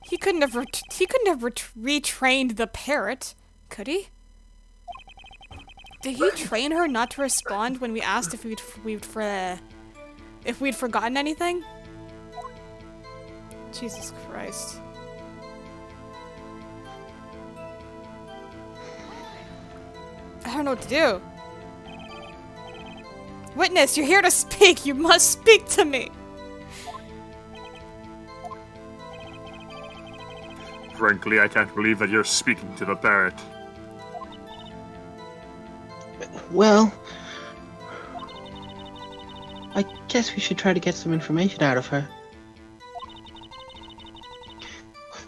He couldn't have retrained the parrot, could he? Did he train her not to respond when we asked if we'd forgotten anything? Jesus Christ. I don't know what to do. Witness, you're here to speak. You must speak to me. Frankly, I can't believe that you're speaking to the parrot. Well, I guess we should try to get some information out of her.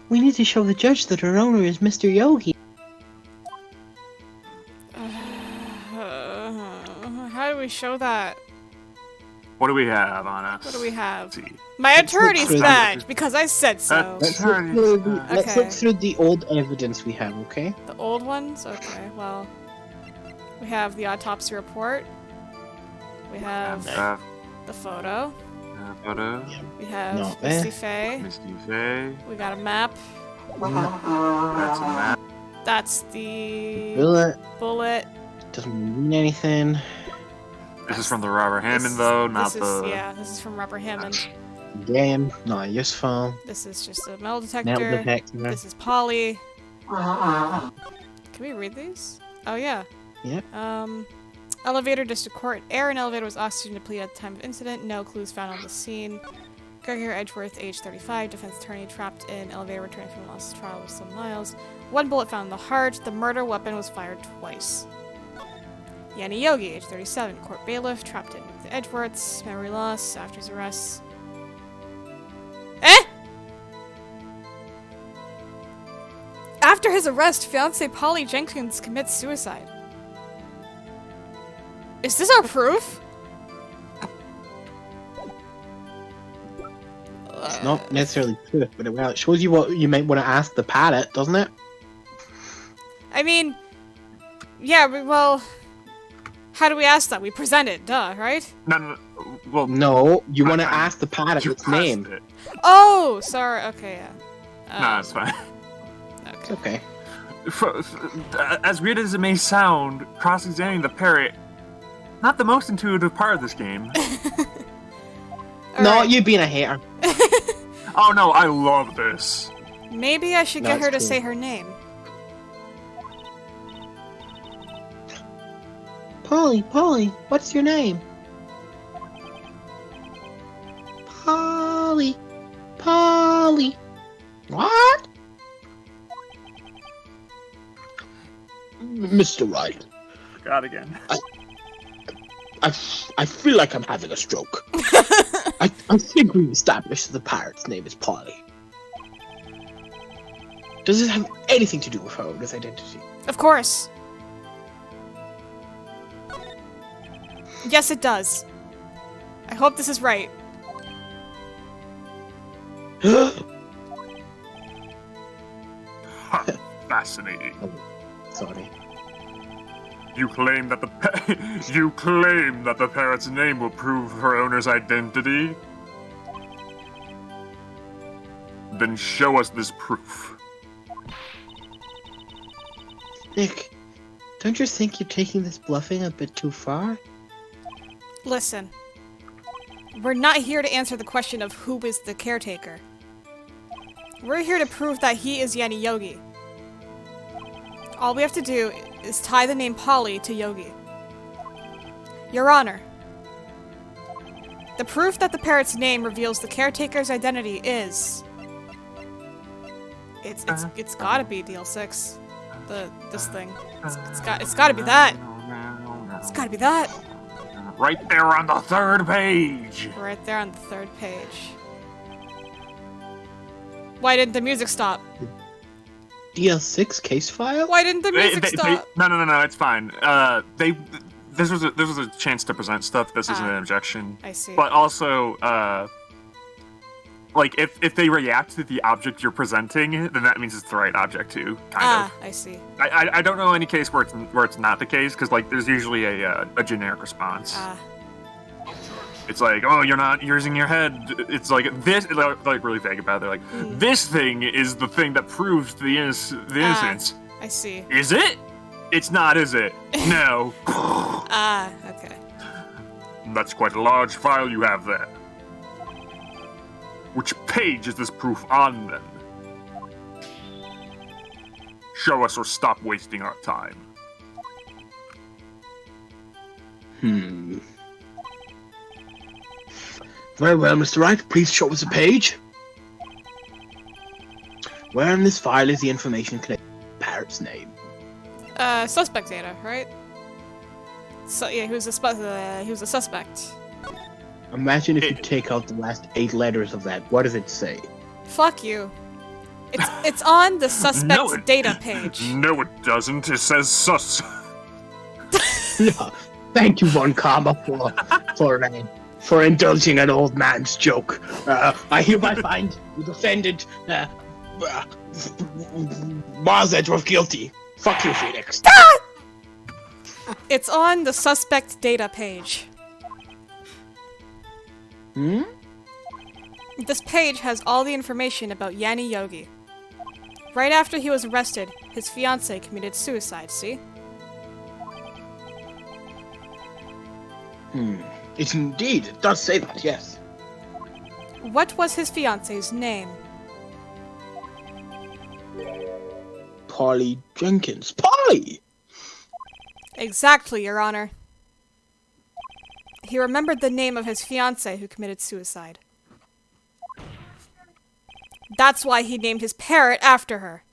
We need to show the judge that her owner is Mr. Yogi. How do we show that? What do we have on us? What do we have? Let's see. My attorney's through badge, because I said so. Let's Attorney, look through, uh, let's Okay. look through the old evidence we have, okay? The old ones? Okay, well. We have the autopsy report. We have the photo. Photo. We have No, Misty Faye. Misty Faye. We got a map. That's a map. That's the Bullet bullet. doesn't mean anything. This is from the Robert Hammond, though, not the... Yeah, this is from Robert Hammond. Again, not useful. This is just a metal Metal detector. detector. This is Polly. Can we read these? Oh, yeah. Yep. Elevator, district court. Air in elevator was oxygen depleted at the time of incident. No clues found on the scene. Gregor Edgeworth, age 35, defense attorney, trapped in elevator returning from a lost trial with some miles. 1 bullet found in the heart. The murder weapon was fired twice. Yanni Yogi, age 37, court bailiff, trapped in with the Edgeworths. Memory loss after his arrest. Eh? After his arrest, fiancée Polly Jenkins commits suicide. Is this our proof? It's not necessarily proof, but it shows you what you might want to ask the parrot, doesn't it? I mean, yeah, well, how do we ask that? We present it, duh, right? No. Well, No, you want to ask the parrot you its pressed name. it. Oh, sorry, okay, yeah. No, it's fine. It's okay. As weird as it may sound, cross-examining the parrot, not the most intuitive part of this game. No, Alright. you being a hater. Oh no, I love this. Maybe I should get That's her to cool. say her name. Polly, what's your name? Polly. What? Mr. Wright, God again. I feel like I'm having a stroke. I think we've established the parrot's name is Polly. Does this have anything to do with her owner's identity? Of course. Yes, it does. I hope this is right. Fascinating. Sorry. You claim that the parrot's name will prove her owner's identity? Then show us this proof. Nick, don't you think you're taking this bluffing a bit too far? Listen. We're not here to answer the question of who is the caretaker. We're here to prove that he is Yanni Yogi. All we have to do is tie the name Polly to Yogi. Your Honor, the proof that the parrot's name reveals the caretaker's identity is... It's gotta be DL6. This thing. It's gotta be that. It's gotta be that. Right there on the third page. Right there on the third page. This didn't the music stop? DL6 case file? Why didn't the music stop? No, it's fine. This was a chance to present stuff. This isn't an objection. I see. But also, like, if they react to the object you're presenting, then that means it's the right object too, kind of. I see. I don't know any case where it's not the case, because, like, there's usually a generic response. It's like, oh, you're not using your head. It's like this, like really vague about it. They're like, this thing is the thing that proves the innocence. I see. Is it? It's not, is it? No. Okay. That's quite a large file you have there. Which page is this proof on, then? Show us or stop wasting our time. Very well, Mr. Wright. Please show us a page. Where in this file is the information collected? Parrot's name. Suspect data, right? So yeah, who's a suspect? Imagine if you take out the last 8 letters of that. What does it say? Fuck you. It's on the suspect's data page. No, it doesn't. It says sus. No. Thank you, Von Karma, for indulging an old man's joke. I hereby find the defendant, Mars Edgeworth guilty. Fuck you, Phoenix. It's on the suspect data page. This page has all the information about Yanni Yogi. Right after he was arrested, his fiancée committed suicide, see? It indeed, it does say that, yes. What was his fiancée's name? Polly Jenkins. Polly! Exactly, Your Honor. He remembered the name of his fiancée who committed suicide. That's why he named his parrot after her.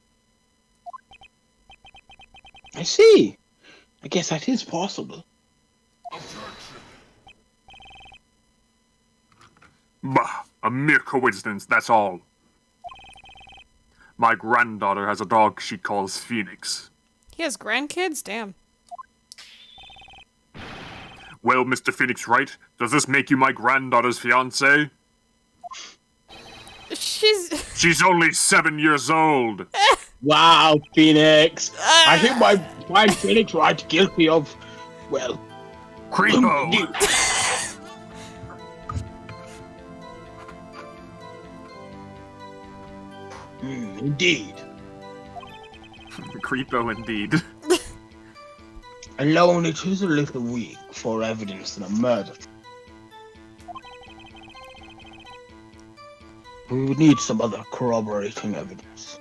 I see. I guess that is possible. Bah, a mere coincidence, that's all. My granddaughter has a dog she calls Phoenix. He has grandkids? Damn. Well, Mr. Phoenix Wright, does this make you my granddaughter's fiancé? She's only 7 years old. Wow, Phoenix. I hereby find Phoenix Wright guilty of, well... Creepo! Indeed. Creepo indeed. Alone, it is a little weak for evidence in a murder. We would need some other corroborating evidence.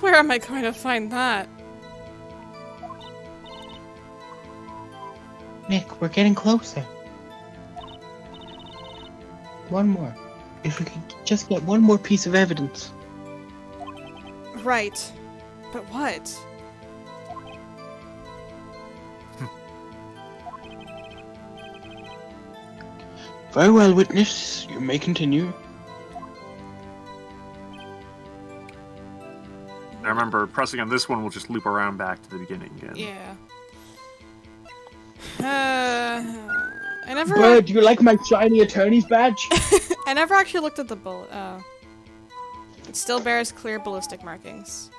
Where am I going to find that? Nick, we're getting closer. One more. If we could just get one more piece of evidence. Right. But what? Very well, witness. You may continue. remember pressing on this one will just loop around back to the beginning again. Yeah. I never. Bird, do you like my shiny attorney's badge? I never actually looked at the bullet. Oh. It still bears clear ballistic markings.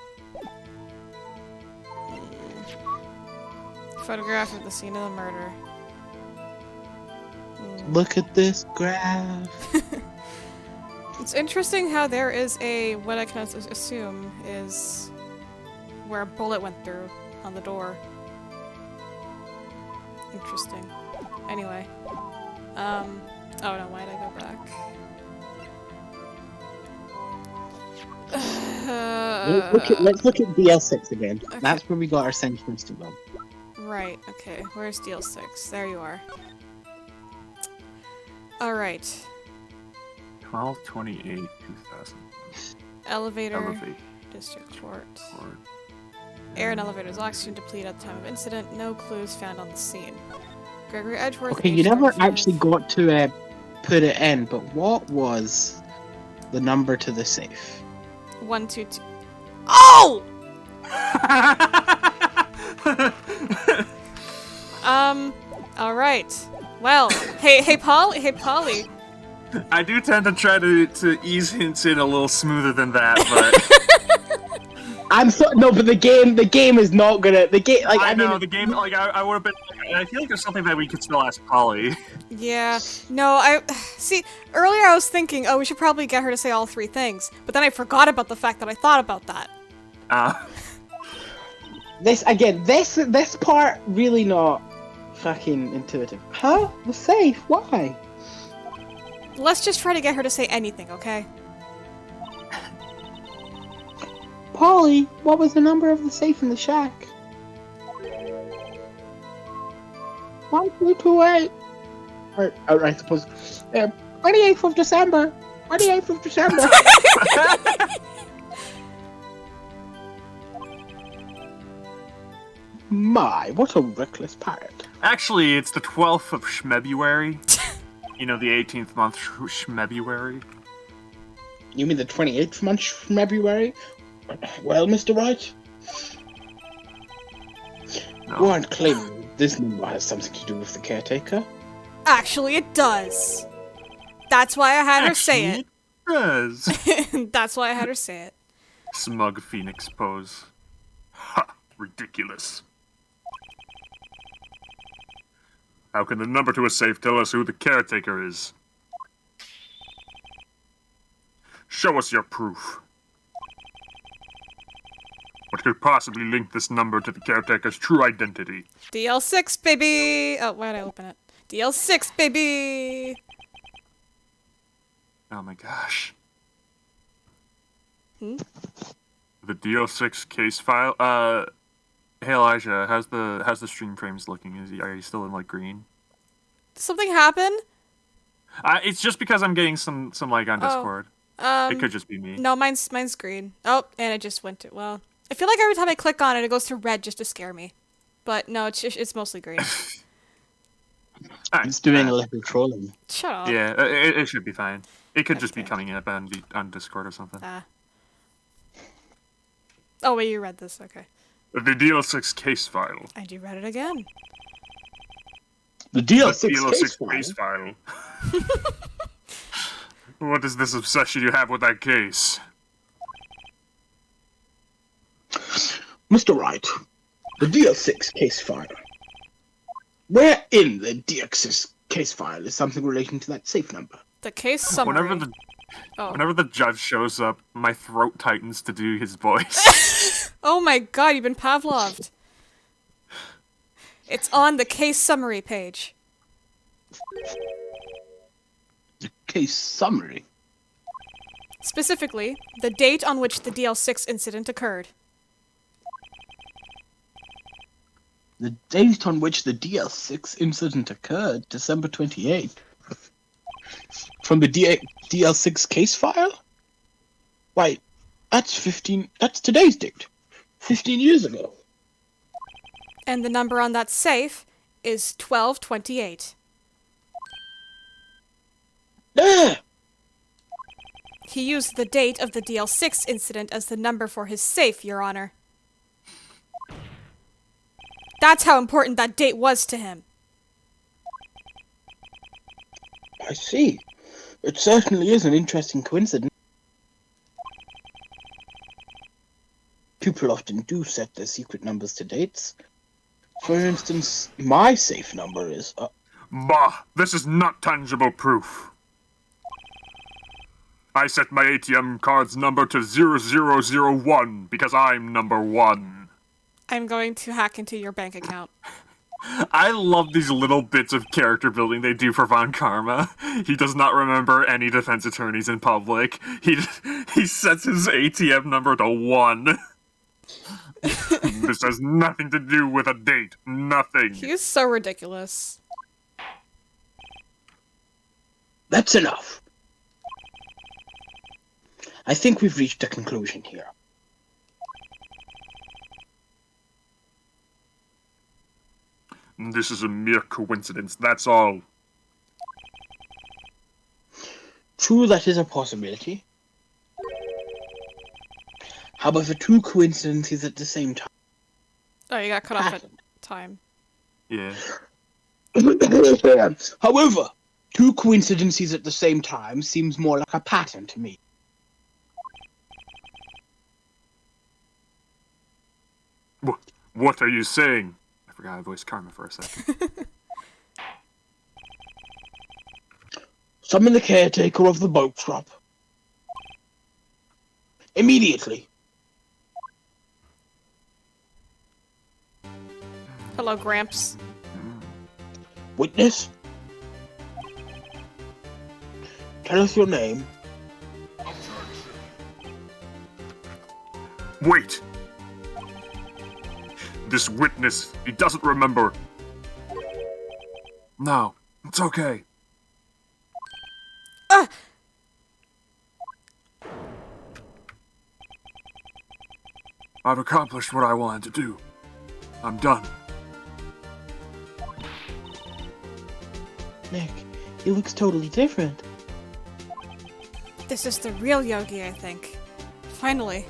Photograph of the scene of the murder. Look at this graph. It's interesting how there is what I can assume is where a bullet went through on the door. Interesting. Anyway. Oh no, why did I go back? Let's look at DL6 again. Okay. That's where we got our sentiments to go. Right, okay. Where's DL6? There you are. Alright. 12/28/2000. Elevator. Elevate. District Court. Or Air and elevator's oxygen deplete at the time of incident. No clues found on the scene. Gregory Edgeworth. Okay, you never actually got to put it in, but what was the number to the safe? 122. Oh! Alright. Well, hey Polly. I do tend to try to ease hints in a little smoother than that, but but the game is not gonna. The game, like I know mean, the game. Like I would have been. I feel like there's something that we could still ask Polly. Yeah. No, see, earlier I was thinking, oh, we should probably get her to say all three things, but then I forgot about the fact that I thought about that. This part really not fucking intuitive. Huh? The safe? Why? Let's just try to get her to say anything, okay? Polly, what was the number of the safe in the shack? 1228. Or I suppose. 28th of December. 28th of December. My, what a reckless pirate. Actually, it's the 12th of Schmebuary. You know, the 18th month Schmebuary. You mean the 28th month February? Well, Mr. Wright? No. You aren't claiming this number has something to do with the caretaker? Actually, it does. That's why I had her say it. Does. That's why I had her say it. Smug phoenix pose. Ha! Ridiculous. How can the number to a safe tell us who the caretaker is? Show us your proof. What could possibly link this number to the caretaker's true identity? DL6, baby! Oh, why did I open it? DL6, baby! Oh my gosh. Hmm? The DL6 case file. Hey Elijah, how's the stream frames looking? Are you still in like green? Did something happen? It's just because I'm getting some like on Discord. It could just be me. No, mine's green. Oh, and it just went to, well, I feel like every time I click on it, it goes to red just to scare me. But no, it's mostly green. Alright, It's doing a little trolling. Shut up. Yeah, it should be fine. It could just be Okay. coming up on Discord or something. Oh, wait, you read this. Okay. The DL6 case file. And you read it again. The The DL6 case file. What is this obsession you have with that case? Mr. Wright, the DL6 case file. Where in the DL6 case file is something relating to that safe number? The case summary. Whenever the judge shows up, my throat tightens to do his voice. Oh my god, you've been Pavloved. It's on the case summary page. The case summary? Specifically, the date on which the DL6 incident occurred. The date on which the DL6 incident occurred, December 28th. From the DL6 case file? Why, that's today's date. 15 years ago. And the number on that safe is 1228. Ah! He used the date of the DL6 incident as the number for his safe, Your Honor. That's how important that date was to him. I see. It certainly is an interesting coincidence. People often do set their secret numbers to dates. For instance, my safe number is... Bah, this is not tangible proof. I set my ATM card's number to 0001 because I'm number 1. I'm going to hack into your bank account. I love these little bits of character building they do for Von Karma. He does not remember any defense attorneys in public. He sets his ATM number to 1. This has nothing to do with a date. Nothing. He is so ridiculous. That's enough. I think we've reached a conclusion here. This is a mere coincidence, that's all. True, that is a possibility. However, two coincidences at the same time. Oh, you got cut off at time. Yeah. However, two coincidences at the same time seems more like a pattern to me. What are you saying? I forgot I voiced Karma for a second. Summon the caretaker of the boat shop. Immediately. Hello, Gramps. Witness? Tell us your name. Wait! This witness, he doesn't remember. No, it's okay. I've accomplished what I wanted to do. I'm done. Nick, he looks totally different. This is the real Yogi, I think. Finally.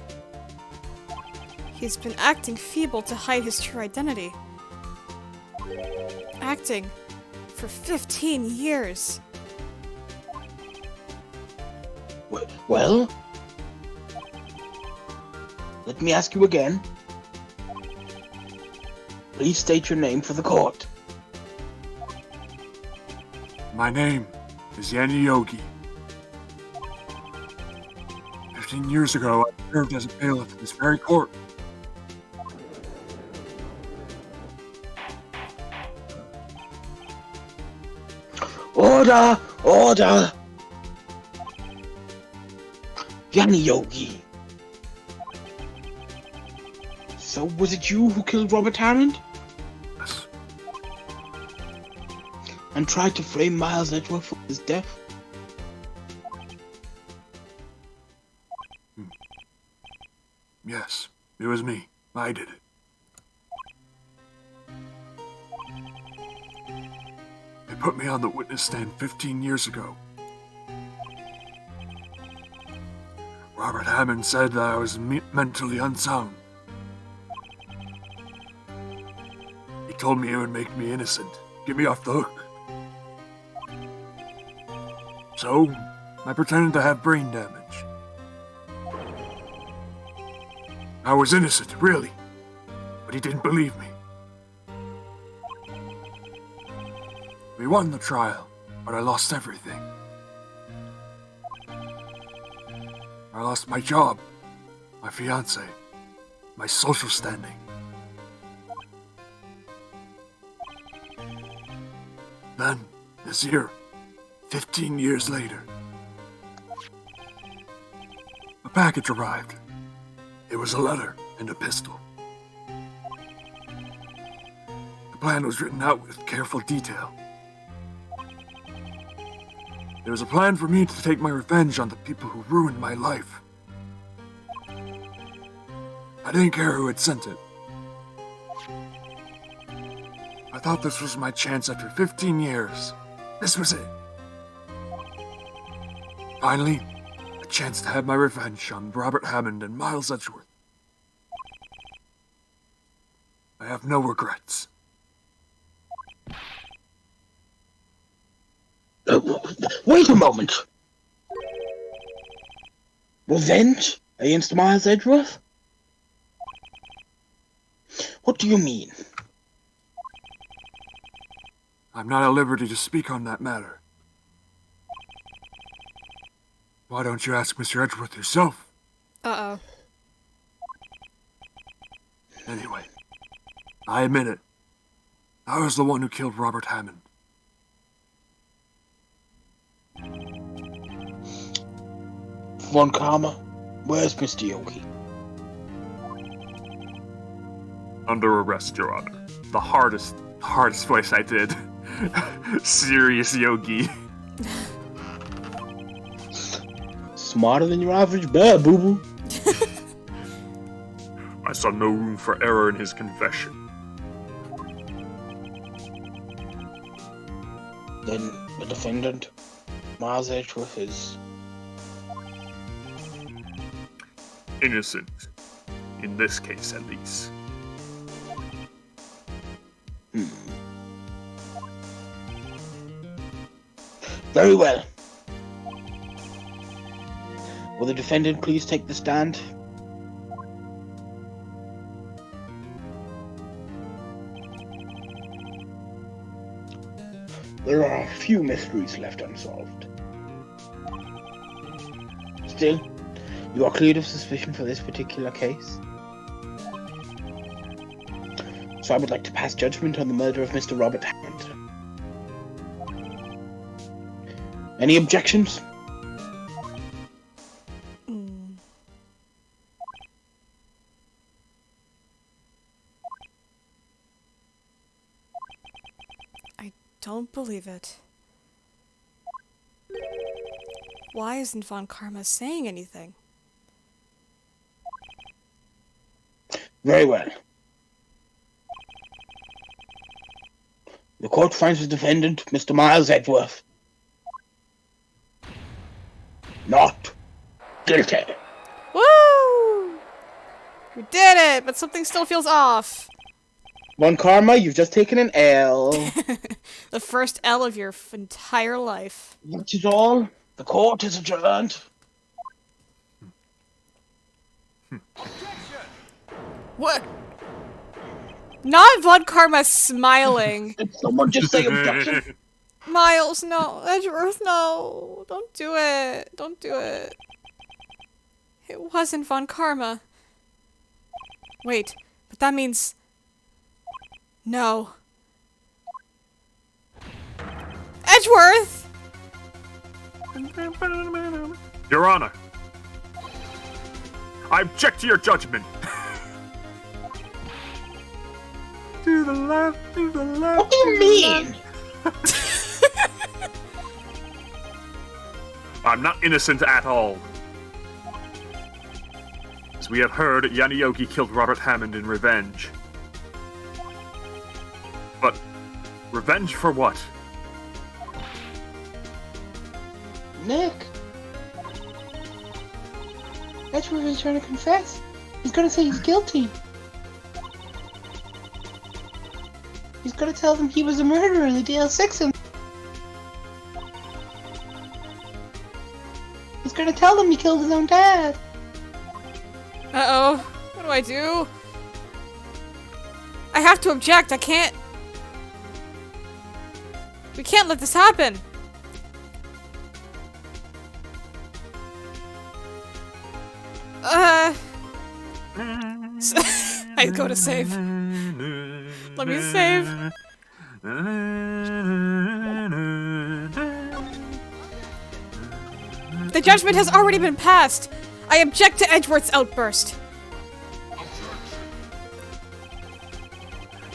He's been acting feeble to hide his true identity. Acting for 15 years. Well? Let me ask you again. Please state your name for the court. My name is Yanni Yogi. 15 years ago, I served as a bailiff in this very court. Order! Order! Yanni Yogi. So was it you who killed Robert Hammond? Yes. And tried to frame Miles Edgeworth for his death? Yes, it was me. I did it. They put me on the witness stand 15 years ago. Robert Hammond said that I was mentally unsound. He told me it would make me innocent, get me off the hook. So, I pretended to have brain damage. I was innocent, really, but he didn't believe me. We won the trial, but I lost everything. I lost my job, my fiancé, my social standing. Then, this year, 15 years later, a package arrived. It was a letter and a pistol. The plan was written out with careful detail. There was a plan for me to take my revenge on the people who ruined my life. I didn't care who had sent it. I thought this was my chance after 15 years. This was it. Finally, I chance to have my revenge on Robert Hammond and Miles Edgeworth. I have no regrets. Wait a moment. Revenge against Miles Edgeworth? What do you mean? I'm not at liberty to speak on that matter. Why don't you ask Mr. Edgeworth yourself? Uh-oh. Anyway, I admit it. I was the one who killed Robert Hammond. Von Karma, where's Mr. Yogi? Under arrest, Your Honor. The hardest voice I did. Serious Yogi. Smarter than your average bear, boo-boo. I saw no room for error in his confession. Then the defendant, Miles Edgeworth, is... Innocent. In this case, at least. Very well. Will the defendant please take the stand? There are a few mysteries left unsolved. Still, you are cleared of suspicion for this particular case. So I would like to pass judgment on the murder of Mr. Robert Hammond. Any objections? I don't believe it. Why isn't Von Karma saying anything? Very well. The court finds the defendant, Mr. Miles Edgeworth, not guilty. Woo! We did it, but something still feels off. Von Karma, you've just taken an L. The first L of your entire life. That is all. The court is adjourned. What? Not Von Karma smiling. Did someone just say objection? Miles, no. Edgeworth, no. Don't do it. Don't do it. It wasn't Von Karma. Wait, but that means... No. Edgeworth! Your Honor. I object to your judgment. To the left, to the left. What do you mean? I'm not innocent at all. As we have heard, Yanioki killed Robert Hammond in revenge. But revenge for what? Nick. Edgeworth is trying to confess. He's gonna say he's guilty. He's gonna tell them he was a murderer in the DL6 and he's gonna tell them he killed his own dad. Uh-oh. What do I do? I have to object. I can't... We can't let this happen. I go to save. Let me save. The judgment has already been passed. I object to Edgeworth's outburst.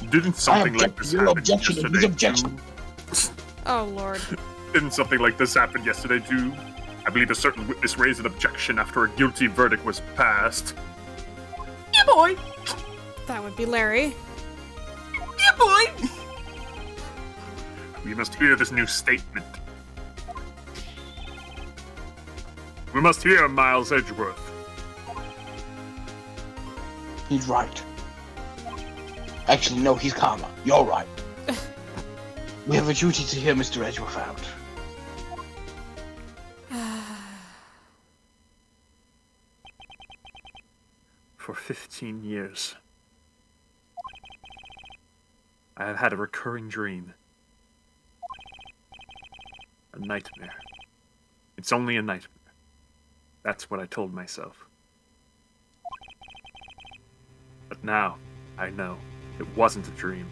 Didn't something like this happen yesterday too? Oh, Lord. Didn't something like this happen yesterday too? I believe a certain witness raised an objection after a guilty verdict was passed. Yeah, boy. That would be Larry. Yeah, boy. We must hear this new statement. We must hear Miles Edgeworth. He's right. Actually, no, he's Karma. You're right. We have a duty to hear Mr. Edgeworth out. For 15 years, I have had a recurring dream. A nightmare. It's only a nightmare. That's what I told myself. But now, I know, it wasn't a dream.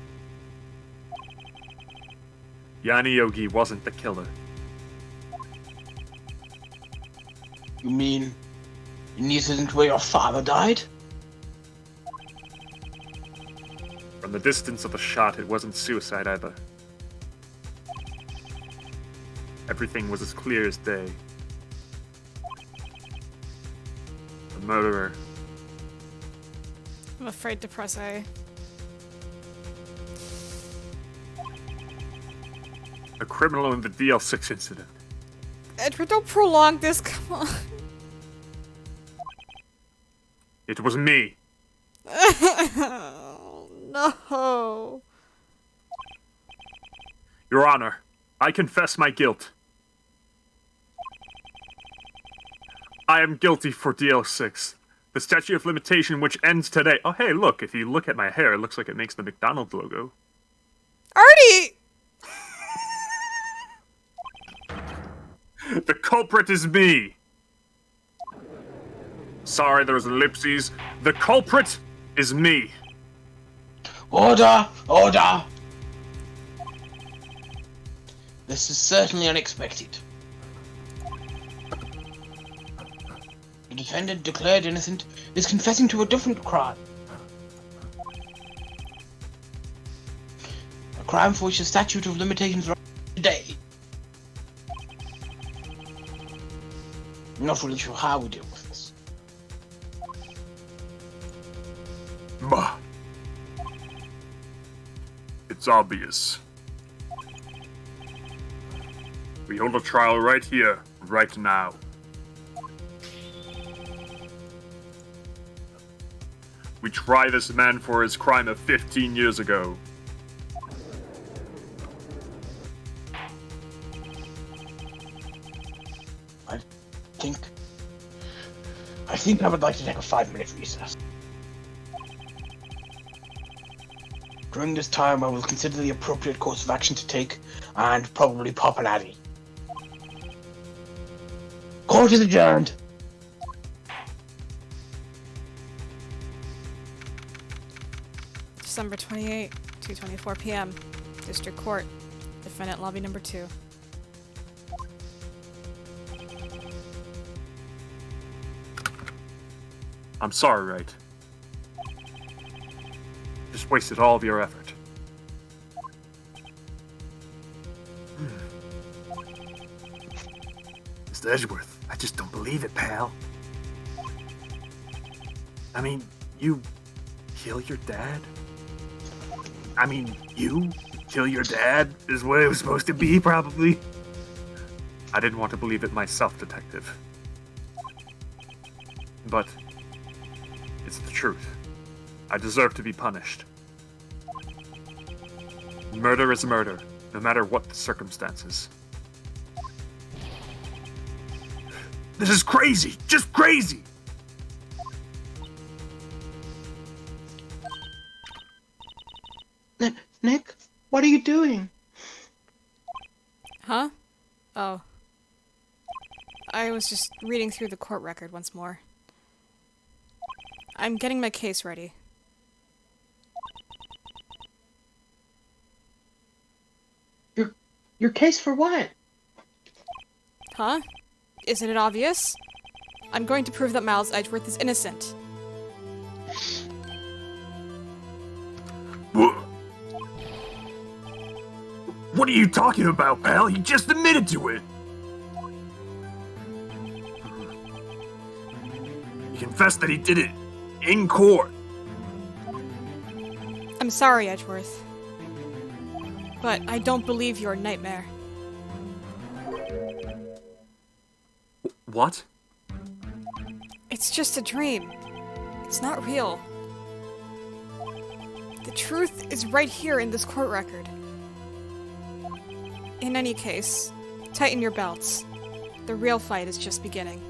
Yanni Yogi wasn't the killer. You mean in the incident where your father died? From the distance of the shot, it wasn't suicide either. Everything was as clear as day. The murderer. I'm afraid to press A. A criminal in the DL6 incident. Edward, don't prolong this, come on. It was me. Oh, no. Your Honor, I confess my guilt. I am guilty for DL6. The statute of limitation which ends today. Oh, hey, look, if you look at my hair, it looks like it makes the McDonald's logo. Artie! The culprit is me. Sorry, there was ellipses. The culprit is me. Order! Order! This is certainly unexpected. The defendant declared innocent is confessing to a different crime. A crime for which the statute of limitations runs today. I'm not really sure how we deal with this. Bah. It's obvious. We hold a trial right here, right now. We try this man for his crime of 15 years ago. I think I would like to take a 5-minute recess. During this time, I will consider the appropriate course of action to take, and probably pop an addy. Court is adjourned. December 28, 2:24 p.m. District Court. Defendant lobby number 2. I'm sorry, Wright. Just wasted all of your effort. Mr. Edgeworth, I just don't believe it, pal. I mean, you kill your dad? I mean, you kill your dad is what it was supposed to be, probably. I didn't want to believe it myself, Detective. But it's the truth. I deserve to be punished. Murder is murder, no matter what the circumstances. This is crazy! Just crazy! Nick, what are you doing? Huh? Oh. I was just reading through the court record once more. I'm getting my case ready. Your case for what? Huh? Isn't it obvious? I'm going to prove that Miles Edgeworth is innocent. What are you talking about, pal? You just admitted to it. He confessed that he did it in court. I'm sorry, Edgeworth. But I don't believe you're a nightmare. What? It's just a dream. It's not real. The truth is right here in this court record. In any case, tighten your belts. The real fight is just beginning.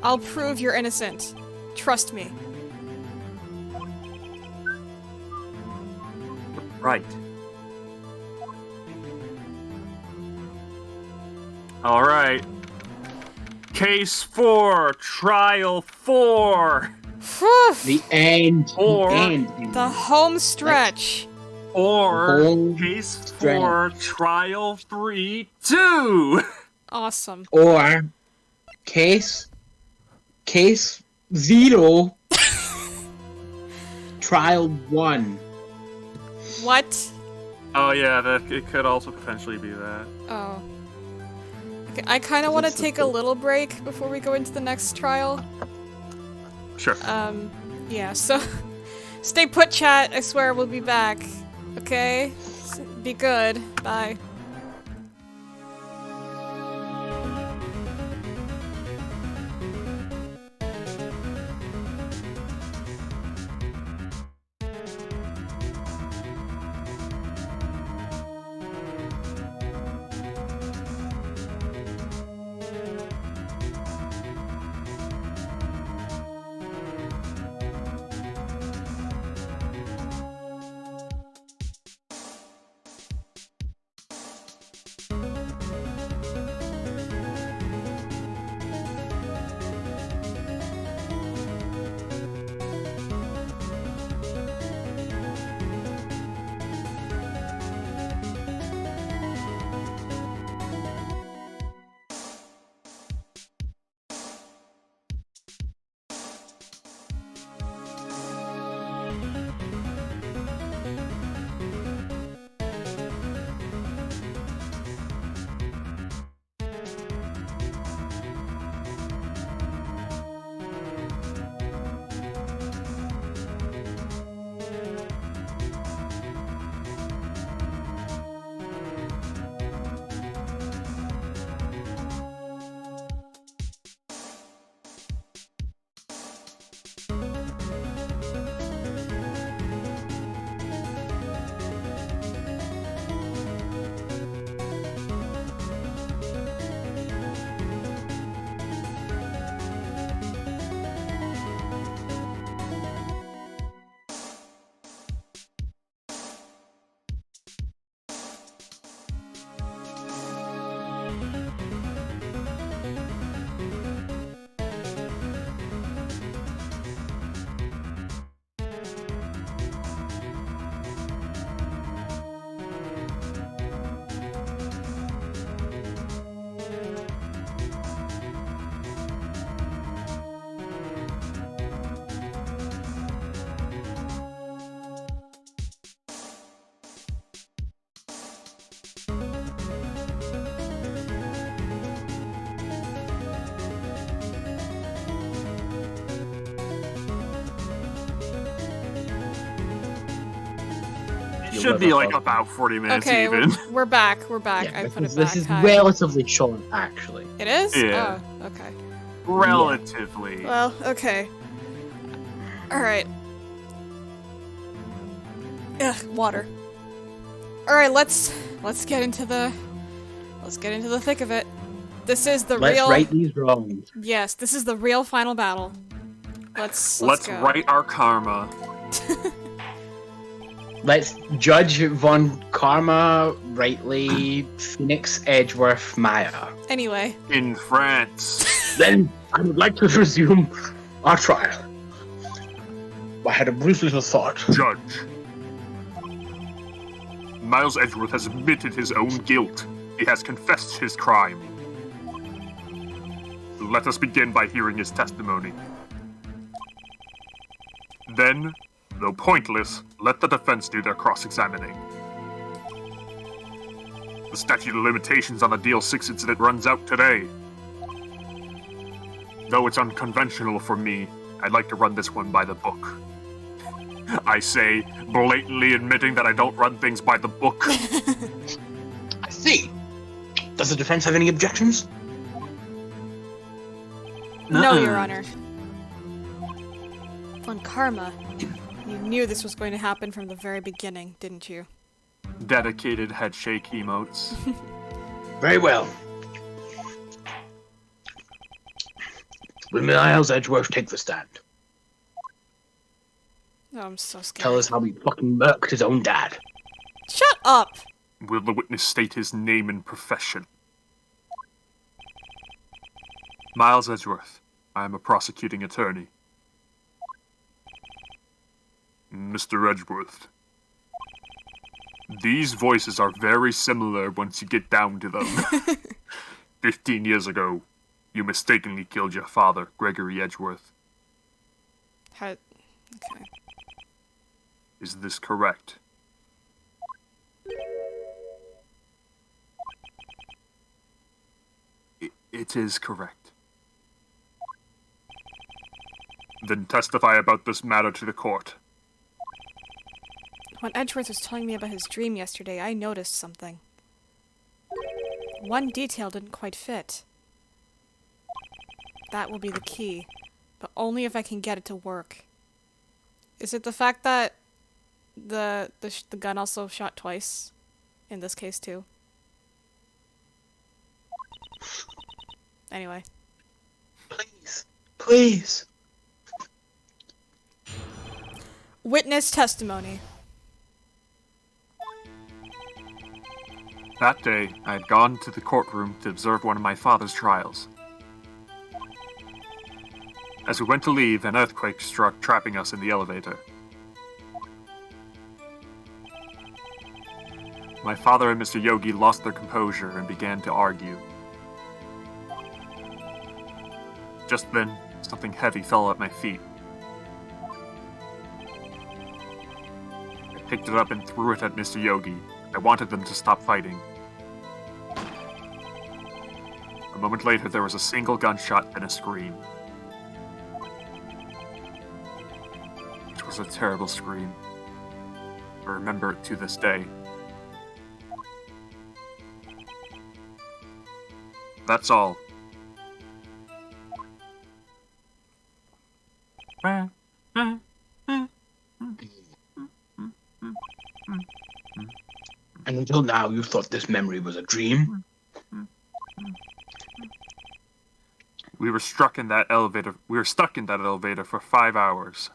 I'll prove you're innocent. Trust me. Right. All right. Case 4, trial 4. Whew! The end. Or- the end. The home stretch. Or Whole case stretch. 4, trial 3, 2. Awesome. Or case 0 trial 1. What? Oh yeah, that it could also potentially be that. Oh. Okay, I kind of want to take a little break before we go into the next trial. Sure. Yeah, so stay put, chat. I swear we'll be back. Okay? Be good. Bye. It should be like about 40 minutes Okay, even. we're back. We're back. Yeah, I put because it back. this is Hi. relatively short, actually. It is? Yeah. Oh, okay. Relatively. Well, okay. Alright. Ugh, water. Alright, let's get into the thick of it. This is the Let's real right these wrongs. Yes, this is the real final battle. Let's Let's go. write our karma. Let's judge Von Karma, Rightly, Phoenix, Edgeworth, Maya. Anyway. In France. Then I would like to resume our trial. I had a brief little thought. Judge. Miles Edgeworth has admitted his own guilt. He has confessed his crime. Let us begin by hearing his testimony. Then, though pointless, let the defense do their cross-examining. The statute of limitations on the DL6 incident runs out today. Though it's unconventional for me, I'd like to run this one by the book. I say, blatantly admitting that I don't run things by the book. I see. Does the defense have any objections? No, Your Honor. Von Karma, you knew this was going to happen from the very beginning, didn't you? Dedicated head shake emotes. Very well. Will Miles Edgeworth take the stand? Oh, I'm so scared. Tell us how he fucking murked his own dad. Shut up! Will the witness state his name and profession? Miles Edgeworth. I am a prosecuting attorney. Mr. Edgeworth. These voices are very similar once you get down to them. 15 years ago, you mistakenly killed your father, Gregory Edgeworth. Okay. Is this correct? It is correct. Then testify about this matter to the court. When Edgeworth was telling me about his dream yesterday, I noticed something. One detail didn't quite fit. That will be the key, but only if I can get it to work. Is it the fact that the gun also shot twice in this case too? Anyway. Please. Please. Witness testimony. That day, I had gone to the courtroom to observe one of my father's trials. As we went to leave, an earthquake struck, trapping us in the elevator. My father and Mr. Yogi lost their composure and began to argue. Just then, something heavy fell at my feet. I picked it up and threw it at Mr. Yogi. I wanted them to stop fighting. A moment later, there was a single gunshot and a scream. It was a terrible scream. I remember it to this day. That's all. And until now, you thought this memory was a dream? We were stuck in that elevator for 5 hours.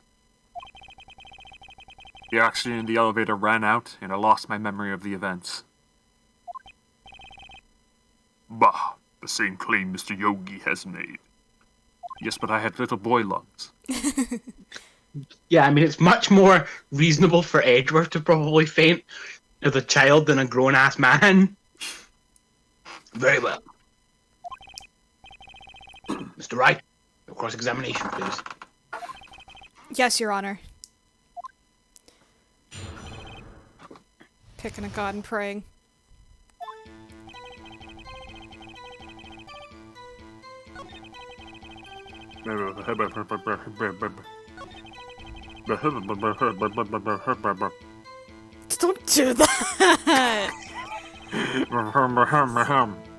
The oxygen in the elevator ran out, and I lost my memory of the events. Bah, the same claim Mr. Yogi has made. Yes, but I had little boy lungs. Yeah, I mean, it's much more reasonable for Edgeworth to probably faint as a child than a grown-ass man. Very well. Mr. Wright, your cross-examination, please. Yes, Your Honor. Picking a god and praying. Don't do that!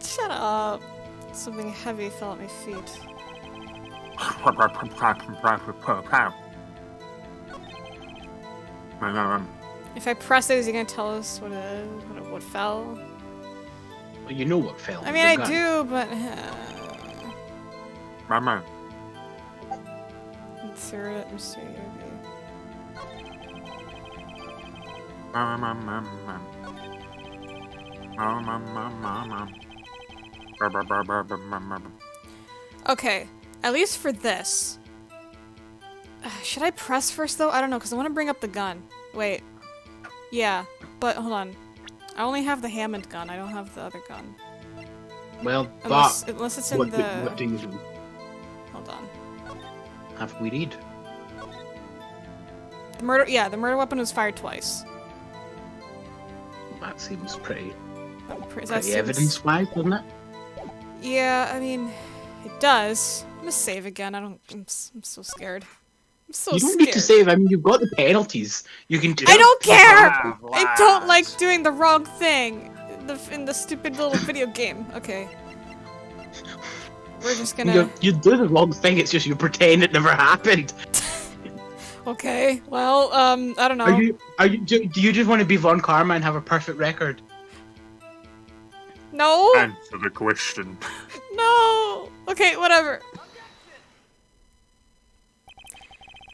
Shut up. Something heavy fell at my feet. If I press it, is he gonna tell us what fell? Well, you know what fell. I mean, I do, but... Insert it, Mr. Yogi. Okay, at least for this. Should I press first, though? I don't know, because I want to bring up the gun. Wait. Yeah, but hold on. I only have the Hammond gun. I don't have the other gun. Well, unless it's in what the... do you do? Hold on. Have we read? The murder weapon was fired twice. That seems pretty That seems... evidence-wise, doesn't it? Yeah, I mean, it does. I'm gonna save again. I'm so scared. I'm so scared. You don't need to save. I mean, you've got the penalties. You can do. I don't care! I don't like doing the wrong thing in the stupid little video game. Okay. we're just gonna... You do the wrong thing, it's just you pretend it never happened. Okay, well, I don't know. Do you just want to be Von Karma and have a perfect record? No! Answer the question. No! Okay, whatever.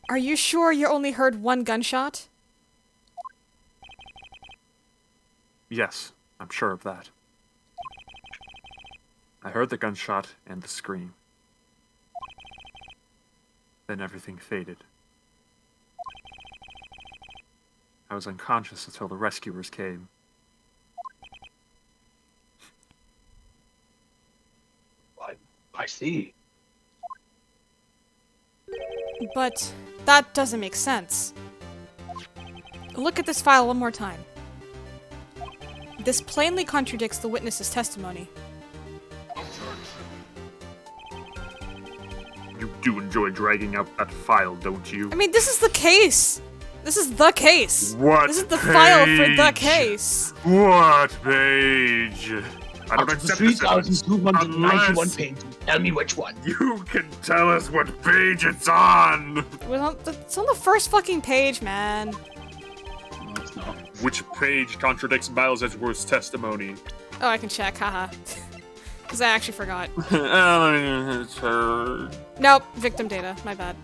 Are you sure you only heard one gunshot? Yes, I'm sure of that. I heard the gunshot and the scream. Then everything faded. I was unconscious until the rescuers came. I see. But that doesn't make sense. Look at this file one more time. This plainly contradicts the witness's testimony. You do enjoy dragging out that file, don't you? I mean, this is the case! This is the case! What This is the file for the page? case! What page? I don't Out of the accept this evidence 3,291 unless pages, tell me which one. you can tell us what page it's on. Well, it's on the first fucking page, man. No, it's not. Which page contradicts Miles Edgeworth's testimony? Oh, I can check, haha. Because I actually forgot. Nope, victim data, my bad.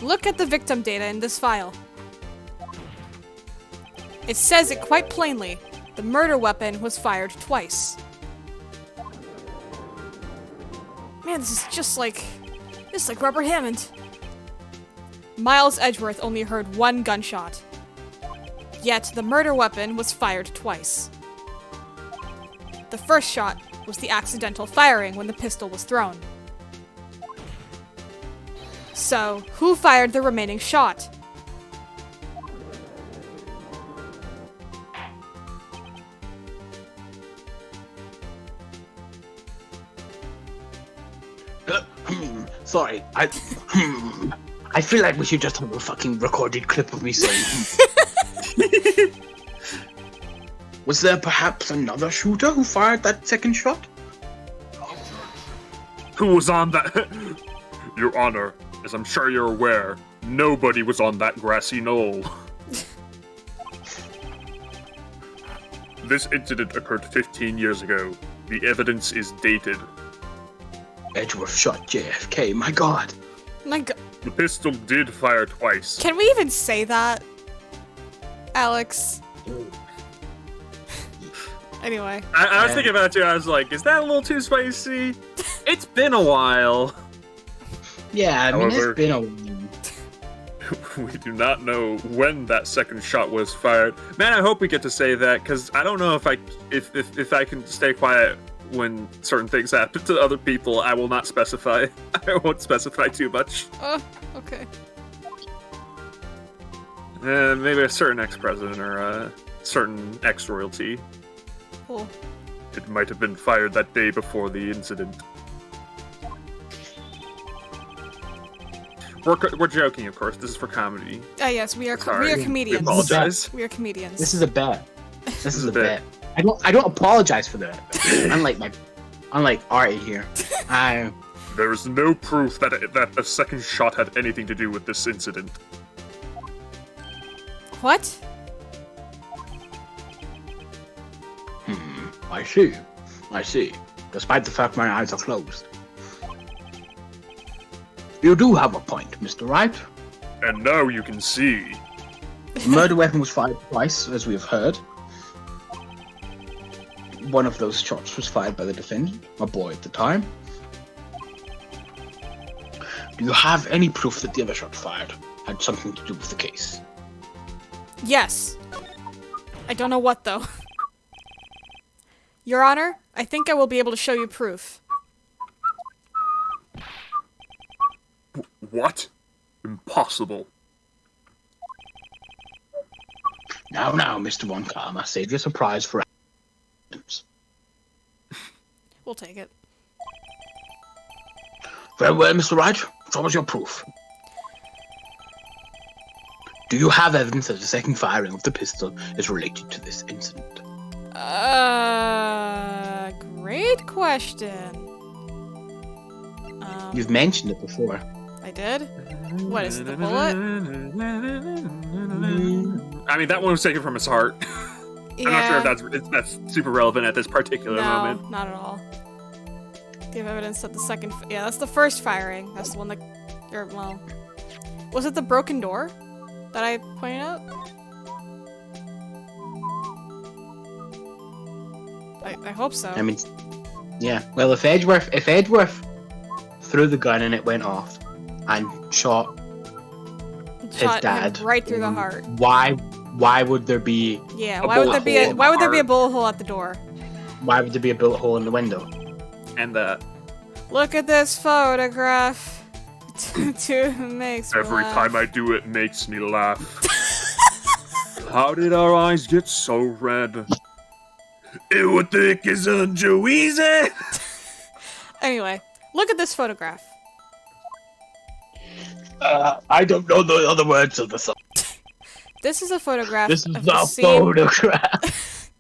Look at the victim data in this file. It says it quite plainly. The murder weapon was fired twice. Man, this is like Robert Hammond. Miles Edgeworth only heard one gunshot. Yet the murder weapon was fired twice. The first shot was the accidental firing when the pistol was thrown. So, who fired the remaining shot? Sorry, I feel like we should just have a fucking recorded clip of me saying. Was there perhaps another shooter who fired that second shot? Who was on that? Your Honor, as I'm sure you're aware, nobody was on that grassy knoll. This incident occurred 15 years ago. The evidence is dated. Edgeworth shot JFK, my god. My god. The pistol did fire twice. Can we even say that? Alex. Anyway. I was thinking about it too, I was like, is that a little too spicy? It's been a while. Yeah, I mean, However, it's been a while. We do not know when that second shot was fired. Man, I hope we get to say that, because I don't know if I can stay quiet when certain things happen to other people. I will not specify. I won't specify too much. Oh, okay. Maybe a certain ex-president or a certain ex-royalty. Cool. It might have been fired that day before the incident. We're joking, of course. This is for comedy. Ah, yes, we are Sorry. comedians. We apologize. We are comedians. This is a bet. This is a bet. bet. I don't apologize for that. Unlike Artie here. There is no proof that the second shot had anything to do with this incident. What? I see. Despite the fact my eyes are closed. You do have a point, Mr. Wright. And now you can see. The murder weapon was fired twice, as we have heard. One of those shots was fired by the defendant, a boy at the time. Do you have any proof that the other shot fired had something to do with the case? Yes. I don't know what, though. Your Honor, I think I will be able to show you proof. What? Impossible. Now, Mr. Von Karma, save your surprise for evidence. We'll take it. Very well, Mr. Wright. Show us your proof. Do you have evidence that the second firing of the pistol is related to this incident? question. You've mentioned it before. I did? What, is it the bullet? I mean, that one was taken from his heart. Yeah. I'm not sure if that's super relevant at this particular moment. No, not at all. Give evidence that the second... Yeah, that's the first firing. That's the one that... Or, well... Was it the broken door that I pointed out? I hope so. I mean, yeah. Well, if Edgeworth threw the gun and it went off and shot his Shot dad him right through the heart. Why would there be? Yeah, A why would there be bullet hole in why would the there be a heart. bullet hole at the door? Why would there be a bullet hole in the window? And that Look at this photograph. Two makes me every laugh. time I do it makes me laugh. How did our eyes get so red? It would think it's easy. Anyway, look at this photograph. I don't know the other words of the song. This is a photograph This is of the the scene. photograph.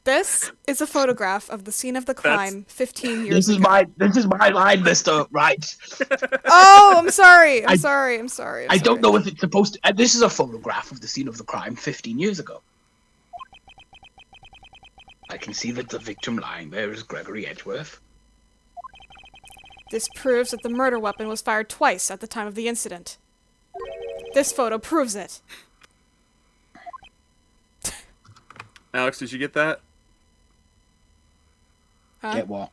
This is a photograph of the scene of the crime 15 years This ago. is my line, Mr. Wright. Oh, I'm sorry. I'm I- sorry. I don't know if it's supposed to. This is a photograph of the scene of the crime 15 years ago. I can see that the victim lying there is Gregory Edgeworth. This proves that the murder weapon was fired twice at the time of the incident. This photo proves it. Alex, did you get that? Huh? Get what?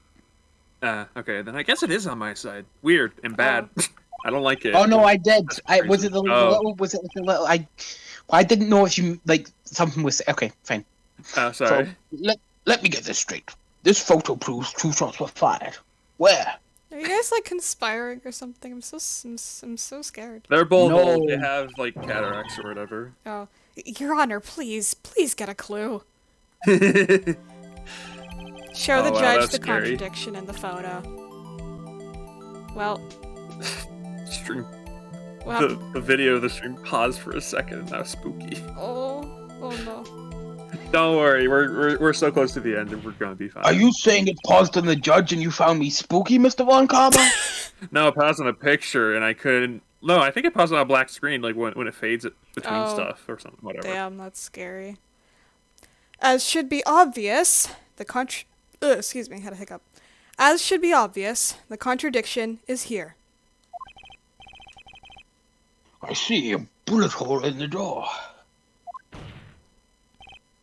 Okay, then I guess it is on my side. Weird and bad. I don't like it. Oh no, I did. That's Was it the crazy. Oh. little? Was it the little? I didn't know if you like something was. Okay, fine. Sorry. So let me get this straight. This photo proves 2 shots were fired. Where? Are you guys like conspiring or something? I'm so scared. They're both No. old. They have like cataracts or whatever. Oh, Your Honor, please get a clue. Show the Oh, wow, judge that's the scary. contradiction in the photo. Well, Stream. well, The video of the stream paused for a second. And that was spooky. oh no. Don't worry, we're so close to the end, and we're gonna be fine. Are you saying it paused on the judge and you found me spooky, Mr. Von Karma? No, it paused on a picture, and I couldn't. No, I think it paused on a black screen, like when it fades it between Oh. stuff or something. Whatever. Damn, that's scary. As should be obvious, excuse me, had a hiccup. As should be obvious, the contradiction is here. I see a bullet hole in the door.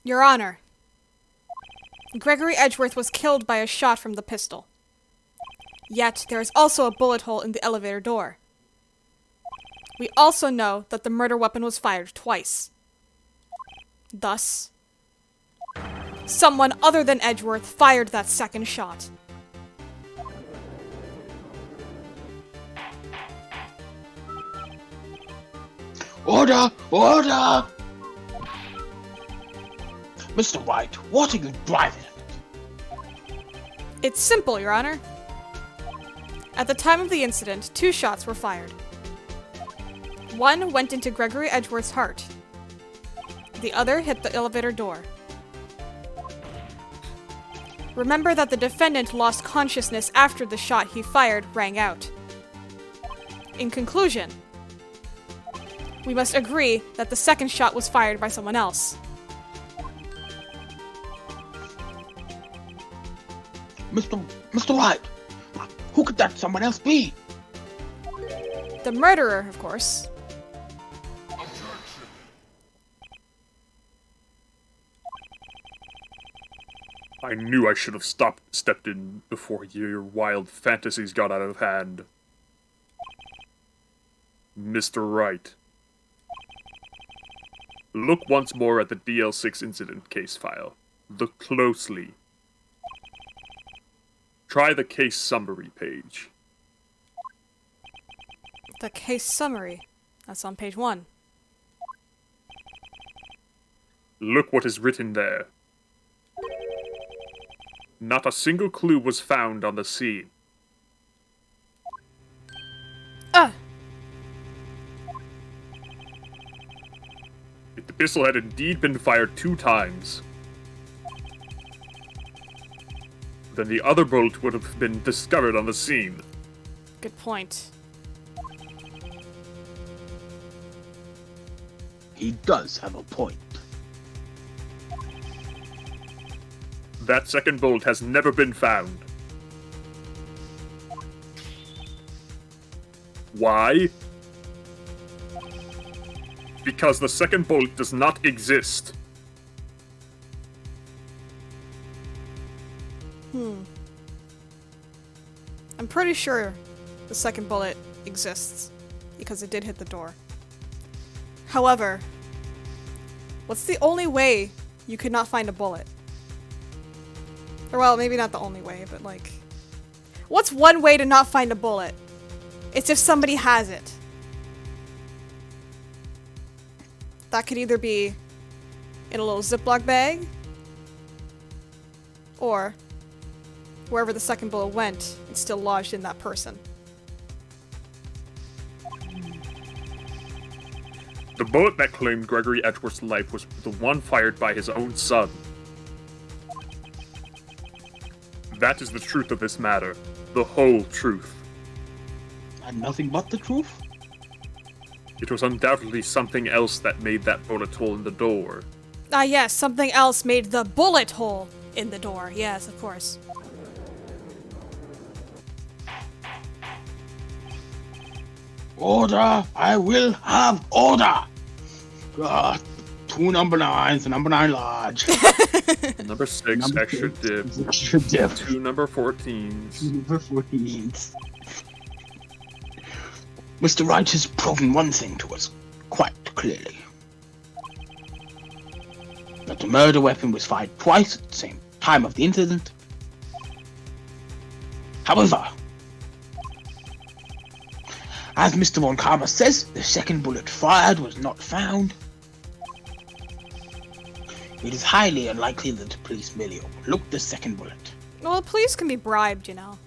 Your Honor, Gregory Edgeworth was killed by a shot from the pistol. Yet, there is also a bullet hole in the elevator door. We also know that the murder weapon was fired twice. Thus, someone other than Edgeworth fired that second shot. Order! Order! Mr. Wright, what are you driving at? It's simple, Your Honor. At the time of the incident, 2 shots were fired. One went into Gregory Edgeworth's heart. The other hit the elevator door. Remember that the defendant lost consciousness after the shot he fired rang out. In conclusion, we must agree that the second shot was fired by someone else. Mr. Wright, who could that someone else be? The murderer, of course. I knew I should have stepped in before your wild fantasies got out of hand. Mr. Wright. Look once more at the DL6 incident case file. Look closely. Try the case summary page. The case summary. That's on page 1. Look what is written there. Not a single clue was found on the scene. If the pistol had indeed been fired 2 times, then the other bullet would have been discovered on the scene. Good point. He does have a point. That second bullet has never been found. Why? Because the second bullet does not exist. I'm pretty sure the second bullet exists because it did hit the door. However, what's the only way you could not find a bullet? Or well, maybe not the only way, but like, what's one way to not find a bullet? It's if somebody has it. That could either be in a little Ziploc bag, or wherever the second bullet went, it's still lodged in that person. The bullet that claimed Gregory Edgeworth's life was the one fired by his own son. That is the truth of this matter. The whole truth. And nothing but the truth? It was undoubtedly something else that made that bullet hole in the door. Ah yes, something else made the bullet hole in the door. Yes, of course. Order! I will have order! 2 number 9s, a number 9 large. Number 6, Number extra 6, dip. extra dip. 2 number 14s. Number 14s. Mr. Wright has proven one thing to us quite clearly. That the murder weapon was fired twice at the same time of the incident. However, as Mr. Von Karma says, the second bullet fired was not found. It is highly unlikely that the police merely overlooked the second bullet. Well, the police can be bribed, you know.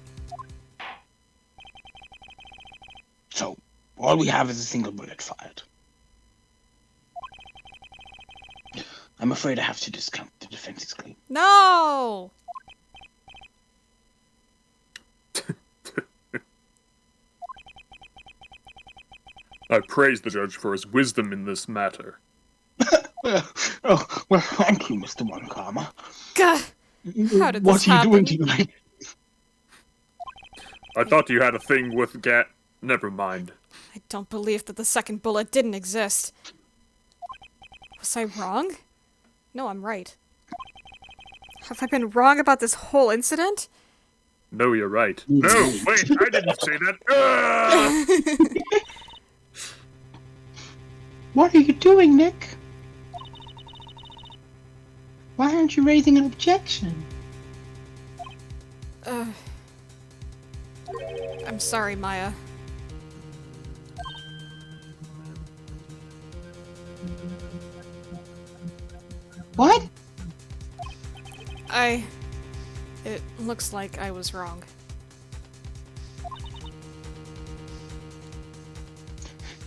So, all we have is a single bullet fired. I'm afraid I have to discount the defense's claim. No! I praise the judge for his wisdom in this matter. Oh, well, thank you, Mr. Von Karma. Gah! How did What this are you happen? doing tonight? I thought you had a thing with Never mind. I don't believe that the second bullet didn't exist. Was I wrong? No, I'm right. Have I been wrong about this whole incident? No, you're right. No, wait, I didn't say that. What are you doing, Nick? Why aren't you raising an objection? I'm sorry, Maya. What? It looks like I was wrong.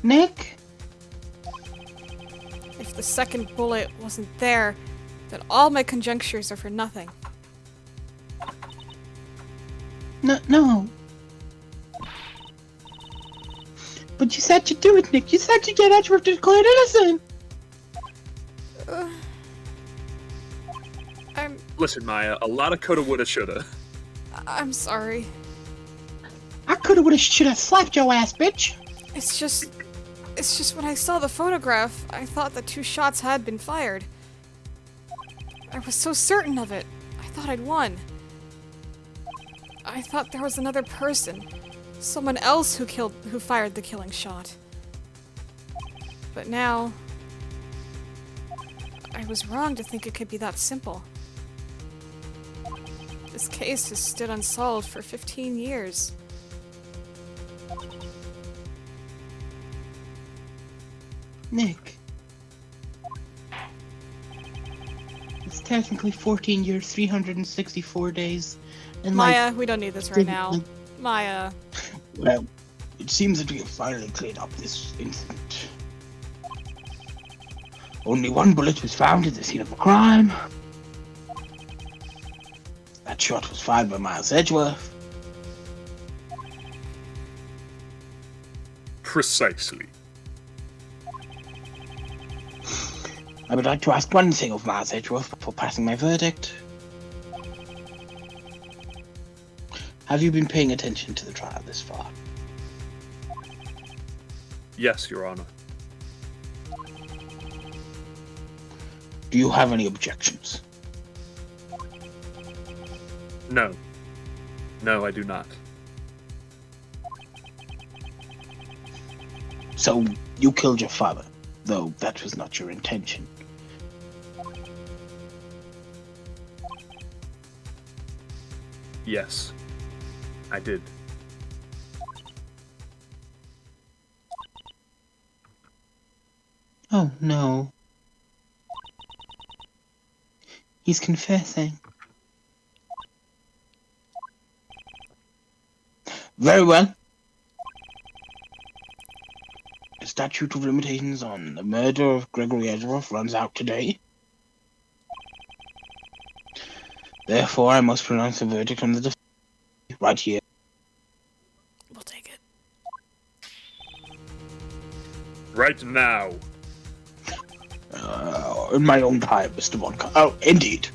Nick? If the second bullet wasn't there, then all my conjectures are for nothing. No. But you said you'd do it, Nick. You said you'd get Edgeworth declared innocent. Listen, Maya, a lot of coulda, woulda, shoulda. I'm sorry. I coulda, woulda, shoulda slapped your ass, bitch. It's just when I saw the photograph, I thought the 2 shots had been fired. I was so certain of it. I thought I'd won. I thought there was another person. Someone else who fired the killing shot. But now, I was wrong to think it could be that simple. This case has stood unsolved for 15 years. Nick. It's technically 14 years, 364 days. And Maya, we don't need this right now. Maya. Well, it seems that we have finally cleared up this incident. Only one bullet was found at the scene of the crime. That shot was fired by Miles Edgeworth. Precisely. I would like to ask one thing of Miles Edgeworth before passing my verdict. Have you been paying attention to the trial this far? Yes, Your Honor. Do you have any objections? No. No, I do not. So, you killed your father, though that was not your intention. Yes. I did. Oh, no. He's confessing. Very well. The statute of limitations on the murder of Gregory Edgeworth runs out today. Therefore, I must pronounce a verdict on the defendant right here. We'll take it. Right now. In my own time, Mr. Monka. Oh, indeed.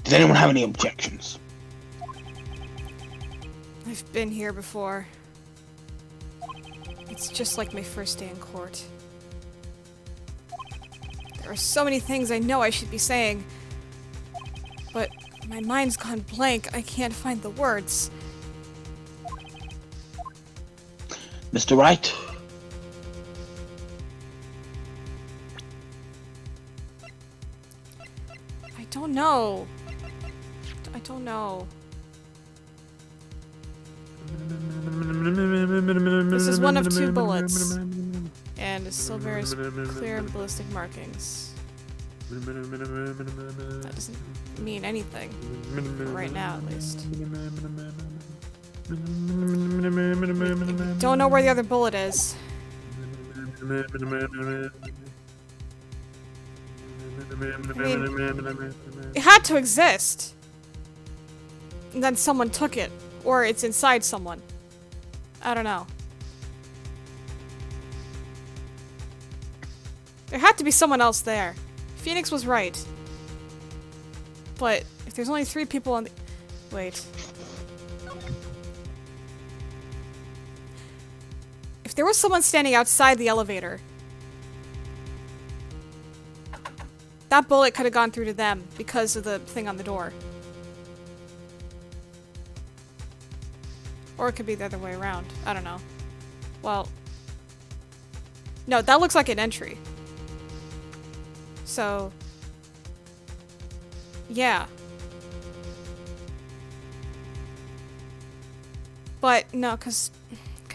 Does anyone have any objections? I've been here before. It's just like my first day in court. There are so many things I know I should be saying, but my mind's gone blank. I can't find the words. Mr. Wright? I don't know. I don't know. This is one of 2 bullets, and still bears clear ballistic markings. That doesn't mean anything, right now at least. Don't know where the other bullet is. It had to exist. And then someone took it, or it's inside someone. I don't know. There had to be someone else there. Phoenix was right. But if there's only 3 people on the... Wait. If there was someone standing outside the elevator, that bullet could have gone through to them because of the thing on the door. Or it could be the other way around. I don't know. Well... No, that looks like an entry. So... Yeah. But, no, because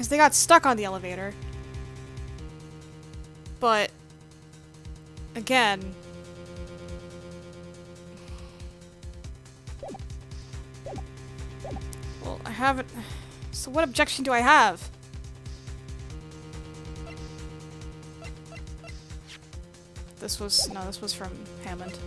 they got stuck on the elevator. But... Again... Well, I haven't... So what objection do I have? This was from Hammond.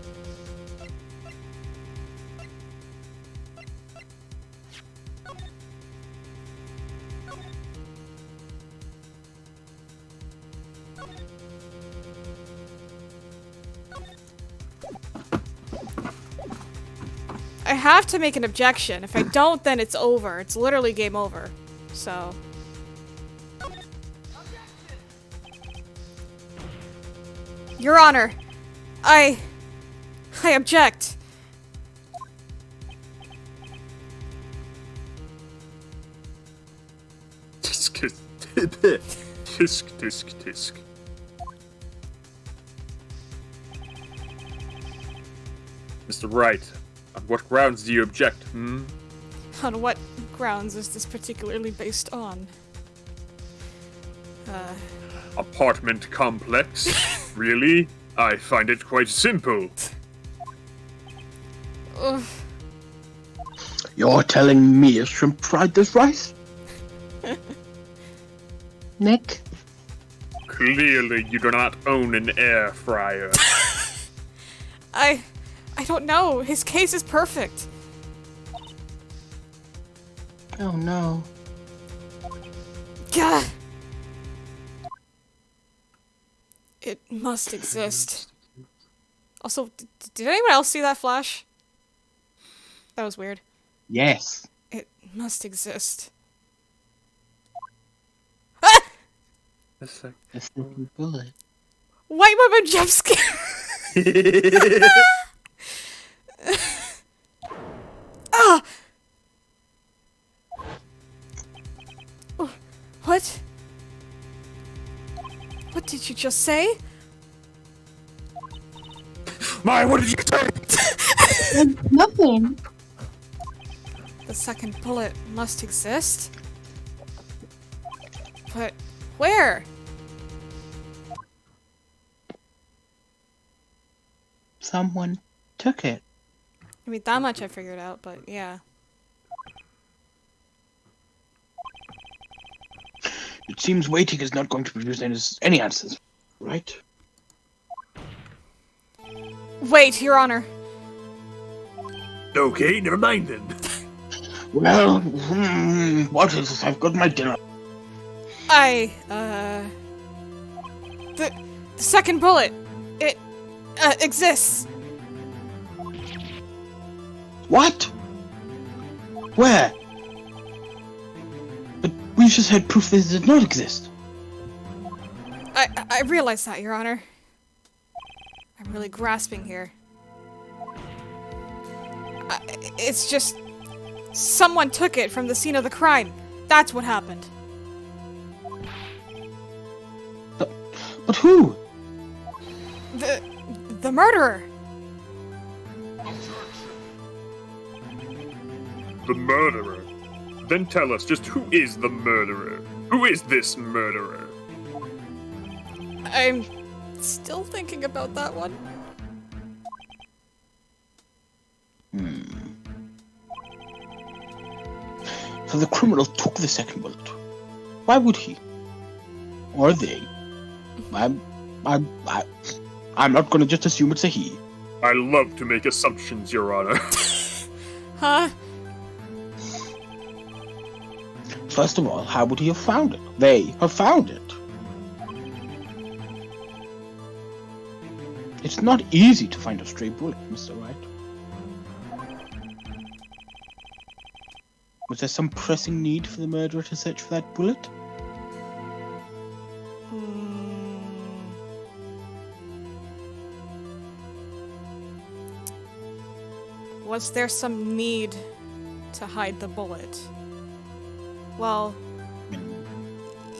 I have to make an objection. If I don't, then it's over. It's literally game over. So... Your Honor, I object. Tisk, tisk, tisk, tisk. Mr. Wright, on what grounds do you object, hmm? On what grounds is this particularly based on? Apartment complex? Really? I find it quite simple. Ugh. You're telling me a shrimp fried this rice? Nick? Clearly you do not own an air fryer. I I don't know. His case is perfect. Oh no. Gah! It must exist. Also, did anyone else see that flash? That was weird. Yes. It must exist. Ah! A sec. A second bullet. White woman jump scare! Ah! Oh, what? What did you just say? My, what did you say? Nothing. The second bullet must exist? But where? Someone took it. I mean, that much I figured out, but yeah. It seems waiting is not going to produce any answers, right? Wait, Your Honor. Okay, never mind then. Well, what is this? I've got my dinner. The second bullet. It, exists. What? Where? But we just had proof this did not exist. I realize that, Your Honor. I'm really grasping here. It's just... someone took it from the scene of the crime. That's what happened. But who? The murderer. The murderer? Then tell us, just who is the murderer? Who is this murderer? I'm still thinking about that one. So the criminal took the second bullet. Why would he? Or they? I'm not gonna just assume it's a he. I love to make assumptions, Your Honor. Huh? First of all, how would he have found it? They have found it. It's not easy to find a stray bullet, Mr. Wright. Was there some pressing need for the murderer to search for that bullet? Was there some need to hide the bullet? Well,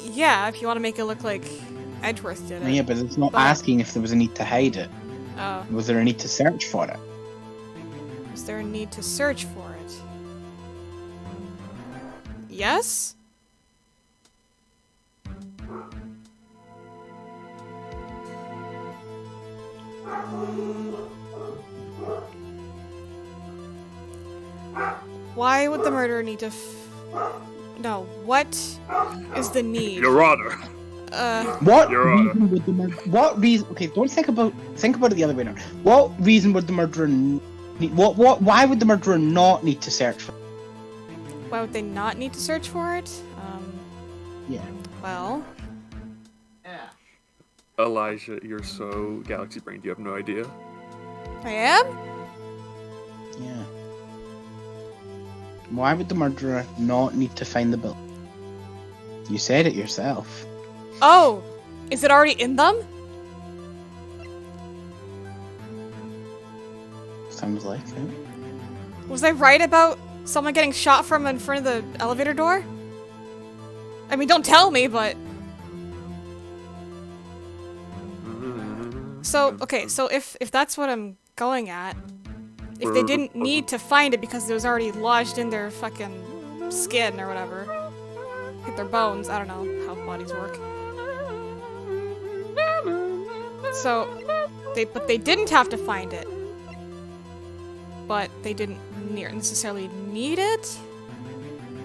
yeah, if you want to make it look like Edgeworth did it. Yeah, but it's not But- asking if there was a need to hide it. Oh, Was there a need to search for it? was there a need to search for it? Yes? Why would the murderer need to No, what is the need? Your Honor. What Your Honor. reason would the what reason? Okay, don't think about it the other way now. What reason would the murderer need? Why would the murderer not need to search for? Why would they not need to search for it? Yeah. Well, Elijah, you're so galaxy brained, you have no idea. I am? Yeah. Why would the murderer not need to find the bill? You said it yourself. Oh! Is it already in them? Sounds like it. Was I right about someone getting shot from in front of the elevator door? I mean, don't tell me, but... So, okay, so if that's what I'm going at, if they didn't need to find it because it was already lodged in their fucking skin or whatever, hit their bones, I don't know how bodies work. So, but they didn't have to find it. But they didn't necessarily need it?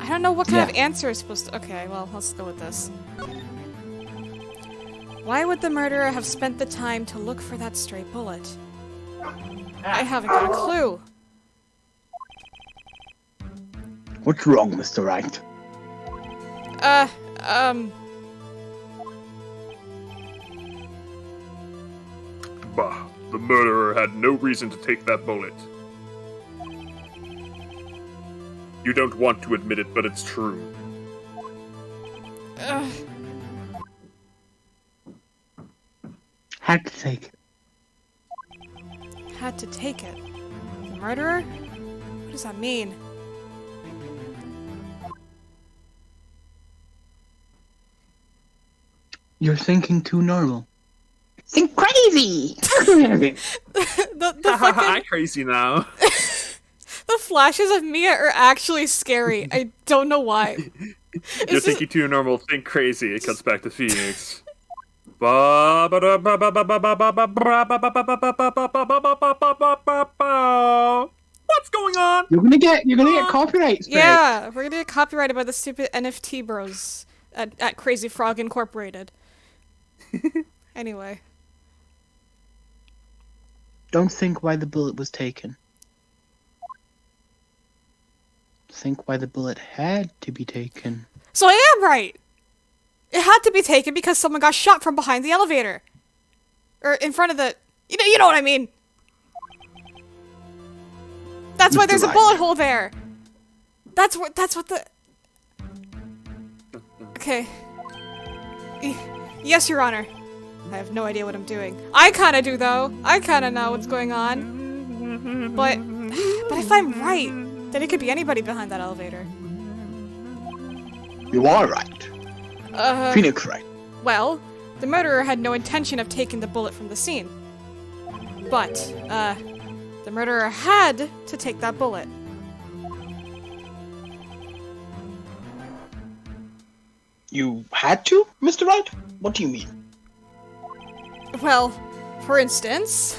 I don't know what kind of answer is supposed to... Okay, well, let's go with this. Why would the murderer have spent the time to look for that stray bullet? I haven't got a clue. What's wrong, Mr. Wright? Bah, the murderer had no reason to take that bullet. You don't want to admit it, but it's true. Had to take it. Had to take it. The murderer? What does that mean? You're thinking too normal. Think crazy! The fucking I'm crazy now. the flashes of Mia are actually scary. I don't know why. You're thinking too normal, think crazy. It cuts back to Phoenix. What's going on? You're gonna get copyright strike. Yeah, we're gonna get copyrighted by the stupid NFT bros at Crazy Frog Incorporated. Anyway. Don't think why the bullet was taken. Think why the bullet had to be taken. So I am right! It had to be taken because someone got shot from behind the elevator. Or in front of the... You know what I mean! That's why there's a bullet hole there! That's what the... Okay. Yes, Your Honor. I have no idea what I'm doing. I kinda do, though. I kinda know what's going on. But if I'm right, then it could be anybody behind that elevator. You are right. Phoenix right. Well, the murderer had no intention of taking the bullet from the scene. But, the murderer had to take that bullet. You had to, Mr. Wright? What do you mean? Well, for instance...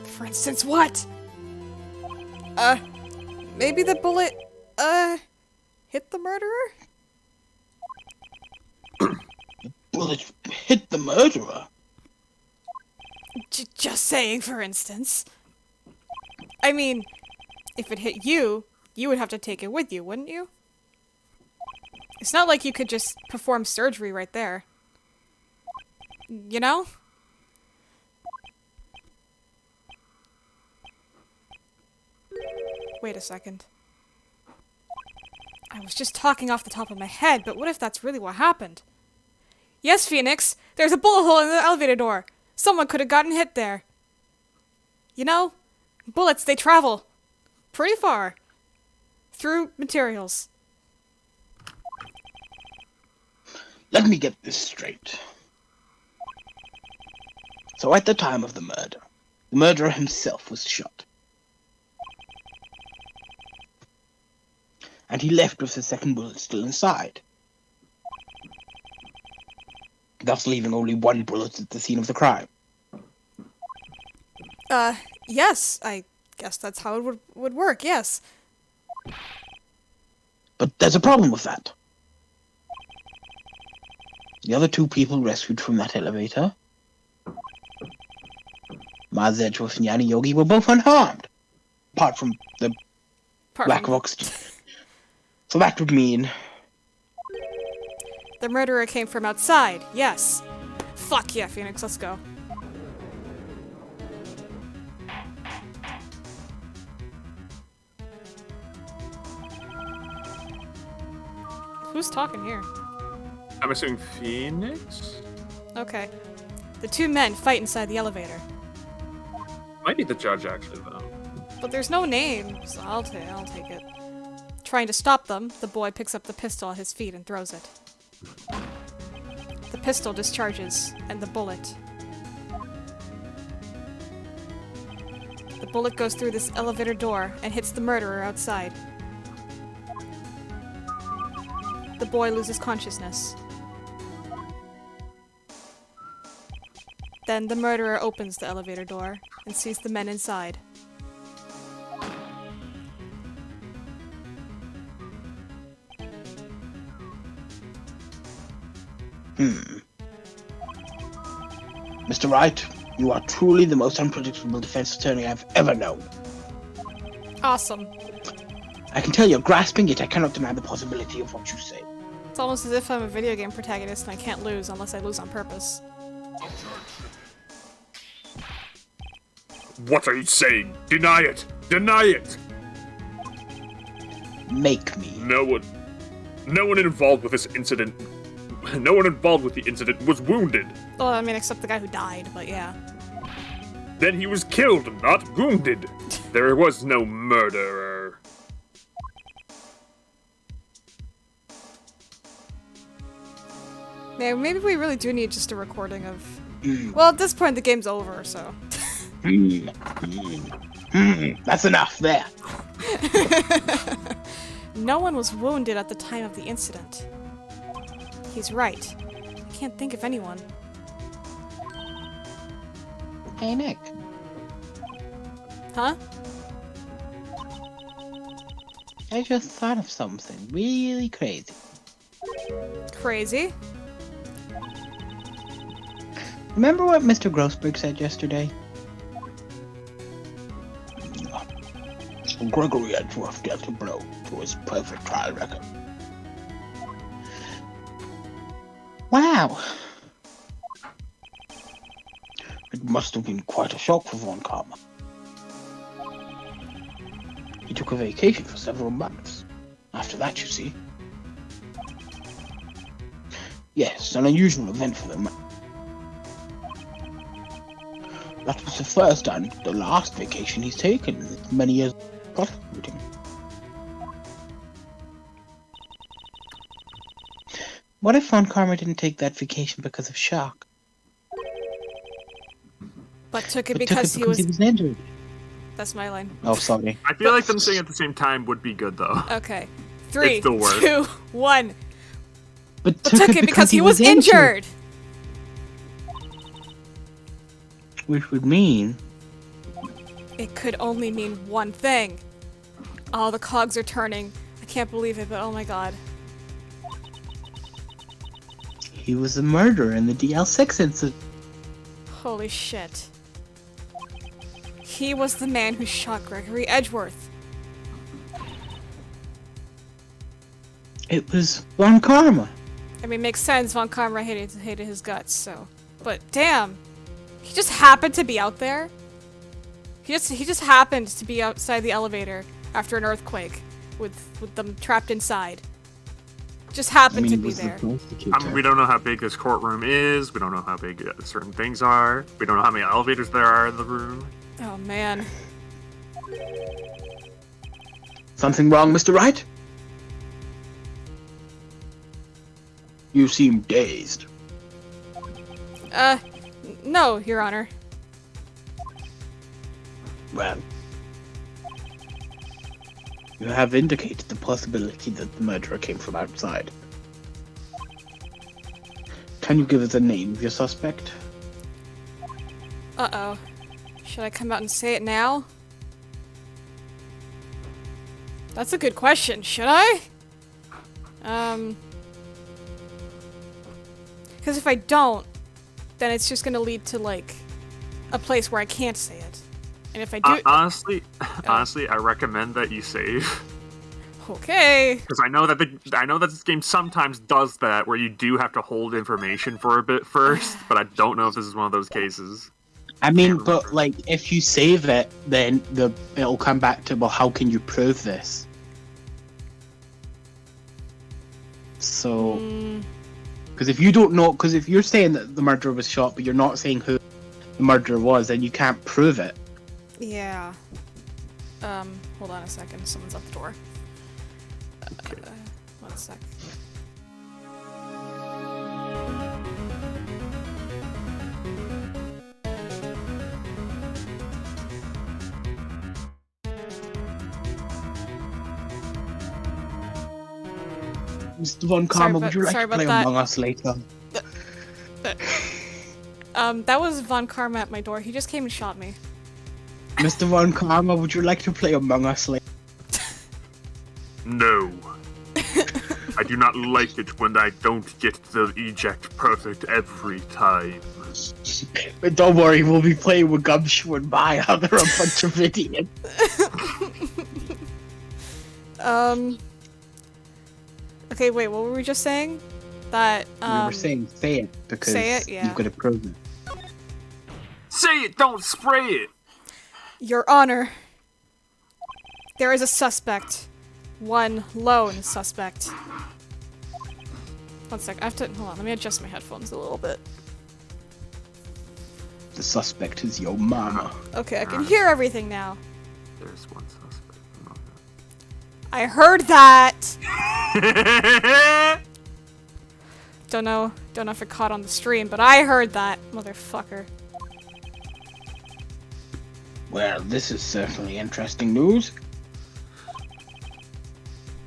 For instance what? Maybe the bullet, hit the murderer? Bullet hit the murderer. Just saying, for instance. I mean, if it hit you, you would have to take it with you, wouldn't you? It's not like you could just perform surgery right there. You know? Wait a second. I was just talking off the top of my head, but what if that's really what happened? Yes, Phoenix! There's a bullet hole in the elevator door! Someone could have gotten hit there. You know, bullets, they travel pretty far through materials. Let me get this straight. So at the time of the murderer himself was shot. And he left with the second bullet still inside. Thus leaving only one bullet at the scene of the crime. Yes, I guess that's how it would work, yes. But there's a problem with that. The other two people rescued from that elevator, Mazej and Yanni Yogi, were both unharmed. Apart from the lack of oxygen. So that would mean... The murderer came from outside, yes. Fuck yeah, Phoenix, let's go. Who's talking here? I'm assuming Phoenix? Okay. The two men fight inside the elevator. Might be the judge, actually, though. But there's no name, so I'll take it. Trying to stop them, the boy picks up the pistol at his feet and throws it. The pistol discharges, and the bullet. The bullet goes through this elevator door and hits the murderer outside. The boy loses consciousness. Then the murderer opens the elevator door and sees the men inside. Mr. Wright, You are truly the most unpredictable defense attorney I've ever known. Awesome. I can tell you're grasping, yet I cannot deny the possibility of what you say. It's almost as if I'm a video game protagonist and I can't lose unless I lose on purpose. What are you saying? Deny it! Deny it! Make me. No one involved with this incident. No one involved with the incident was wounded. Well, I mean, except the guy who died, but yeah. Then he was killed, not wounded. There was no murderer. Man, maybe we really do need just a recording of... Well, at this point, the game's over, so... That's enough there. No one was wounded at the time of the incident. He's right. I can't think of anyone. Hey, Nick. Huh? I just thought of something really crazy. Crazy? Remember what Mr. Grossberg said yesterday? Gregory Edgeworth dealt a blow to his perfect trial record. Wow. It must have been quite a shock for Von Karma. He took a vacation for several months. After that, you see. Yes, an unusual event for them. That was the first and the last vacation he's taken in many years of prosecuting. What if Von Karma didn't take that vacation because of shock? But took it because he was injured. That's my line. Oh, sorry. I feel like them saying at the same time would be good, though. Okay. 3, still works. 2, 1. But Took it because he was injured! Which would mean... It could only mean one thing. Oh, the cogs are turning. I can't believe it, but oh my god. He was a murderer in the DL6 incident. Holy shit. He was the man who shot Gregory Edgeworth. It was Von Karma. I mean, makes sense. Von Karma hated his guts, so. But damn, he just happened to be out there. He just happened to be outside the elevator after an earthquake, with them trapped inside. Just happened to be there. We don't know how big this courtroom is. We don't know how big certain things are. We don't know how many elevators there are in the room. Oh man. Something wrong, Mr. Wright? You seem dazed. No, Your Honor. Well, you have indicated the possibility that the murderer came from outside. Can you give us a name of your suspect? Uh-oh. Should I come out and say it now? That's a good question. Should I? Because if I don't, then it's just gonna lead to, like, a place where I can't say it. And if I do... Honestly, I recommend that you save. Okay. Because I know that this game sometimes does that, where you do have to hold information for a bit first, but I don't know if this is one of those cases. I mean, but, like, if you save it, then it'll come back to, well, how can you prove this? So... Because if you don't know... Because if you're saying that the murderer was shot, but you're not saying who the murderer was, then you can't prove it. Yeah. Hold on a second. Someone's at the door. One sec. Mr. Von Karma, would you like to play Among Us later? That was Von Karma at my door. He just came and shot me. Mr. Von Karma, would you like to play Among Us later? No. I do not like it when I don't get the eject perfect every time. But don't worry, we'll be playing with Gumshoe and Maya. They're a bunch of idiots. Okay, wait, what were we just saying? That, We were saying say it because say it, yeah. you've got to prove it. Say it, don't spray it! Your Honor, there is a suspect. One lone suspect. One sec, I have to, hold on, let me adjust my headphones a little bit. The suspect is your mama. Okay, I can hear everything now. There's one suspect. I heard that! Don't know if it caught on the stream, but I heard that, motherfucker. Well, this is certainly interesting news.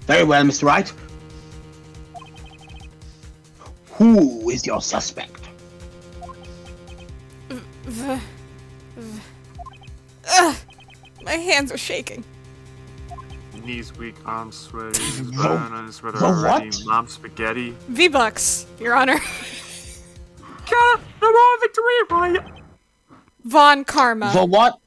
Very well, Mr. Wright. Who is your suspect? My hands are shaking. Knees weak, arms sweaty, The sweater what? already, mom spaghetti. V-Bucks, Your Honor. God, no more victory, right? Von Karma. The what?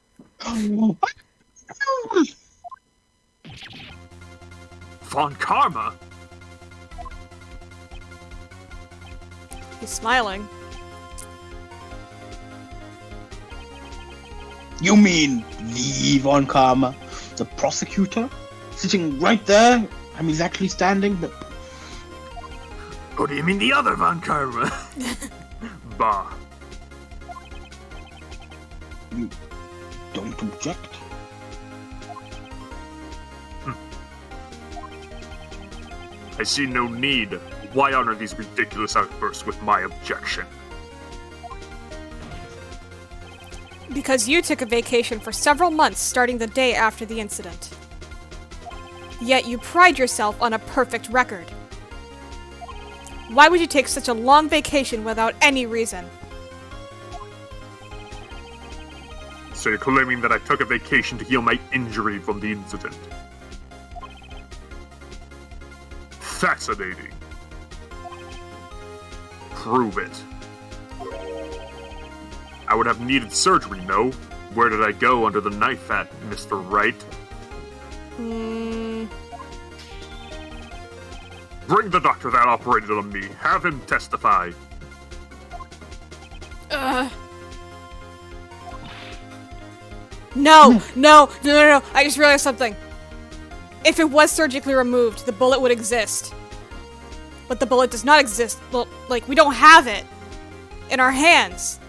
Von Karma? He's smiling. You mean the Von Karma, the prosecutor? Sitting right there? I'm exactly standing, but... Or do you mean the other Von Karma? Bah. You don't object? I see no need. Why honor these ridiculous outbursts with my objection? Because you took a vacation for several months starting the day after the incident. Yet you pride yourself on a perfect record. Why would you take such a long vacation without any reason? So you're claiming that I took a vacation to heal my injury from the incident? Fascinating. Prove it. I would have needed surgery, no? Where did I go under the knife at, Mr. Wright? Bring the doctor that operated on me. Have him testify. No! I just realized something. If it was surgically removed, the bullet would exist. But the bullet does not exist. Well, like, we don't have it in our hands.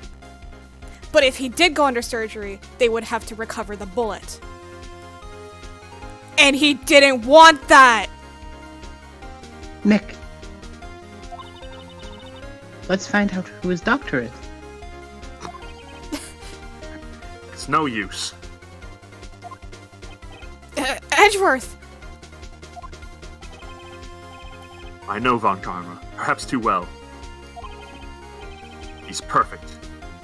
But if he did go under surgery, they would have to recover the bullet. And he didn't want that! Nick. Let's find out who his doctor is. It's no use. Edgeworth! I know Von Karma, perhaps too well. He's perfect.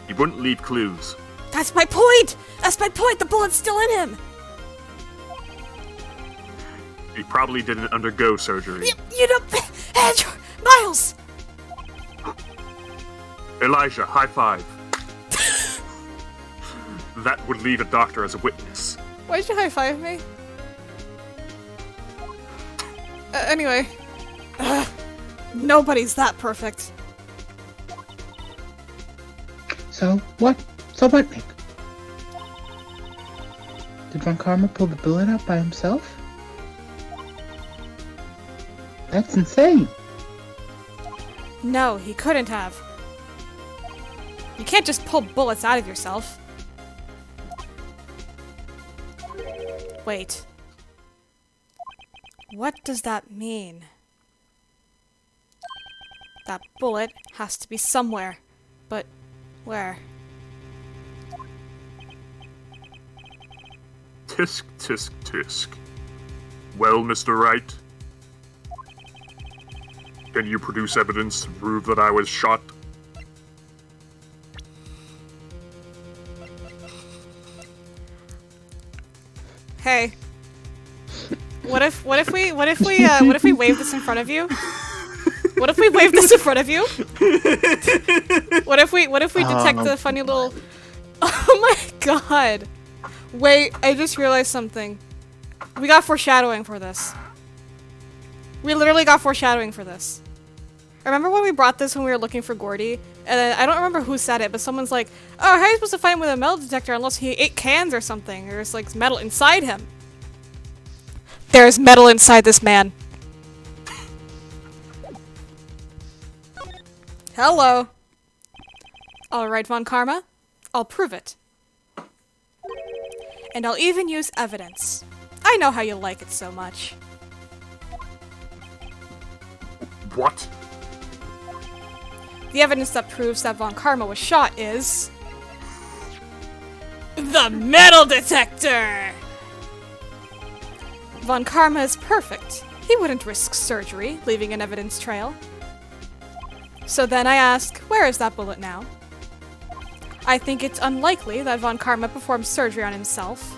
He wouldn't leave clues. That's my point! That's my point! The bullet's still in him! He probably didn't undergo surgery. You know, Miles! Elijah, high five. That would leave a doctor as a witness. Why'd you high five me? Anyway. Nobody's that perfect. So what, Nick? Did Von Karma pull the bullet out by himself? That's insane. No, he couldn't have. You can't just pull bullets out of yourself. Wait. What does that mean? That bullet has to be somewhere. But where? Tisk, tisk, tisk. Well, Mr. Wright? Can you produce evidence to prove that I was shot? Hey. What if we wave this in front of you? What if we wave this in front of you? What if we detect the funny little... Oh my god. Wait, I just realized something. We got foreshadowing for this. We literally got foreshadowing for this. Remember when we brought this when we were looking for Gordy? And then, I don't remember who said it, but someone's like, oh, how are you supposed to fight him with a metal detector unless he ate cans or something? There's like metal inside him. There's metal inside this man. Hello. Alright, Von Karma. I'll prove it. And I'll even use evidence. I know how you like it so much. What? The evidence that proves that Von Karma was shot is... the metal detector! Von Karma is perfect. He wouldn't risk surgery, leaving an evidence trail. So then I ask, where is that bullet now? I think it's unlikely that Von Karma performed surgery on himself.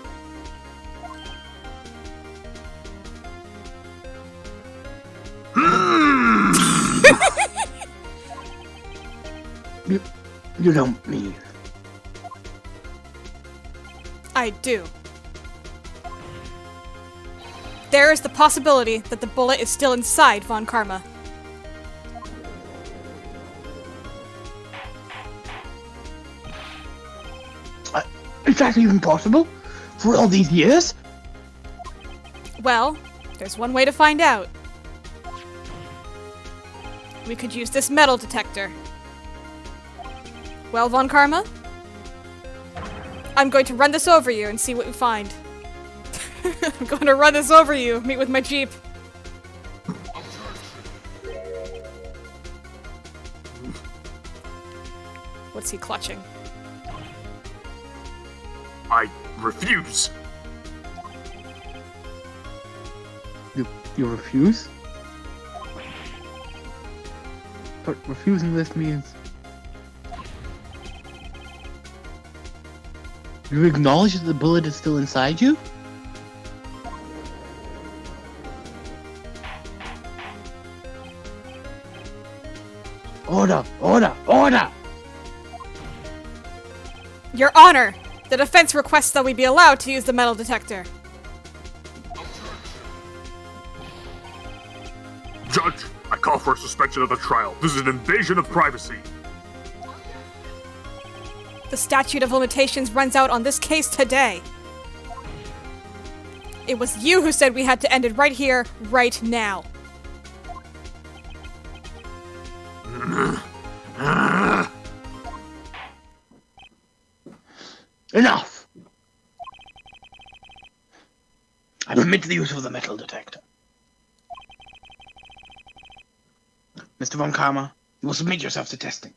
You don't mean... I do. There is the possibility that the bullet is still inside Von Karma. Is that even possible? For all these years? Well, there's one way to find out. We could use this metal detector. Well, Von Karma? I'm going to run this over you and see what we find. I'm going to run this over you, meet with my Jeep. What's he clutching? I refuse. You refuse? But refusing this means... You acknowledge that the bullet is still inside you? Order! Order! Order! Your Honor! The defense requests that we be allowed to use the metal detector. Judge, I call for a suspension of the trial. This is an invasion of privacy. The statute of limitations runs out on this case today. It was you who said we had to end it right here, right now. Enough! I permit the use of the metal detector. Mr. Von Karma, you will submit yourself to testing.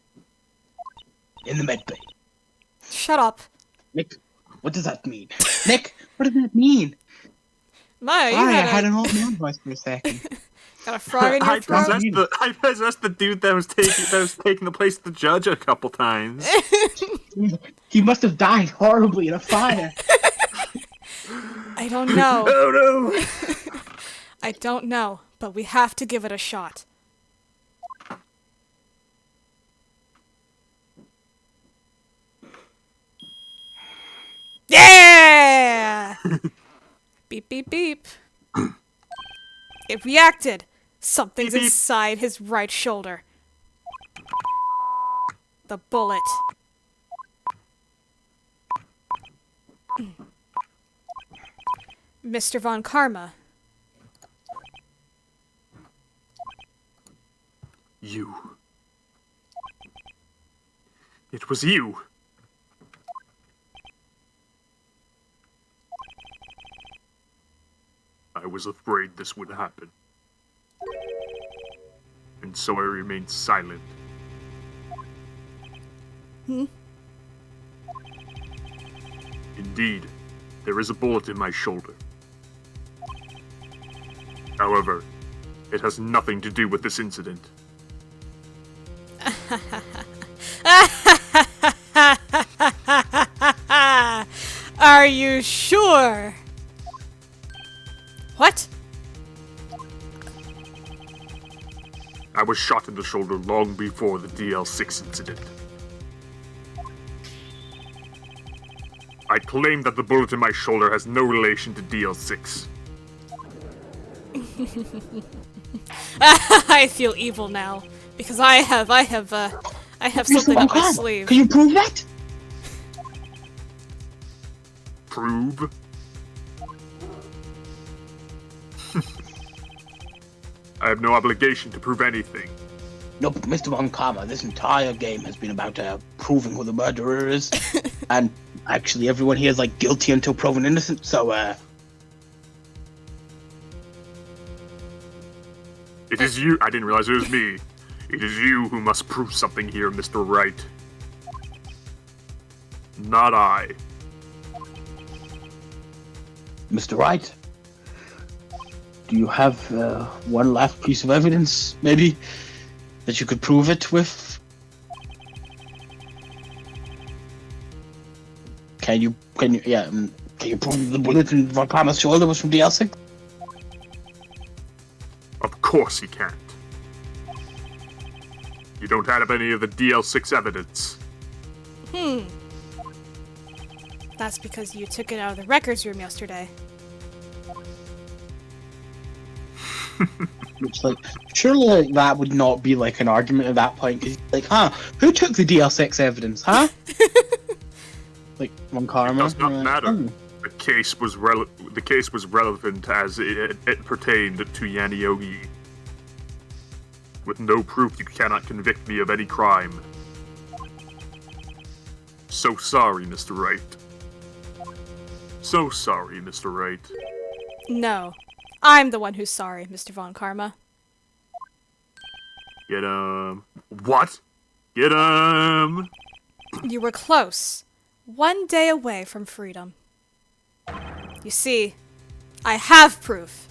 In the med bay. Shut up. Nick, what does that mean? Nick, what does that mean? Maya, you I had had an old man voice for a second. got a frog in your throat. I possessed the dude that was taking the place of the judge a couple times. He must have died horribly in a fire. I don't know. Oh no! I don't know, but we have to give it a shot. Yeah! Beep, beep, beep. It reacted. Something's Beep, beep. inside his right shoulder. The bullet. Mr. Von Karma. You. It was you. I was afraid this would happen. And so I remained silent. Indeed, there is a bullet in my shoulder. However, it has nothing to do with this incident. Are you sure? What? I was shot in the shoulder long before the DL6 incident. I claim that the bullet in my shoulder has no relation to DL6. I feel evil now because I have something up my sleeve. Can you prove that? Prove? I have no obligation to prove anything. No, but Mr. Von Karma, this entire game has been about proving who the murderer is. And actually, everyone here is like guilty until proven innocent, so It is you. I didn't realize it was me. It is you who must prove something here, Mr. Wright. Not I. Mr. Wright, do you have one last piece of evidence, maybe, that you could prove it with? Can you prove the bullet in Von Karma's shoulder was from DL6? Of course he can't. You don't have any of the DL6 evidence. That's because you took it out of the records room yesterday. It's like, surely like, that would not be like an argument at that point, because like, who took the DL6 evidence, huh? Like, Von Karma? It does not matter. Oh. The case was relevant as it pertained to Yaniogi. With no proof, you cannot convict me of any crime. So sorry, Mr. Wright. So sorry, Mr. Wright. No, I'm the one who's sorry, Mr. Von Karma. Get him. What? Get him! You were close. 1 day away from freedom. You see, I have proof.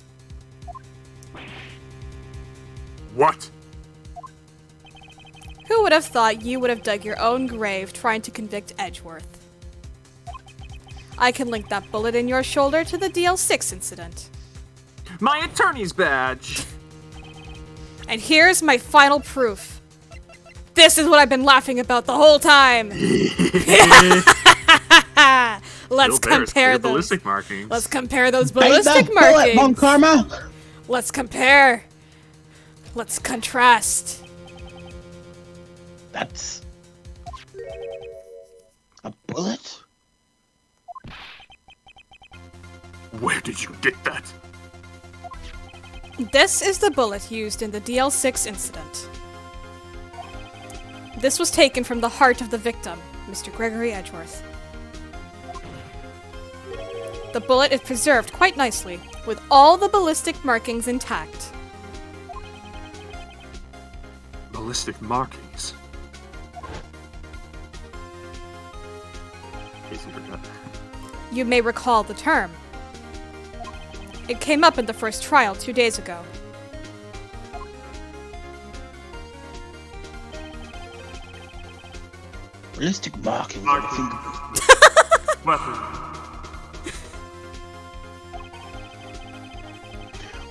What? Who would have thought you would have dug your own grave trying to convict Edgeworth? I can link that bullet in your shoulder to the DL6 incident. My attorney's badge. And here's my final proof. This is what I've been laughing about the whole time. Let's compare those. Ballistic markings. Let's compare those Bite ballistic that bullet, markings. Von Karma! Let's compare. Let's contrast. That's a bullet? Where did you get that? This is the bullet used in the DL6 incident. This was taken from the heart of the victim, Mr. Gregory Edgeworth. The bullet is preserved quite nicely, with all the ballistic markings intact. Ballistic markings. Casey forgot. You may recall the term. It came up in the first trial 2 days ago. Ballistic markings, I think. Weapon.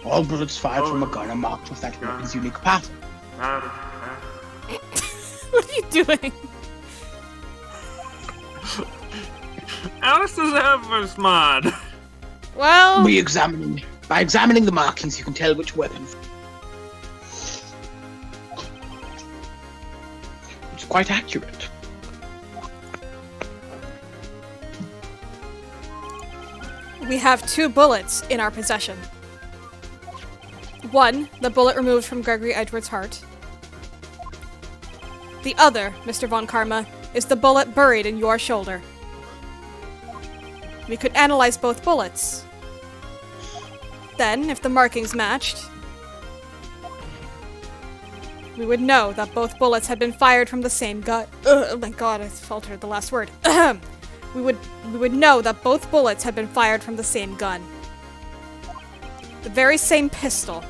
All bullets fired from a gun are marked with that weapon's unique pattern. What are you doing? Alice doesn't have first mod. Well, By examining the markings, you can tell which weapon. It's quite accurate. we have 2 bullets in our possession. One, the bullet removed from Gregory Edgeworth's heart. The other, Mr. Von Karma, is the bullet buried in your shoulder. We could analyze both bullets. Then, if the markings matched, we would know that both bullets had been fired from the same gun. Oh my god, I faltered the last word. We would know that both bullets had been fired from the same gun. The very same pistol.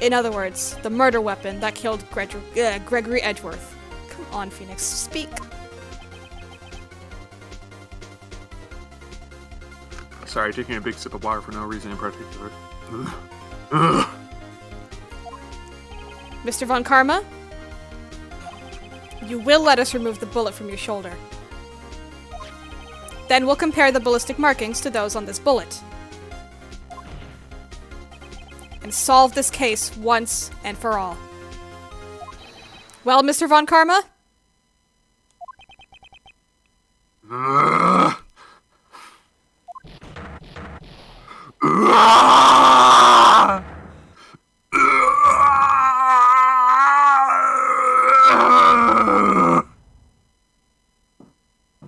In other words, the murder weapon that killed Gregory Edgeworth. Come on, Phoenix, speak. Sorry, taking a big sip of water for no reason in particular. Mr. Von Karma, you will let us remove the bullet from your shoulder. Then we'll compare the ballistic markings to those on this bullet. And solve this case once and for all. Well, Mr. Von Karma?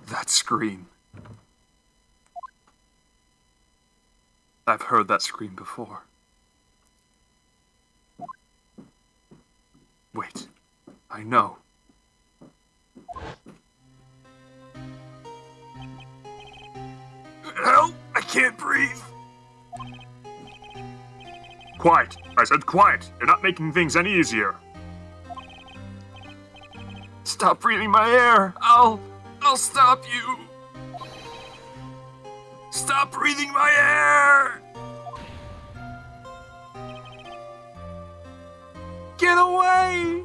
That scream. I've heard that scream before. Wait, I know. Help! I can't breathe! Quiet! I said quiet! You're not making things any easier. Stop breathing my air! I'll stop you! Stop breathing my air! Get away!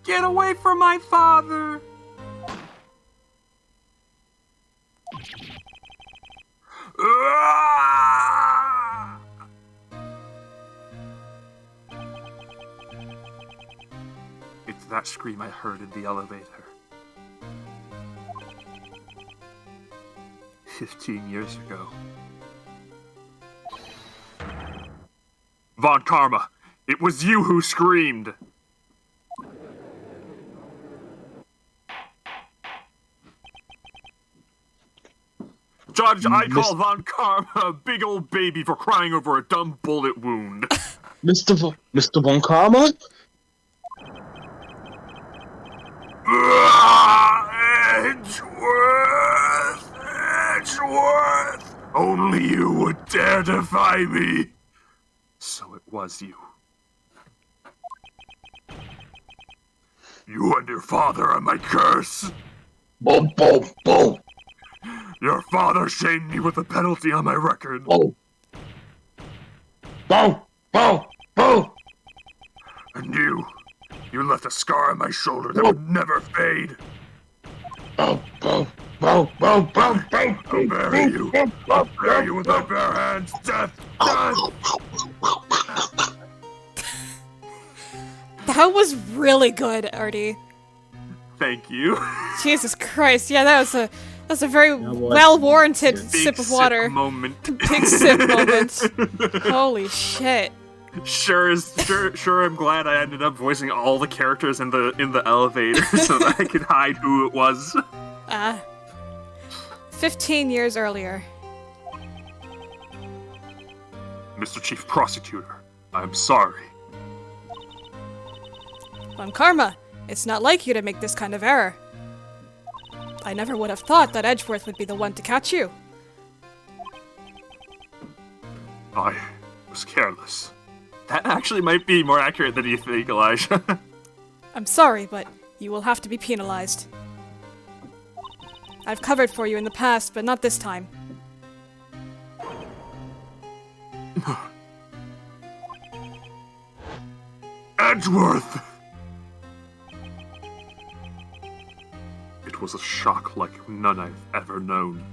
Get away from my father! Ah! It's that scream I heard in the elevator. 15 years ago. Von Karma, it was you who screamed! Judge, I call Von Karma a big old baby for crying over a dumb bullet wound. Mr. Von Karma? Edgeworth! Edgeworth! Only you would dare defy me! So it was you. You and your father are my curse! Boom, boom, boom. Your father shamed me with a penalty on my record. Boom. Boom, boom, boom. And you left a scar on my shoulder that would never fade. Boom, boom, boom, boom, boom, boom. I'll bury you. I'll bury you with my bare hands. Death! Death! That was really good, Artie. Thank you. Jesus Christ, yeah, that was a very was. well-warranted Big sip of water. moment. Big sip moment. Holy shit. Sure, I'm glad I ended up voicing all the characters in the elevator so that I could hide who it was. 15 years earlier. Mr. Chief Prosecutor, I'm sorry. Von Karma, it's not like you to make this kind of error. I never would have thought that Edgeworth would be the one to catch you. I was careless. That actually might be more accurate than you think, Elijah. I'm sorry, but you will have to be penalized. I've covered for you in the past, but not this time. Edgeworth! It was a shock like none I've ever known.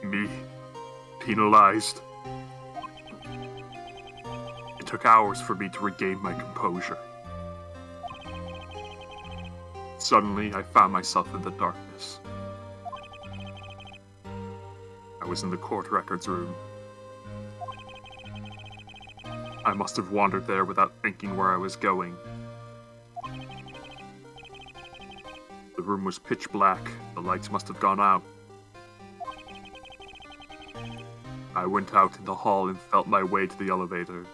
Me, penalized. It took hours for me to regain my composure. Suddenly, I found myself in the darkness. I was in the court records room. I must have wandered there without thinking where I was going. The room was pitch black. The lights must have gone out. I went out in the hall and felt my way to the elevator.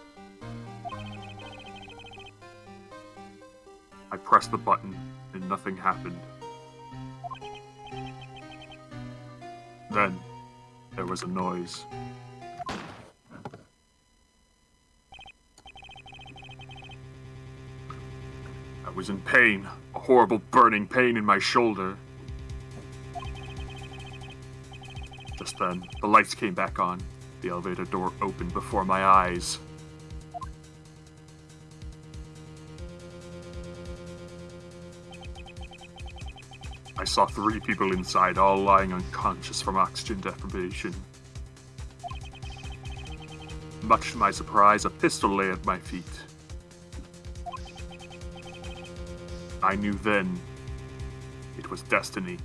I pressed the button and nothing happened. Then, there was a noise. I was in pain, a horrible burning pain in my shoulder. Just then, the lights came back on. The elevator door opened before my eyes. I saw 3 people inside, all lying unconscious from oxygen deprivation. Much to my surprise, a pistol lay at my feet. I knew then it was destiny.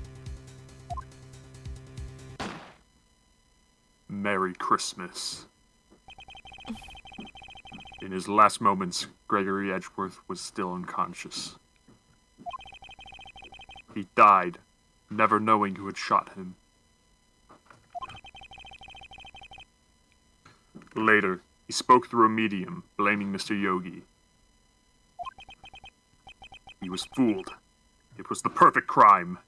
Merry Christmas. In his last moments, Gregory Edgeworth was still unconscious. He died, never knowing who had shot him. Later, he spoke through a medium, blaming Mr. Yogi. He was fooled. It was the perfect crime.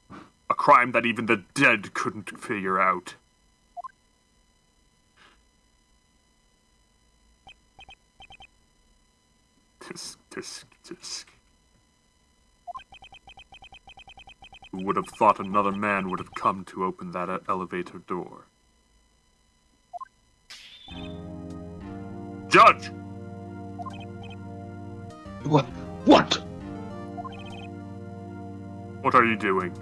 A crime that even the dead couldn't figure out. Tisk, tisk, tisk. Who would have thought another man would have come to open that elevator door? Judge! What? What? What are you doing?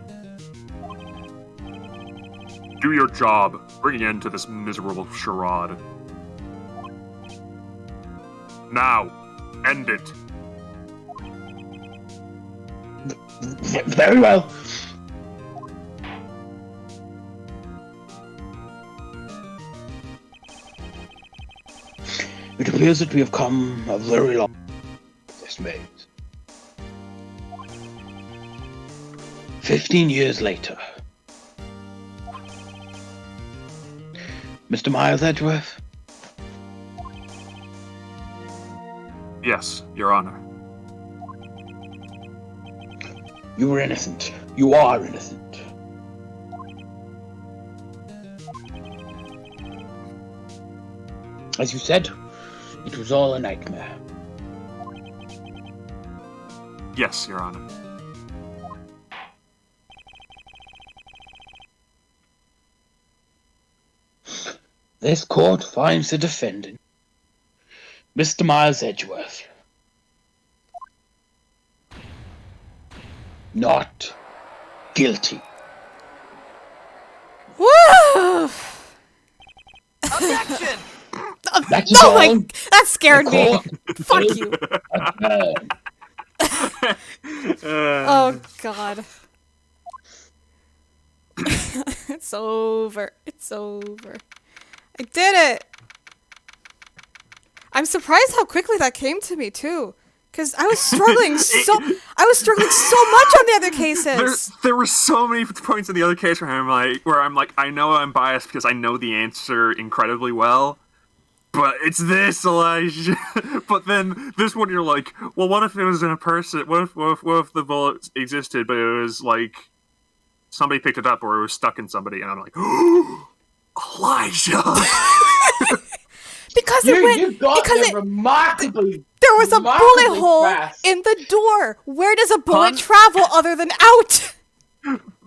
Do your job. Bring an end to this miserable charade. Now, end it. Very well. It appears that we have come a very long this maze. 15 years later. Mr. Miles Edgeworth? Yes, Your Honor. You were innocent. You are innocent. As you said, it was all a nightmare. Yes, Your Honor. This court finds the defendant, Mr. Miles Edgeworth, not guilty. Woo! Objection! That's Oh all. my! That scared The me. court Fuck is you. adjourned. Oh god. It's over. It's over. I did it. I'm surprised how quickly that came to me too, because I was struggling so much on the other cases. There were so many points in the other case where I'm like, I know I'm biased because I know the answer incredibly well, but it's this, Elijah. But then this one, you're like, well, what if it was in a person? What if the bullet existed, but it was like somebody picked it up or it was stuck in somebody, and I'm like, Elijah. Because You got because there remarkably. there was a remarkably bullet hole fast. in the door. Where does a bullet Pun? travel other than out?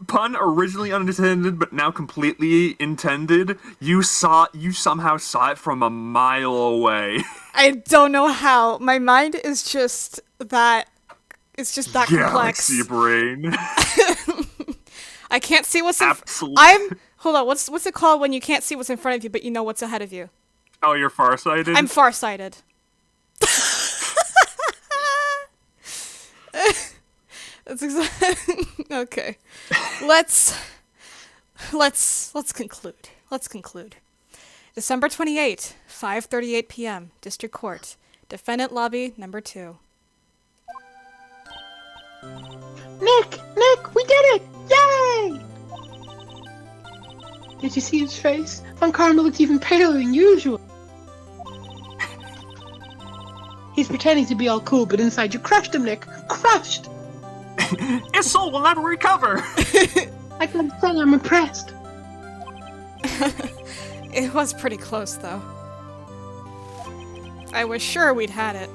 Pun originally unintended, but now completely intended. You somehow saw it from a mile away. I don't know how. My mind is just that. It's just that complex. Galaxy brain. I can't see what's in. Absolutely. Hold on. What's it called when you can't see what's in front of you, but you know what's ahead of you? Oh, you're farsighted? I'm farsighted. That's exactly okay. Let's conclude. Let's conclude. December 28, 5:38 p.m. District Court. Defendant lobby number 2. Nick, we did it! Yay! Did you see his face? Von Karma looked even paler than usual. He's pretending to be all cool, but inside you crushed him, Nick. Crushed! His soul will never recover! I gotta say, I'm impressed. It was pretty close, though. I was sure we'd had it.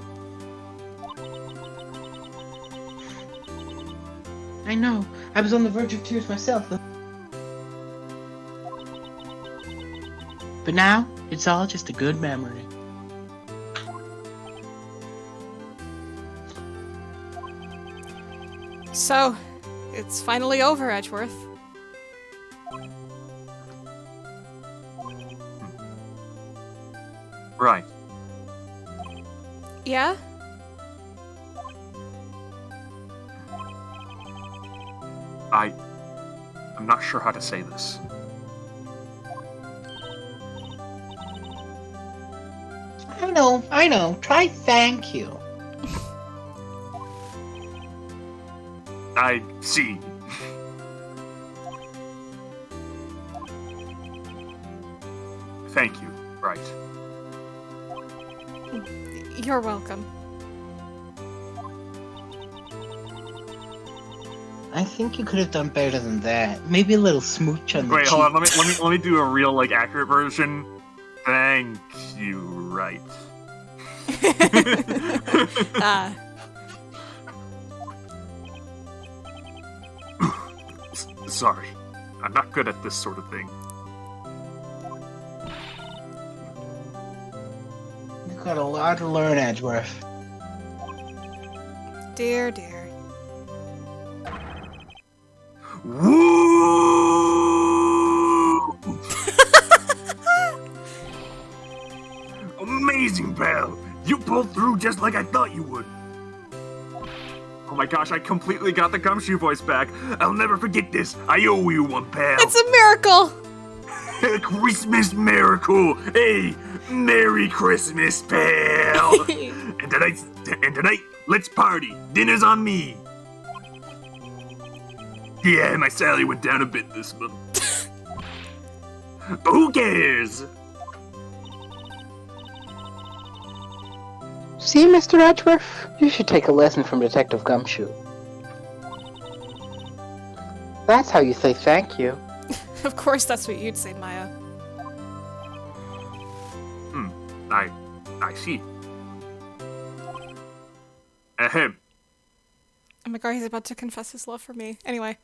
I know. I was on the verge of tears myself. But now, It's all just a good memory. So, it's finally over, Edgeworth. Right. Yeah? I'm not sure how to say this. I know. Try thank you. I see. Thank you, Wright. You're welcome. I think you could have done better than that. Maybe a little smooch on the Wait, cheek. hold on. Let me do a real, like, accurate version. Thank you, Wright. Ah. Sorry. I'm not good at this sort of thing. You've got a lot to learn, Edgeworth. Dear, dear. Woo! Amazing, pal! You pulled through just like I thought you would. Oh my gosh, I completely got the gumshoe voice back. I'll never forget this. I owe you one, pal. It's a miracle! A Christmas miracle. Hey, Merry Christmas, pal. and tonight, let's party. Dinner's on me. Yeah, my salary went down a bit this month. But who cares? See, Mr. Edgeworth? You should take a lesson from Detective Gumshoe. That's how you say thank you. Of course that's what you'd say, Maya. I see. Ahem. Oh my god, he's about to confess his love for me. Anyway.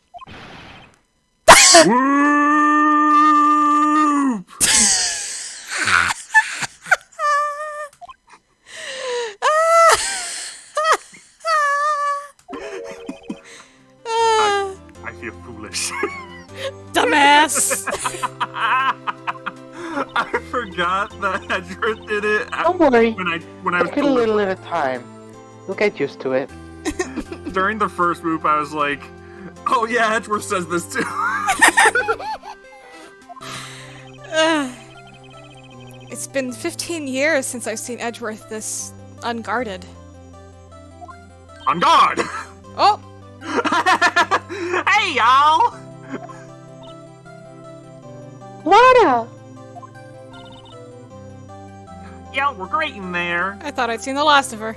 Whoop! I feel foolish. Dumbass! I forgot that Edgeworth did it. Don't worry. When I was Take it a little at a time. You'll get used to it. during the first whoop, I was like, "Oh yeah, Edgeworth says this too." It's been 15 years since I've seen Edgeworth this unguarded. On guard. Oh! Hey y'all. Lana! Y'all were great in there. I thought I'd seen the last of her.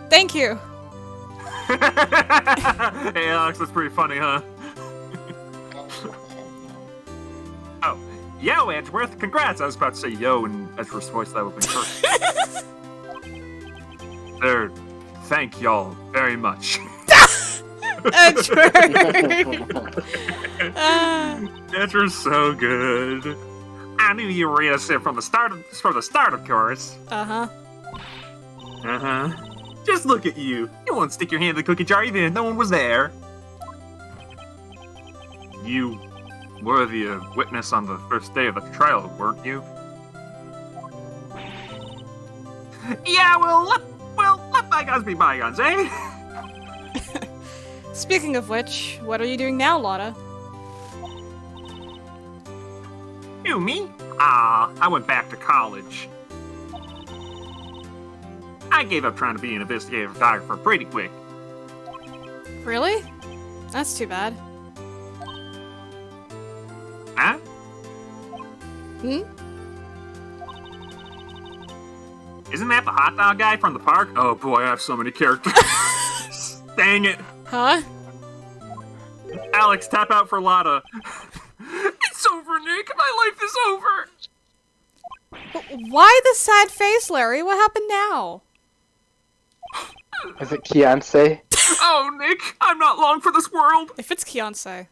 Thank you! Hey Alix, that's pretty funny, huh? Oh, yo Edgeworth, congrats! I was about to say yo in Edgeworth's voice, that would be perfect. There, thank y'all very much. Edgeworth! Edgeworth's so good. I knew you were innocent from the start, of course. Uh-huh. Uh-huh. Just look at you. You won't stick your hand in the cookie jar even if no one was there. You were the witness on the first day of the trial, weren't you? Yeah, let bygones be bygones, eh? Speaking of which, what are you doing now, Lotta? You, me? I went back to college. I gave up trying to be an investigative photographer pretty quick. Really? That's too bad. Huh? Hmm? Isn't that the hot dog guy from the park? Oh boy, I have so many characters. Dang it. Huh? Alix, tap out for Lotta. It's over, Nick. My life is over. Why the sad face, Larry? What happened now? Is it Keonce? Oh, Nick, I'm not long for this world. If it's Keonce.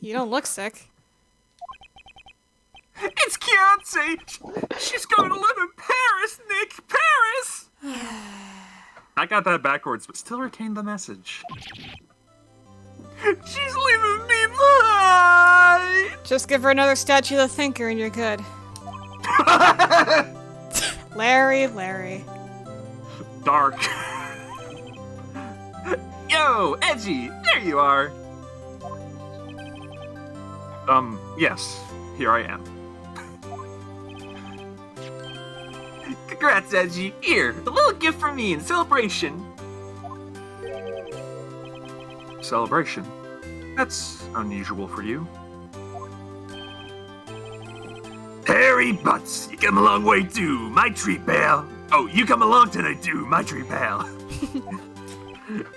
You don't look sick. It's Keontae! She's going to live in Paris, Nick! Paris! I got that backwards, but still retained the message. She's leaving me behind! Just give her another statue of the thinker and you're good. Larry. Dark. Yo, Edgy! There you are! Yes. Here I am. Congrats, Edgy. Here, a little gift from me in celebration. Celebration? That's unusual for you. Harry Butts, you come a long way too, my treat pal. Oh, you come along tonight too, my treat pal.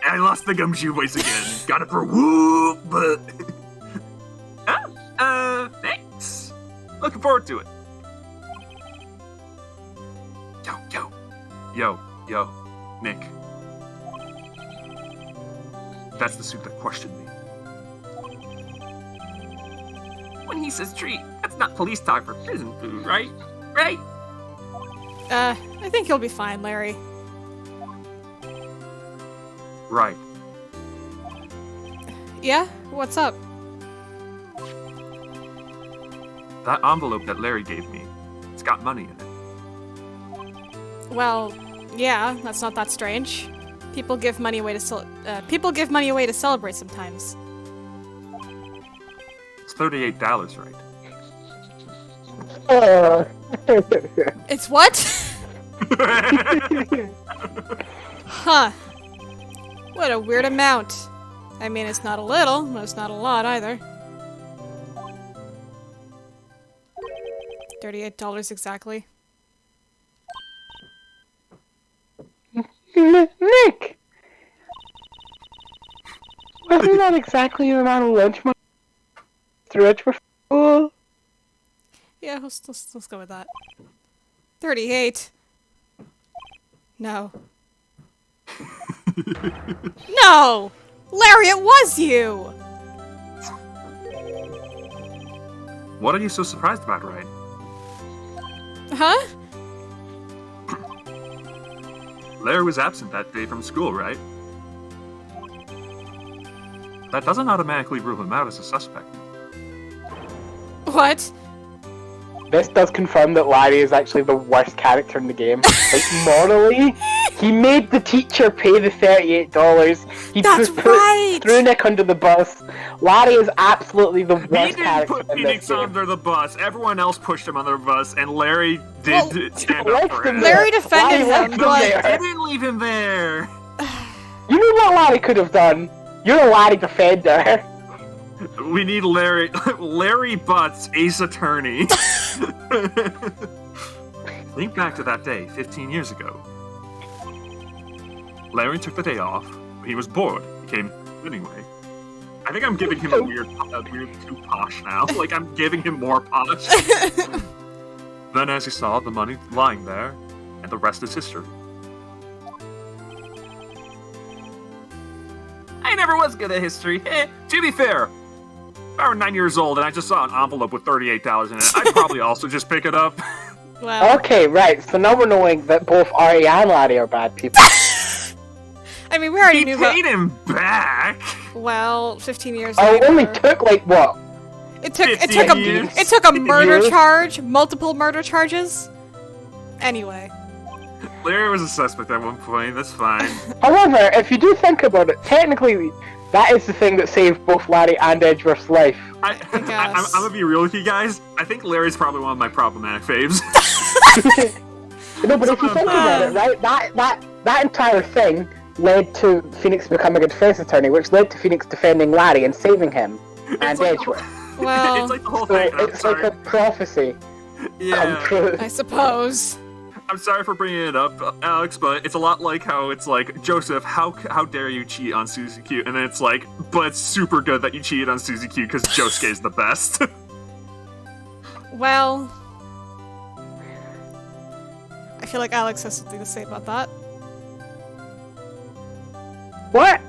I lost the gumshoe voice again. Got it for whoop, but... Thanks. Looking forward to it. Yo, Nick. That's the suit that questioned me. When he says treat, that's not police talk for prison food, right? Right? I think you'll be fine, Larry. Right. Yeah? What's up? That envelope that Larry gave me, it's got money in it. Well, yeah, that's not that strange. People give money away to celebrate sometimes. It's $38, right? It's what? Huh. What a weird amount. I mean, it's not a little, but it's not a lot either. $38 exactly. Nick! Wasn't that exactly the amount of lunch money through it for school? Yeah, let's go with that. 38. No. No! Larry, it was you! What are you so surprised about, Wright? Huh? Larry was absent that day from school, right? That doesn't automatically rule him out as a suspect. What? This does confirm that Larry is actually the worst character in the game. Like, morally, he made the teacher pay the $38. He That's right! threw Nick under the bus. Larry is absolutely the He worst didn't character put in Phoenix this game. under the bus. Everyone else pushed him under the bus, and Larry did stand up left for him him. there. Larry defended Larry him, left him but... there. I didn't leave him there. You know what Larry could have done? You're a Larry defender. We need Larry Butts, Ace Attorney. Think back to that day, 15 years ago. Larry took the day off. He was bored. He came anyway. I think I'm giving him a weird too posh now. Like, I'm giving him more posh. Then as he saw the money lying there, and the rest is history. I never was good at history. To be fair, if I were 9 years old and I just saw an envelope with $38 in it, I'd probably also just pick it up. Well, Okay, right, so now we're knowing that both Artie and Larry are bad people. I mean, we already He knew about... paid him back. Well, 15 years Oh, it later... only took, like, what? It took 15 years. it took a murder Years? charge, multiple murder charges. Anyway. Larry was a suspect at one point, that's fine. However, if you do think about it, technically, that is the thing that saved both Larry and Edgeworth's life. I'm gonna be real with you guys. I think Larry's probably one of my problematic faves. No, but if you think about it, right, that entire thing led to Phoenix becoming a defense attorney, which led to Phoenix defending Larry and saving him and like Edgeworth. Well, it's like the whole So thing. I'm it's like sorry. a prophecy come Yeah, true. I suppose. I'm sorry for bringing it up, Alex, but it's a lot like how it's like, Joseph, how dare you cheat on Susie Q? And then it's like, but it's super good that you cheated on Susie Q because Josuke is the best. Well, I feel like Alex has something to say about that. What?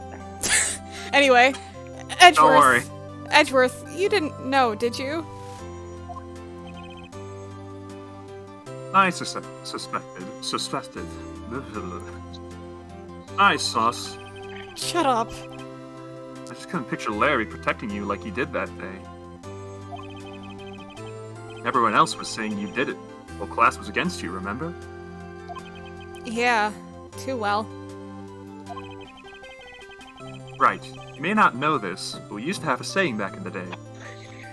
Anyway, Edgeworth. Don't worry. Edgeworth, you didn't know, did you? I suspected. I sus. Shut up. I just couldn't picture Larry protecting you like he did that day. Everyone else was saying you did it. Whole class was against you, remember? Yeah, too well. Right. You may not know this, but we used to have a saying back in the day.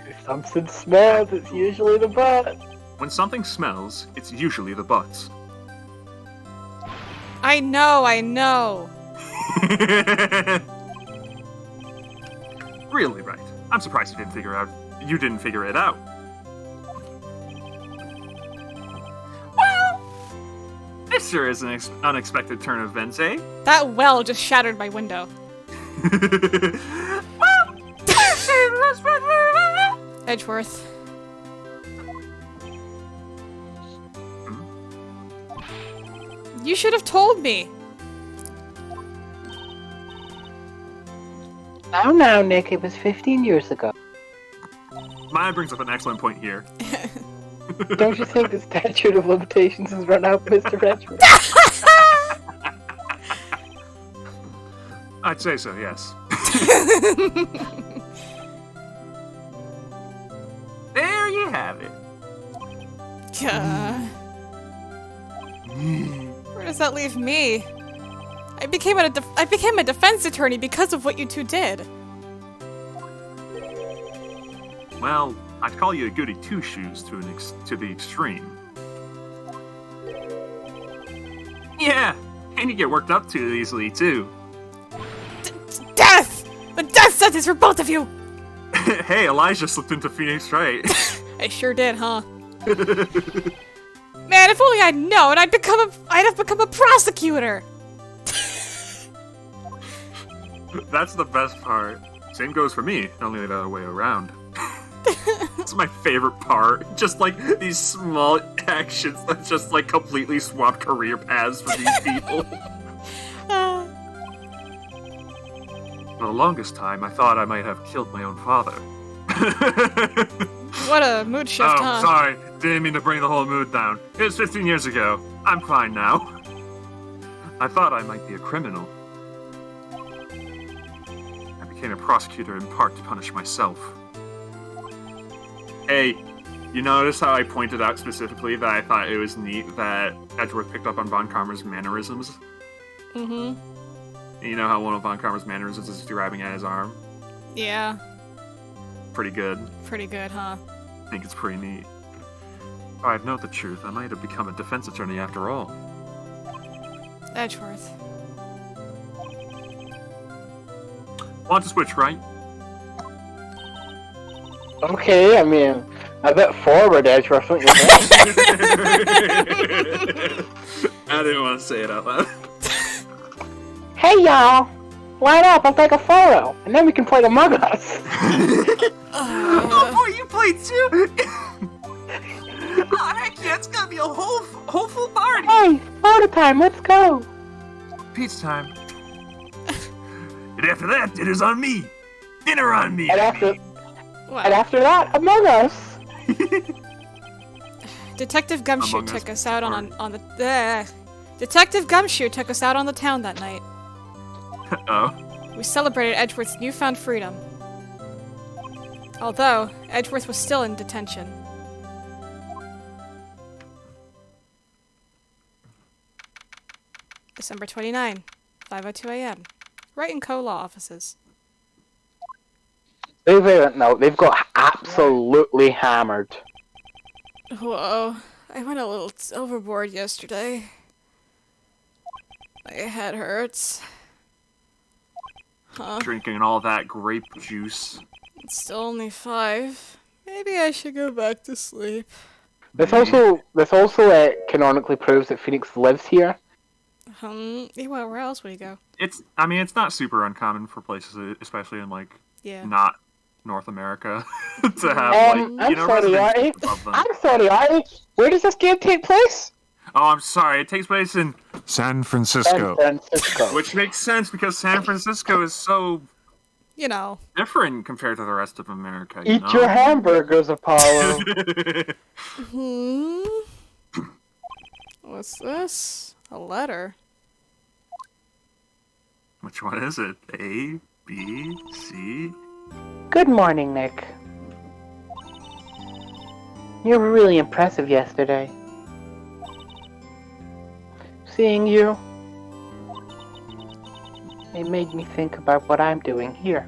If something smells, it's usually the butt. When something smells, it's usually the butts. I know. Really, right. I'm surprised you didn't figure it out. Well, this sure is an unexpected turn of events, eh? That well just shattered my window. Edgeworth. You should have told me. Now, Nick, it was 15 years ago. Maya brings up an excellent point here. Don't you think the statute of limitations has run out, Mr. Edgeworth? I'd say so, yes. There you have it. Where does that leave me? I became a defense attorney because of what you two did. Well, I'd call you a goody two-shoes to the extreme. Yeah, and you get worked up too easily, too. Death! The death sentence for both of you! Hey, Elijah slipped into Phoenix Wright. I sure did, huh? Man, if only I'd known, I'd have become a prosecutor! That's the best part. Same goes for me, only the other way around. That's my favorite part. Just like these small actions that just like completely swap career paths for these people. For the longest time, I thought I might have killed my own father. What a mood shift, huh? Sorry. Didn't mean to bring the whole mood down. It was 15 years ago. I'm fine now. I thought I might be a criminal. I became a prosecutor in part to punish myself. Hey, you notice how I pointed out specifically that I thought it was neat that Edgeworth picked up on Von Karma's mannerisms? Mm-hmm. You know how one of Von Karma's mannerisms is grabbing at his arm? Yeah. Pretty good. Pretty good, huh? I think it's pretty neat. If I'd known the truth, I might have become a defense attorney after all. Edgeworth. Want to switch, right? Okay, I mean, a bit forward, Edgeworth, don't you think? I didn't want to say it out loud. Hey, y'all! Line up, I'll take a photo, and then we can play Among Us. Oh boy, you played too! Oh heck yeah, it's gonna be a whole full party! Hey, photo time, let's go! Pizza time. And after that, dinner's on me! Dinner on me! And after What? that, Among Us! Detective Gumshoe Among Us took us out on the Detective Gumshoe took us out on the town that night. Oh. We celebrated Edgeworth's newfound freedom. Although, Edgeworth was still in detention. December 29, 5:02 a.m. Wright and Co. law offices. They've got absolutely hammered. Whoa, I went a little overboard yesterday. My head hurts. Huh? Drinking all that grape juice. It's still only 5. Maybe I should go back to sleep. This also canonically proves that Phoenix lives here. Well, where else would he go? It's not super uncommon for places, especially in like Yeah. not North America, to have I'm sorry, Artie. residences above them. I'm sorry, Artie. Where does this game take place? Oh, I'm sorry. It takes place in San Francisco, San Francisco. which makes sense because San Francisco is so You know. different compared to the rest of America. Eat your hamburgers, Apollo. What's this? A letter? Which one is it? A, B, C? Good morning, Nick. You were really impressive yesterday. Seeing you, it made me think about what I'm doing here.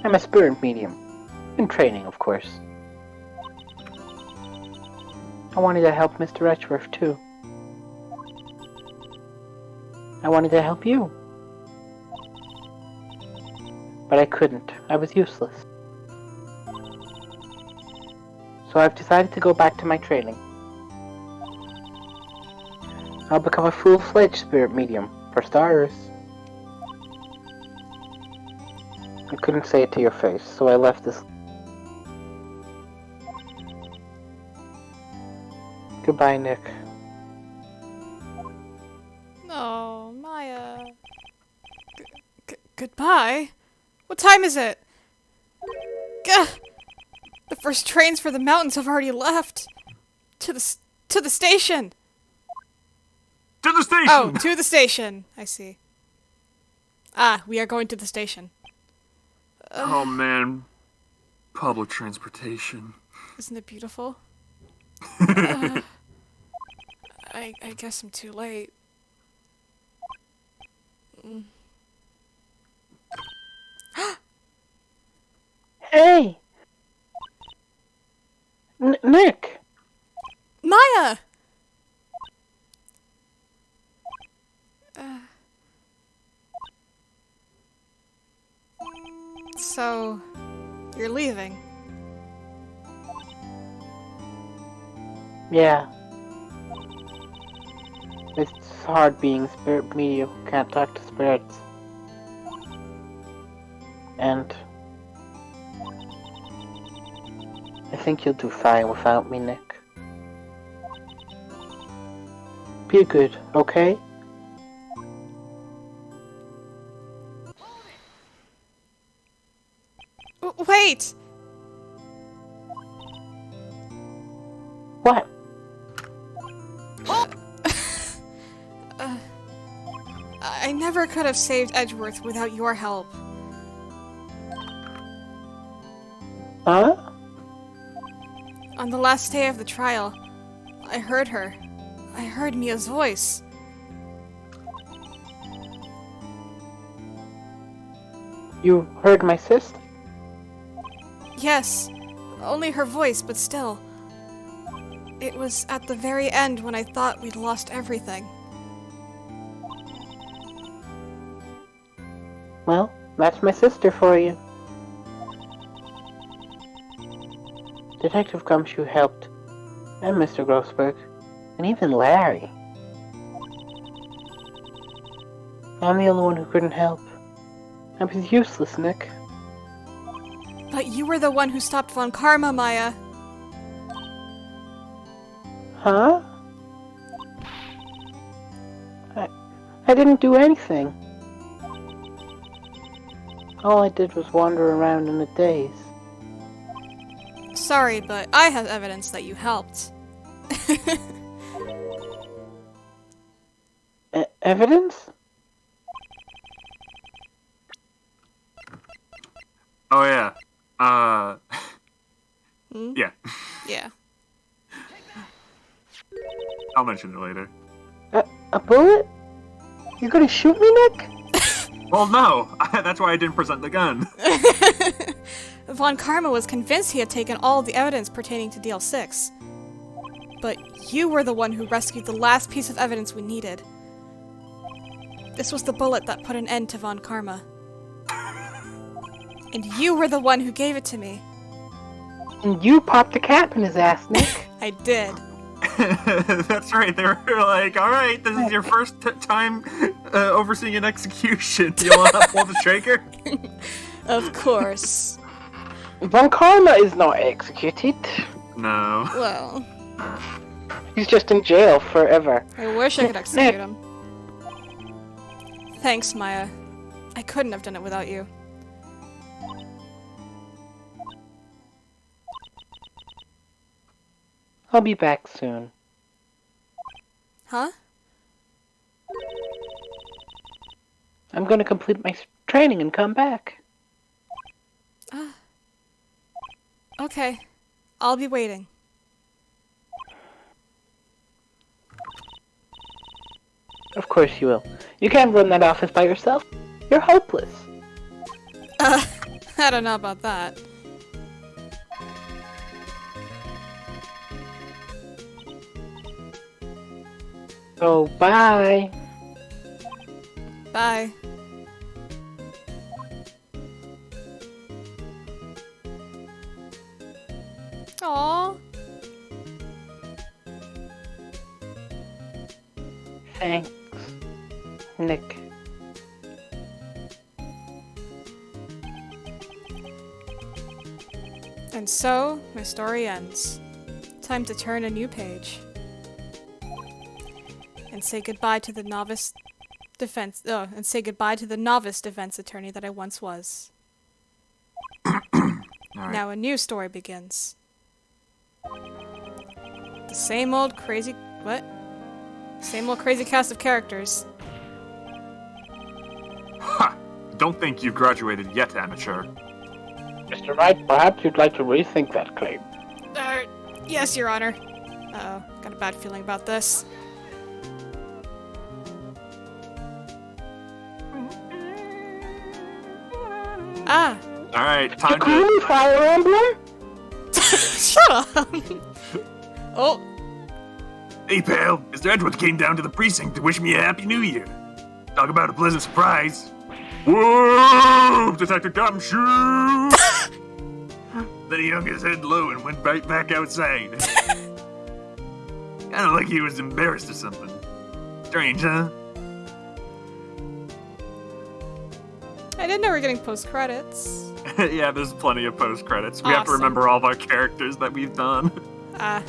I'm a spirit medium. In training, of course. I wanted to help Mr. Etchworth, too. I wanted to help you. But I couldn't. I was useless. So I've decided to go back to my training. I'll become a full-fledged spirit medium, for starters. I couldn't say it to your face, so I left this. Goodbye, Nick. Oh, Maya. Goodbye? What time is it? Gah! The first trains for the mountains have already left. To the station. To the station! Oh, to the station. I see. Ah, we are going to the station. Oh man. Public transportation. Isn't it beautiful? I guess I'm too late. Hey! Nick! Maya! So, you're leaving? Yeah. It's hard being a spirit medium who can't talk to spirits. And I think you'll do fine without me, Nick. Be good, okay? Wait! What? I never could have saved Edgeworth without your help. Huh? On the last day of the trial, I heard her. I heard Mia's voice. You heard my sister? Yes, only her voice, but still. It was at the very end when I thought we'd lost everything. Well, that's my sister for you. Detective Gumshoe helped, and Mr. Grossberg, and even Larry. I'm the only one who couldn't help. I was useless, Nick. But you were the one who stopped Von Karma, Maya. Huh? I didn't do anything. All I did was wander around in a daze. Sorry, but I have evidence that you helped. Evidence? Oh yeah. Hmm? Yeah. Yeah. I'll mention it later. A bullet? You're gonna shoot me, Nick? Well, no. That's why I didn't present the gun. Von Karma was convinced he had taken all the evidence pertaining to DL6. But you were the one who rescued the last piece of evidence we needed. This was the bullet that put an end to Von Karma. And you were the one who gave it to me. And you popped a cap in his ass, Nick. I did. That's right. They were like, "All right, this is your first time overseeing an execution. Do you want to pull the trigger?" Of course. Von Karma is not executed. No. Well, He's just in jail forever. I wish I could execute him. Thanks, Maya. I couldn't have done it without you. I'll be back soon. Huh? I'm gonna complete my training and come back. Okay. I'll be waiting. Of course you will. You can't run that office by yourself. You're hopeless. I don't know about that. So, bye. Bye. Aww. Thanks, Nick. And so, my story ends. Time to turn a new page. And say goodbye to the novice defense attorney that I once was. Alright. Now a new story begins. The same old crazy cast of characters. Ha! Don't think you've graduated yet, amateur. Mr. Wright, perhaps you'd like to rethink that claim. Yes, Your Honor. Uh-oh, got a bad feeling about this. Ah! Alright, time to... Cool, Fire Emblem? Shut up! Oh, Hey, pal, Mr. Edgeworth came down to the precinct to wish me a Happy New Year. Talk about a pleasant surprise. Whoa! Detective Gumshoe! Then he hung his head low and went right back outside. Kinda like he was embarrassed or something. Strange, huh? I didn't know we were getting post-credits. Yeah, there's plenty of post-credits. We have to Awesome. remember all of our characters that we've done. Ah.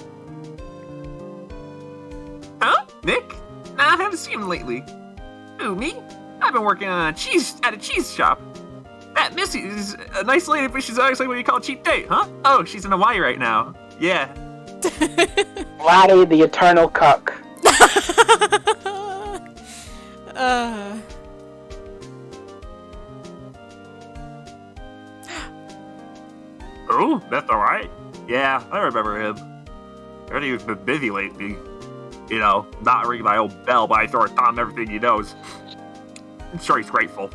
Huh? Nick? Nah, I haven't seen him lately. Who, me? I've been working on at a cheese shop. That Missy is a nice lady, but she's actually what you call a cheap date, huh? Oh, she's in Hawaii right now. Yeah. Laddie, the eternal cuck. Oh, that's alright. Yeah, I remember him. I heard he's been busy lately. You know, not ringing my old bell, but I throw a thumb everything he knows. I'm sure he's grateful.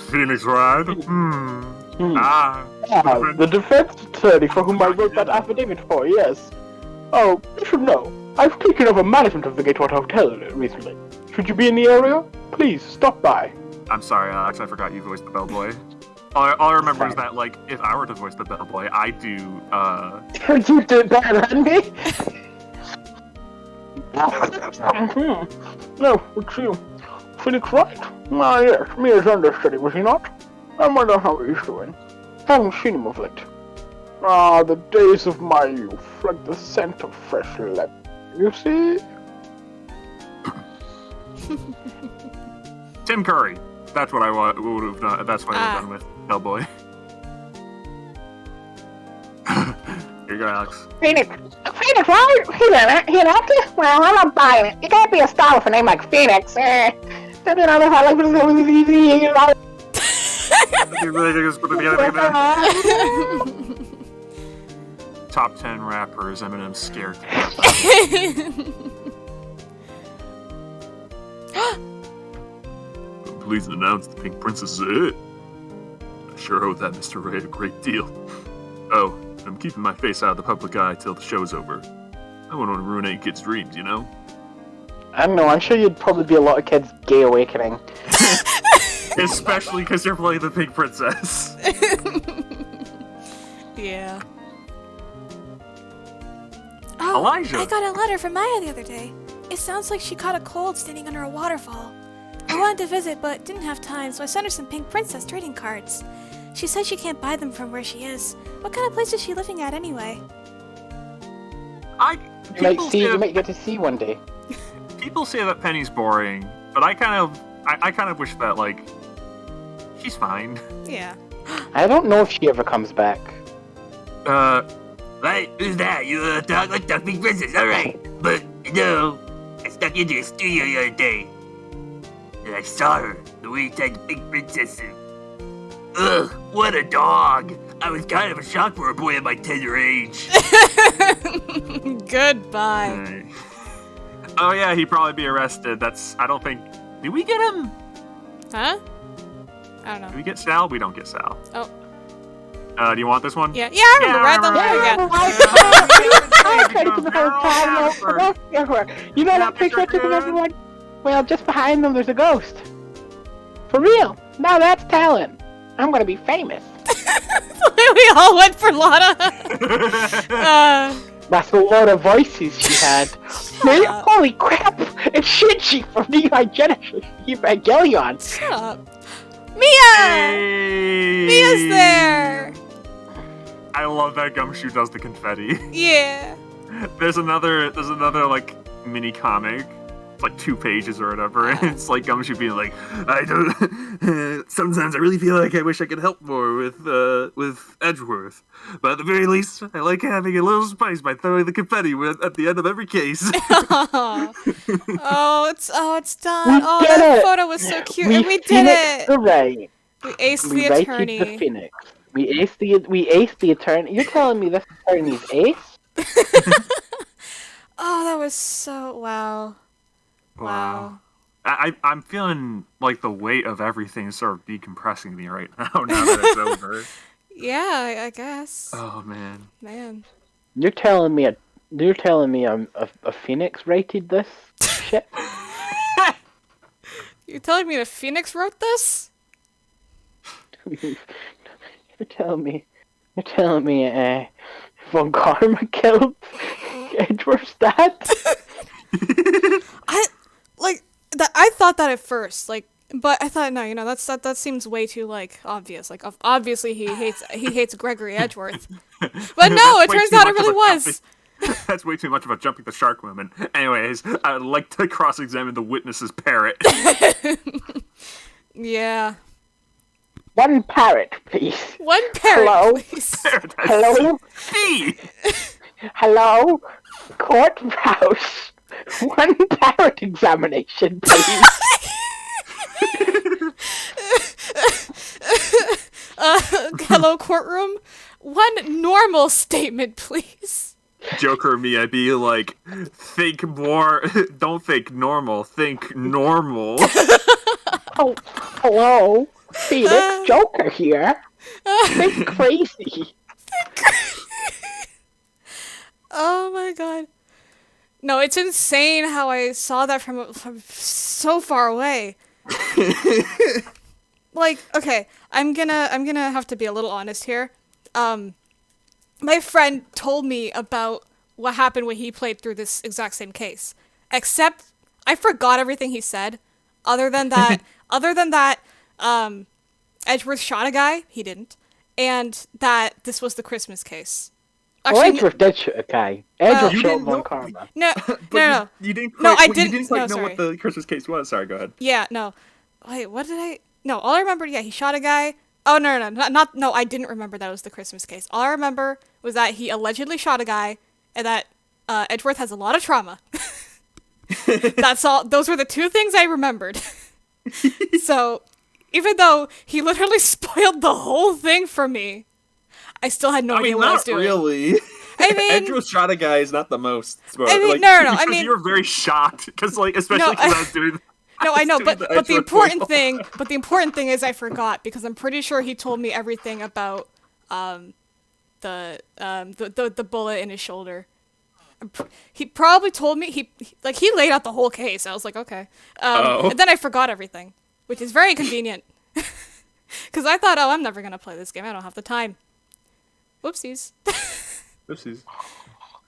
Phoenix Ride? Ah. The defense attorney for whom I wrote that affidavit for, yes. Oh, you should know. I've taken over management of the Gateway Hotel recently. Should you be in the area? Please, stop by. I'm sorry, Alex, I forgot you voiced the bellboy. All I remember is that, like, if I were to voice the bellboy, I do, You did better than me? No, it's you. Phoenix Wright? Ah, yes, me as understudy, was he not? I wonder how he's doing. Haven't seen him of late. Ah, the days of my youth, like the scent of fresh lemon. You see? Tim Curry. That's what I would have done. That's what I would have done with Bellboy. Here you go, Alex. Phoenix, right? He's an actor? Well, I'm not buying it. You can't be a star with a name like Phoenix. Top 10 rappers Eminem scared. Please announce the Pink Princess is it. I sure owe that Mr. Ray a great deal. Oh, I'm keeping my face out of the public eye till the show's over. I wouldn't want to ruin any kid's dreams, you know? I don't know, I'm sure you'd probably be a lot of kids' gay awakening. Especially because you're playing the Pink Princess. Yeah. Oh, Elijah! I got a letter from Maya the other day. It sounds like she caught a cold standing under a waterfall. I wanted to visit, but didn't have time, so I sent her some Pink Princess trading cards. She said she can't buy them from where she is. What kind of place is she living at anyway? You might get to see one day. people say that Penny's boring, but I kind of wish that, like, she's fine. Yeah. I don't know if she ever comes back. Right, who's that? You talk like Duck Big Princess, alright. But, I stuck into a studio the other day. And I saw her, the way she tried the Big Princess suit. Ugh, what a dog. I was kind of a shock for a boy at my tender age. Goodbye. Oh yeah, he'd probably be arrested. I don't think... Did we get him? Huh? I don't know. Did we get Sal? We don't get Sal. Oh. Do you want this one? Yeah, I remember. Right on You know that picture I took of everyone? Well, just behind them there's a ghost. For real. Now that's talent. I'm gonna be famous. We all went for Lana. That's a lot of voices she had. Man, holy crap! It's Shinji from Neon Genesis Evangelion. Shut up. Mia! Hey! Mia's there! I love that Gumshoe does the confetti. Yeah. There's another like mini comic. It's like 2 pages or whatever, and it's like Gumshoe being like, I don't. Sometimes I really feel like I wish I could help more with Edgeworth, but at the very least, I like having a little spice by throwing the confetti at the end of every case. Oh, it's done. That photo was so cute, and we did it. Hooray! We aced We the rated attorney. the Phoenix. We aced the attorney. You're telling me this attorney's ace? Oh, that was so wow. I'm feeling like the weight of everything is sort of decompressing me right now that it's over. Yeah, I guess. Oh man. You're telling me a Phoenix rated this shit? You're telling me the Phoenix wrote this? You're telling me Von Karma killed Edgeworth's dad? I thought that at first, but I thought no, that seems way too obvious. Obviously he hates Gregory Edgeworth. But no, it turns out it really was. That's way too much about jumping the shark woman. Anyways, I'd like to cross-examine the witness's parrot. Yeah. One parrot, please. One parrot, Hello? please. Hello? Hello? Courthouse. One parrot examination, please. Hello, courtroom. One normal statement, please. Joker me, I'd be like, think more, don't think normal, think normal. Oh, hello? Phoenix Joker here. Think crazy. Oh my god. No, it's insane how I saw that from so far away. Okay, I'm gonna have to be a little honest here. My friend told me about what happened when he played through this exact same case. Except I forgot everything he said. Other than that, Edgeworth shot a guy. He didn't. And that this was the Christmas case. Actually, Edgeworth did shoot a guy. Edgeworth shot Von Karma. No. You didn't quite, No, I you didn't. didn't quite No, know sorry. what the Christmas case was. Sorry, go ahead. Yeah, no. Wait, what did I... No, all I remembered, he shot a guy. Oh, no, I didn't remember that was the Christmas case. All I remember was that he allegedly shot a guy, and that Edgeworth has a lot of trauma. That's all. Those were the 2 things I remembered. So, even though he literally spoiled the whole thing for me, I still had no idea what I was doing. Really. I mean... Edgeworth shot a guy is not the most. I mean, no. I mean... You were very shocked, because, especially because I was doing... No, I know, but the important voice. thing is I forgot, because I'm pretty sure he told me everything about the bullet in his shoulder. He probably told me he laid out the whole case. I was like, okay, and then I forgot everything, which is very convenient, because I thought, I'm never gonna play this game. I don't have the time. Whoopsies. Oopsies.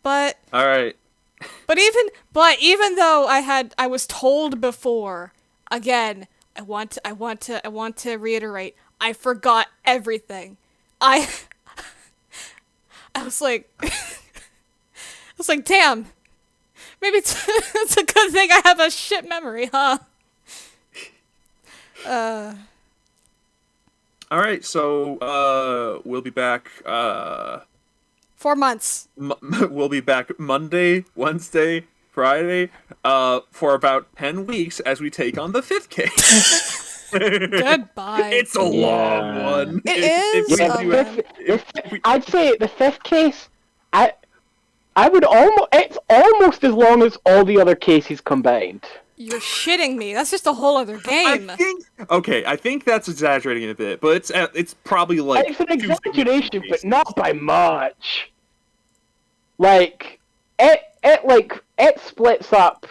But all right. But even though I was told before, again, I want to reiterate, I forgot everything. I was like, damn, Maybe it's a good thing I have a shit memory, huh? All right, so we'll be back. 4 months. We'll be back Monday, Wednesday, Friday, for about 10 weeks as we take on the fifth case. Goodbye. It's a long one. It If is. we Oh, do man. I'd say the fifth case. I would almost. It's almost as long as all the other cases combined. You're shitting me. That's just a whole other game. I think that's exaggerating it a bit, but it's probably like It's an 2 exaggeration, but cases. not by much. Like it splits up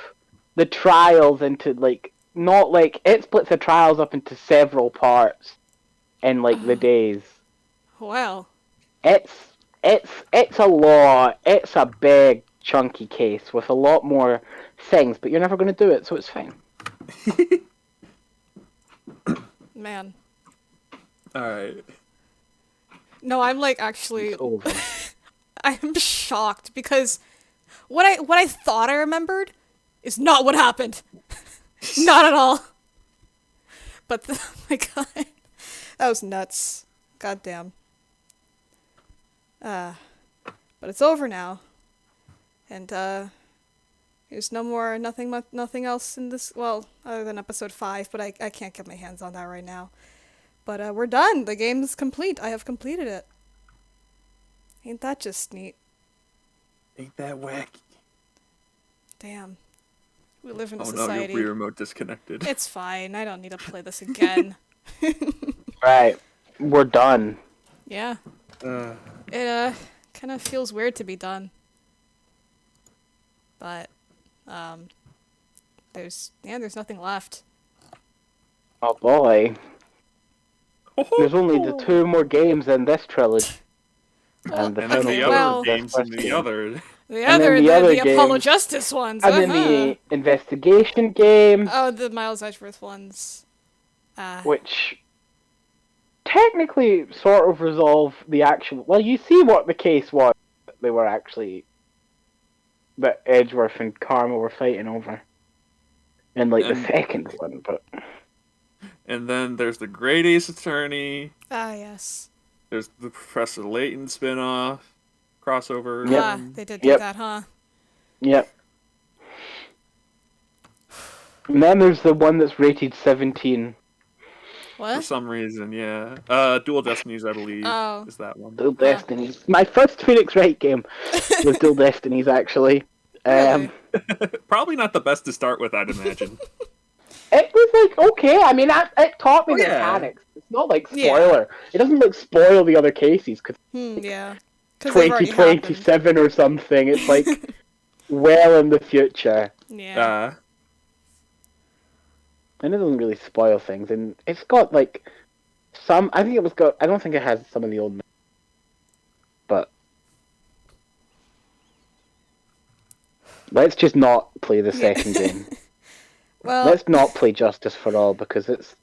the trials into like not like it splits the trials up into several parts in like the days. Well, It's a lot. It's a big chunky case with a lot more things, but you're never going to do it, so it's fine. man. All right. No, I'm like actually. It's over. I'm shocked because what I thought I remembered is not what happened. Not at all. But oh my god, that was nuts. Goddamn. But it's over now, and there's nothing else in this. Well, other than episode 5, but I can't get my hands on that right now. But we're done. The game's complete. I have completed it. Ain't that just neat? Ain't that wacky? Damn. We live in a Oh no, society. your Wii remote disconnected. It's fine. I don't need to play this again. Right, we're done. Yeah. It kind of feels weird to be done. But there's nothing left. Oh boy, there's only the 2 more games in this trilogy, and the And then final the game well- other games this in first the game. other. The Apollo games. Justice ones. And then the investigation game, Oh, the Miles Edgeworth ones. which technically sort of resolve the actual. Well, you see what the case was. They were actually that Edgeworth and Karma were fighting over, in like the And- second one. But And then there's the Great Ace Attorney. Yes. There's the Professor Layton spin-off crossover. Yep. They did do Yep. that, huh? yep. And then there's the one that's rated 17. For What? some reason, yeah. Dual Destinies, I believe, Oh. is that one. Dual Destinies. My first Phoenix Wright game was Dual Destinies, actually. Really? Probably not the best to start with, I'd imagine. It was like okay. I mean, it taught me Oh, yeah. mechanics. It's not like Yeah. spoiler. It doesn't like spoil the other cases because Yeah. 'Cause they've already 2027 or something. It's like well in the future, happened. Yeah. and it doesn't really spoil things. And it's got like some. I think it was got. I don't think it has some of the old, but let's just not play the second game. Well, Let's not play Justice for All because it's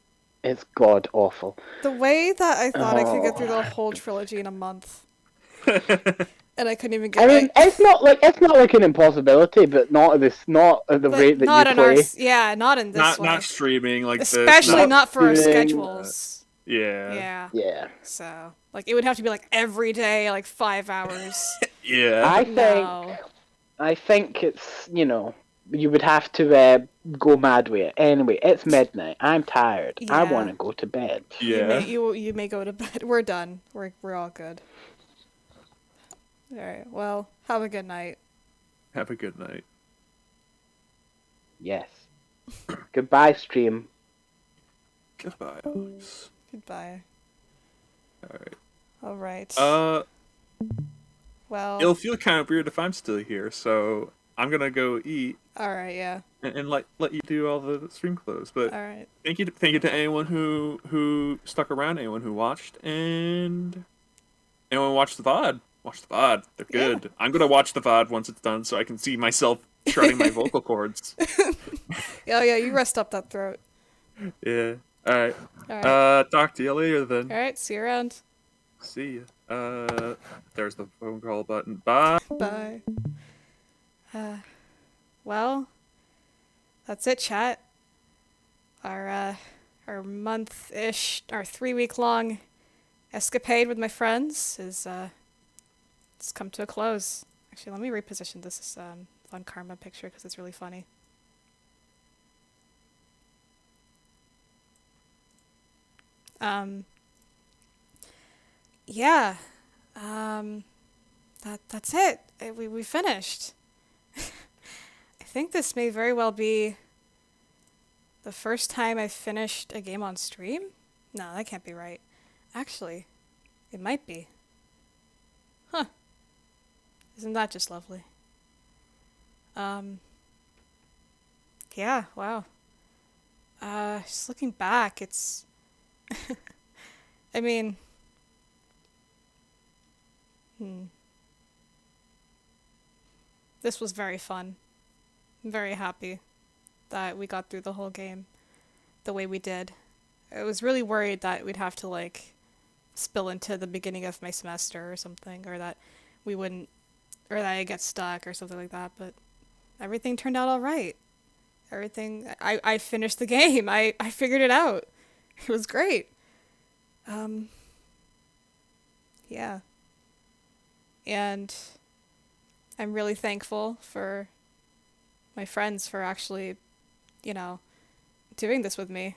god awful. the way that I thought I could get through the whole trilogy in a month, and I couldn't even get. I mean, it's not like an impossibility, but not at the but rate that not you in our, play. yeah, not in this way. Not streaming like Especially this. not for our doing, schedules. Yeah. Yeah. Yeah, So, like, it would have to be like every day, like 5 hours. Yeah. I think it's you would have to go mad with it. Anyway, it's midnight. I'm tired. I Yeah. want to go to bed. Yeah. You may go to bed. We're done. We're all good. All right. Well, have a good night. Have a good night. Yes. Goodbye, stream. Goodbye, Alex. Goodbye. Alright. All right. Well. It'll feel kind of weird if I'm still here, so I'm gonna go eat All right. Yeah. and let you do all the stream close. But All right. thank you to anyone who stuck around, anyone who watched, and anyone who watched the VOD. Watch the VOD. They're good. I'm gonna watch the VOD once it's done so I can see myself shredding my vocal cords. Oh yeah. You rest up that throat. Yeah. Alright. All right. Talk to you later then. All right. See you around. See ya. There's the phone call button. Bye. Bye. well, that's it, chat. Our month-ish, our 3-week-long escapade with my friends is it's come to a close. Actually, let me reposition this Fun Karma picture because it's really funny. Yeah. That's it. We finished. I think this may very well be the first time I finished a game on stream? No, that can't be right. Actually, it might be. Huh. Isn't that just lovely? Yeah, wow. Just looking back, it's... I mean... This was very fun. I'm very happy that we got through the whole game the way we did. I was really worried that we'd have to, like, spill into the beginning of my semester or something, or that we wouldn't, or that I'd get stuck or something like that, but everything turned out all right. Everything, I finished the game. I figured it out. It was great. Yeah. And I'm really thankful for my friends for actually, doing this with me.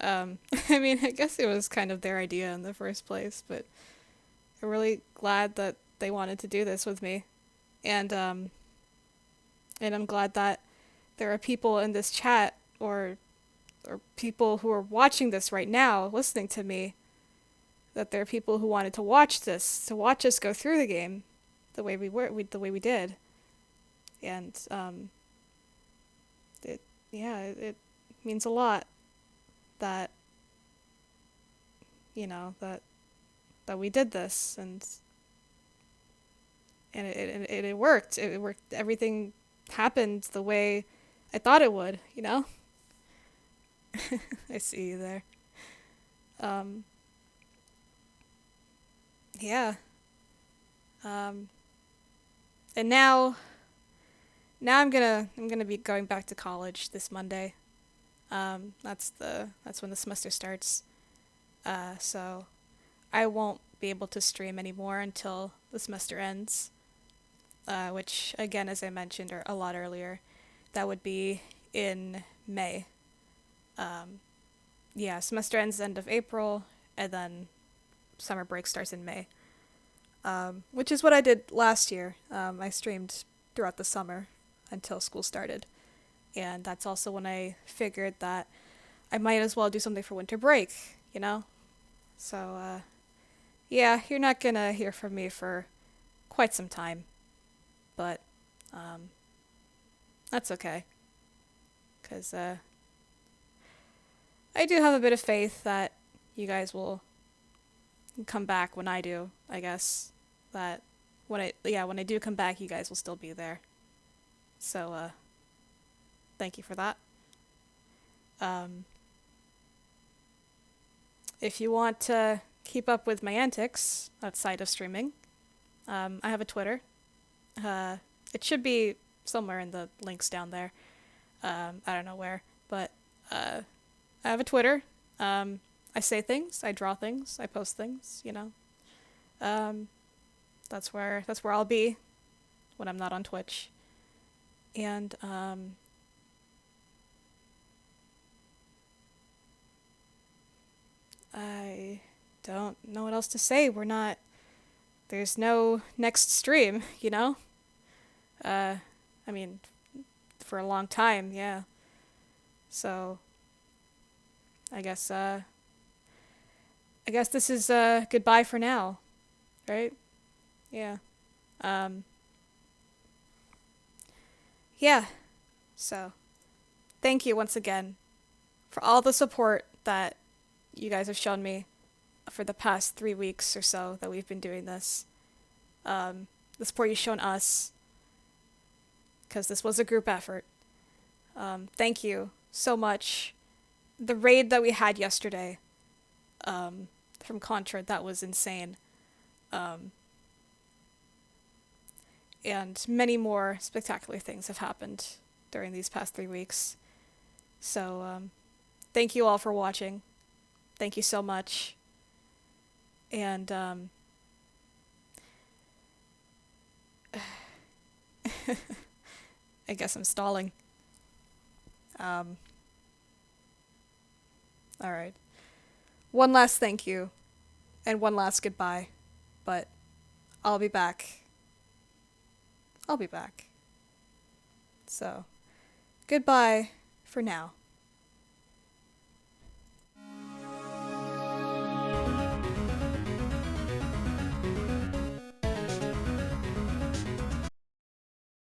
I mean, I guess it was kind of their idea in the first place, but I'm really glad that they wanted to do this with me. And I'm glad that there are people in this chat or people who are watching this right now, listening to me, that there are people who wanted to watch this, to watch us go through the game the way the way we did. And it means a lot that that we did this, and it worked. It worked. Everything happened the way I thought it would, I see you there. Yeah. And now I'm gonna be going back to college this Monday. That's when the semester starts. So I won't be able to stream anymore until the semester ends. Which, again, as I mentioned a lot earlier, that would be in May. Yeah, semester ends end of April, and then summer break starts in May. Which is what I did last year. I streamed throughout the summer until school started. And that's also when I figured that I might as well do something for winter break, So, yeah, you're not gonna hear from me for quite some time. But, that's okay. 'Cause, I do have a bit of faith that you guys will come back when I do, I guess. That when I do come back, you guys will still be there. So, thank you for that. If you want to keep up with my antics outside of streaming, I have a Twitter. It should be somewhere in the links down there. I don't know where, but I have a Twitter. I say things, I draw things, I post things, That's where I'll be when I'm not on Twitch. And I don't know what else to say. There's no next stream, I mean, for a long time, yeah. So I guess this is goodbye for now, right? Yeah. Yeah. So, thank you once again for all the support that you guys have shown me for the past 3 weeks or so that we've been doing this. The support you've shown us, because this was a group effort. Thank you so much. The raid that we had yesterday, from Contra, that was insane. and many more spectacular things have happened during these past 3 weeks. So, thank you all for watching. Thank you so much. And, I guess I'm stalling. Alright. One last thank you, and one last goodbye, but I'll be back. So, goodbye for now.